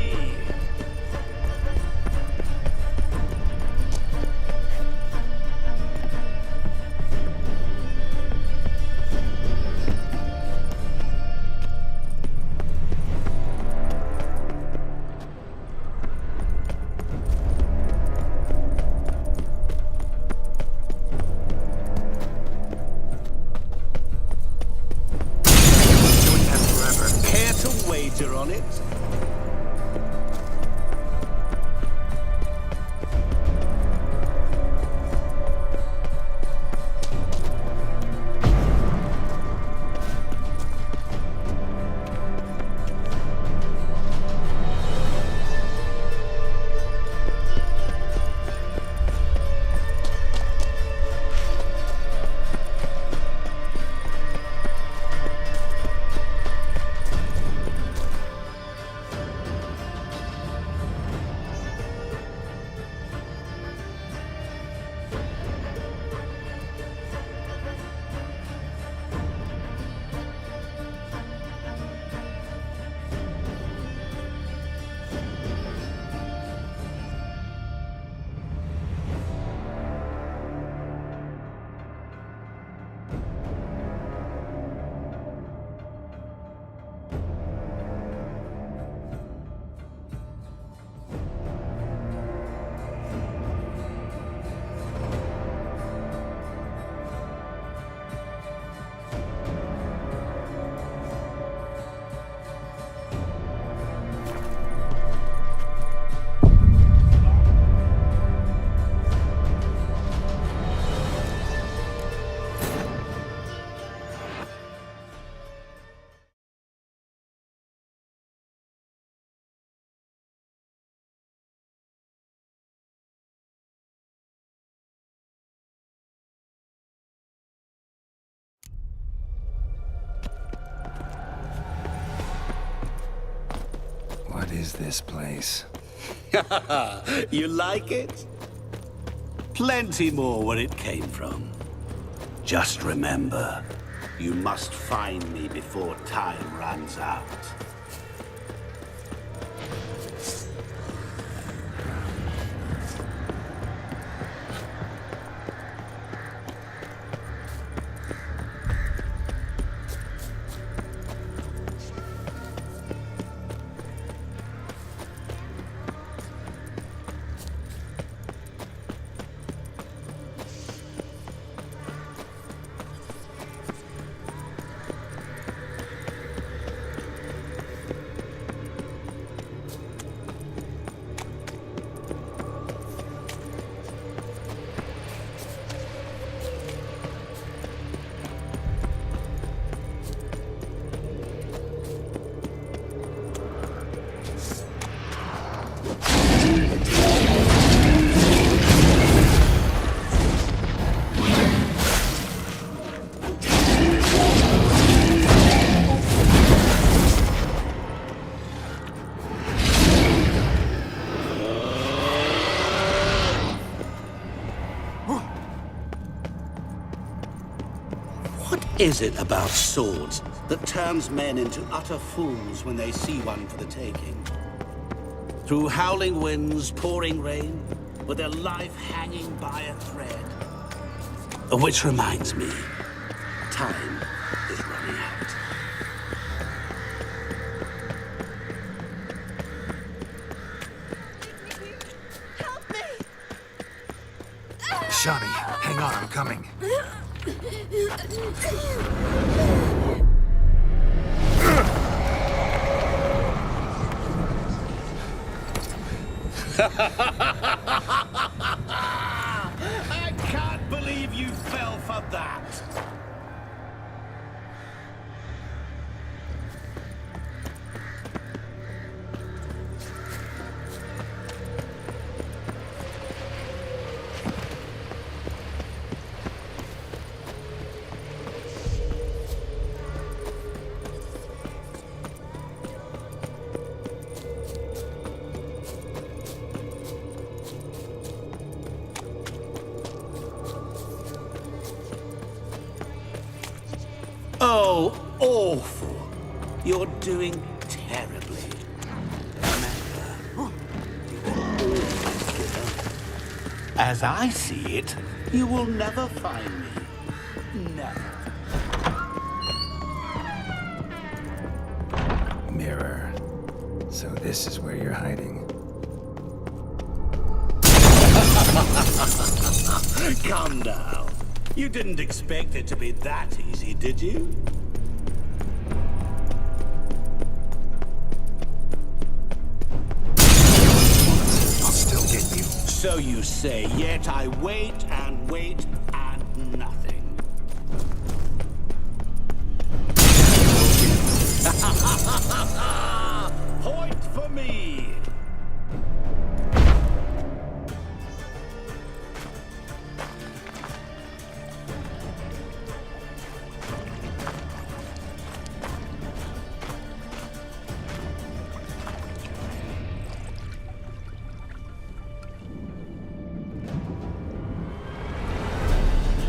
Doing that forever. Care to wager on it? What is this place? You like it? Plenty more where it came from. Just remember, you must find me before time runs out. What is it about swords that turns men into utter fools when they see one for the taking? Through howling winds, pouring rain, with their life hanging by a thread. Which reminds me, time is running out. Shani, hang on, I'm coming. I can't believe you fell for that. Oh, awful. You're doing terribly. Remember, you will always give up. As I see it, you will never find me. Never. Mirror. So this is where you're hiding. Come now. You didn't expect it to be that easy, did you? I'll still get you. So you say, yet I wait and wait and nothing. Point for me!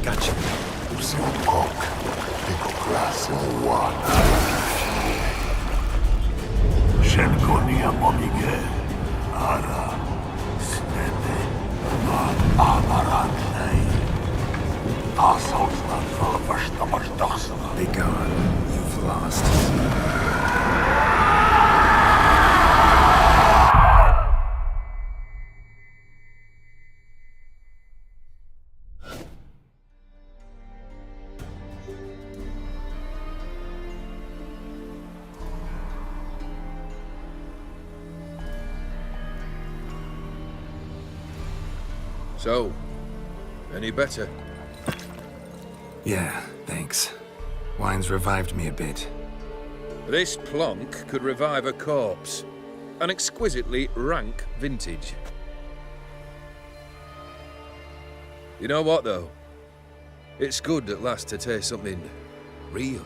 Gotcha. Be gone. You've lost. So, any better? Yeah, thanks. Wine's revived me a bit. This plonk could revive a corpse. An exquisitely rank vintage. You know what, though? It's good at last to taste something real.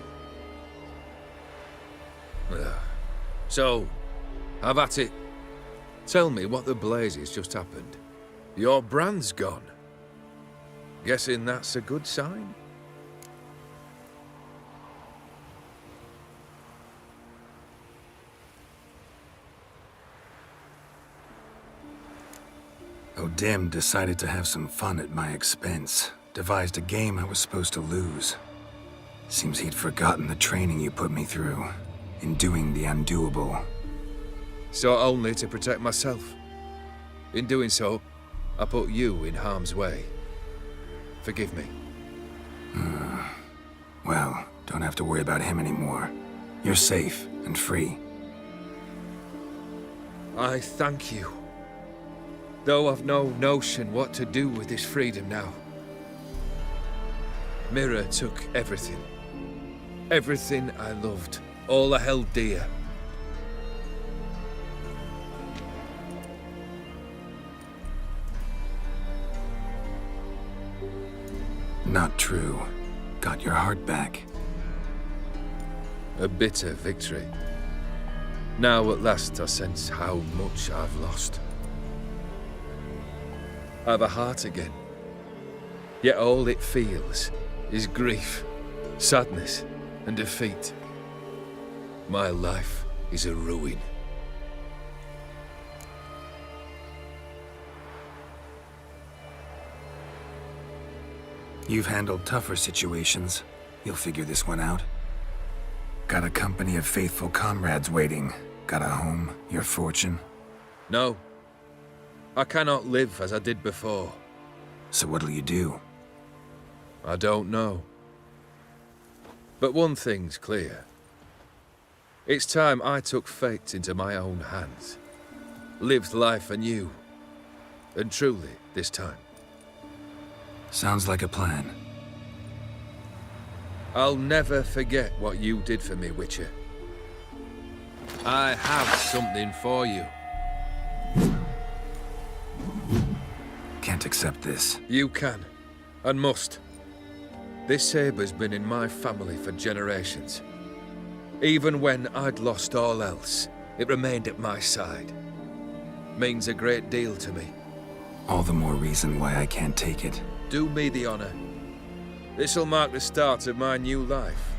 So, have at it. Tell me what the blazes just happened. Your brand's gone. Guessing that's a good sign? O'Dim decided to have some fun at my expense. Devised a game I was supposed to lose. Seems he'd forgotten the training you put me through in doing the undoable. So only to protect myself. In doing so, I put you in harm's way. Forgive me. Well, don't have to worry about him anymore. You're safe and free. I thank you. Though I've no notion what to do with this freedom now. Mira took everything. Everything I loved. All I held dear. Not true. Got your heart back. A bitter victory. Now at last I sense how much I've lost. I've a heart again. Yet all it feels is grief, sadness, and defeat. My life is a ruin. You've handled tougher situations. You'll figure this one out. Got a company of faithful comrades waiting. Got a home, your fortune. No. I cannot live as I did before. So what'll you do? I don't know. But one thing's clear. It's time I took fate into my own hands. Lived life anew. And truly, this time. Sounds like a plan. I'll never forget what you did for me, Witcher. I have something for you. Can't accept this. You can, and must. This saber's been in my family for generations. Even when I'd lost all else, it remained at my side. Means a great deal to me. All the more reason why I can't take it. Do me the honor. This'll mark the start of my new life.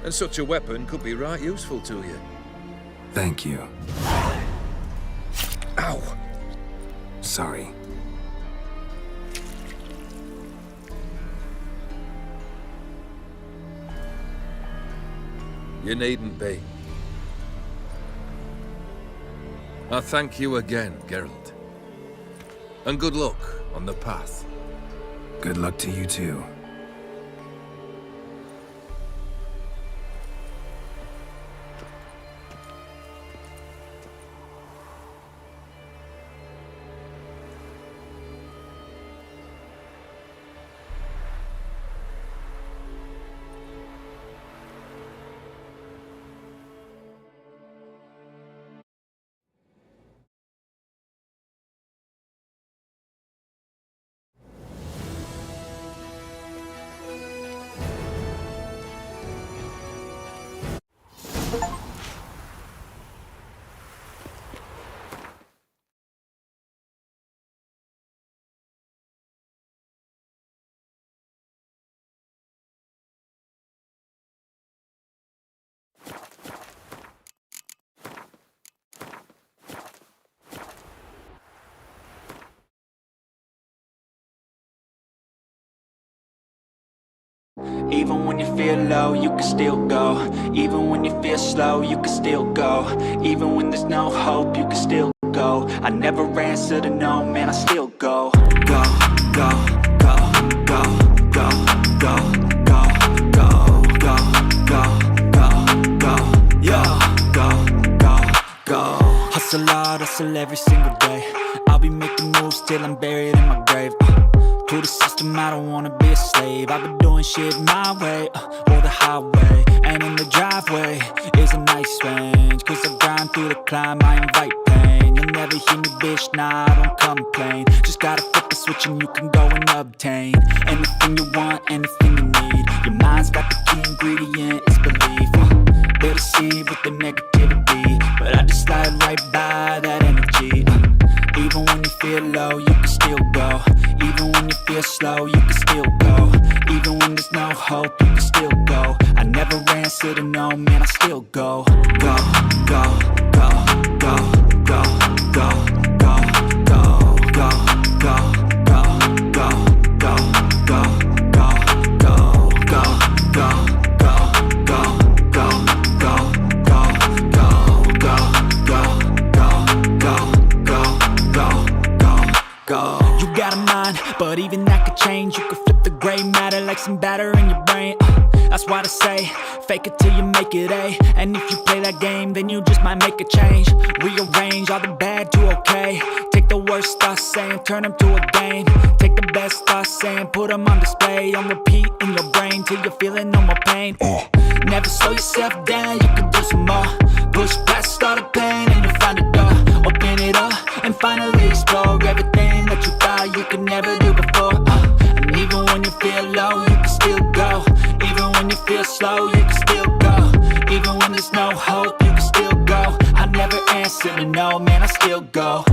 And such a weapon could be right useful to you. Thank you. Ow! Sorry. You needn't be. I thank you again, Geralt. And good luck on the path. Good luck to you too. Even when you feel low, you can still go. Even when you feel slow, you can still go. Even when there's no hope, you can still go. I never answer to no, man, I still go. Go, go, go, go, go, go, go, go, go, go, go, go, yo, go, go, go. Hustle hard, hustle every single day. I'll be making moves till I'm buried in my grave. To the system, I don't wanna be a slave. I've been doing shit my way, or the highway. And in the driveway is a nice range. Cause I grind through the climb, I invite pain. You'll never hear me, bitch, nah, I don't complain. Just gotta flip the switch and you can go and obtain anything you want, anything you need. Your mind's got the key ingredient, it's belief. They deceive with the negativity, but I just slide right by that energy. Even when you feel low, you can still go. Even when you feel slow, you can still go. Even when there's no hope, you can still go. I never answer to no, man, I still go. Go, go, go, go, go, go, go, go, go. go. You got a mind, but even that could change. You could flip the gray matter like some batter in your brain. That's why they say, fake it till you make it A. And if you play that game, then you just might make a change. Rearrange all the bad to okay. Take the worst thoughts saying, turn them to a game. Take the best thoughts saying, put them on display. On repeat in your brain till you're feeling no more pain. Never slow yourself down, you can do some more. Push past all the pain and you'll find a door. Open it up and finally explore everything that you thought you could never do before. And even when you feel low, you can still go. Even when you feel slow, you can still go. Even when there's no hope, you can still go. I never answer to no, man, I still go.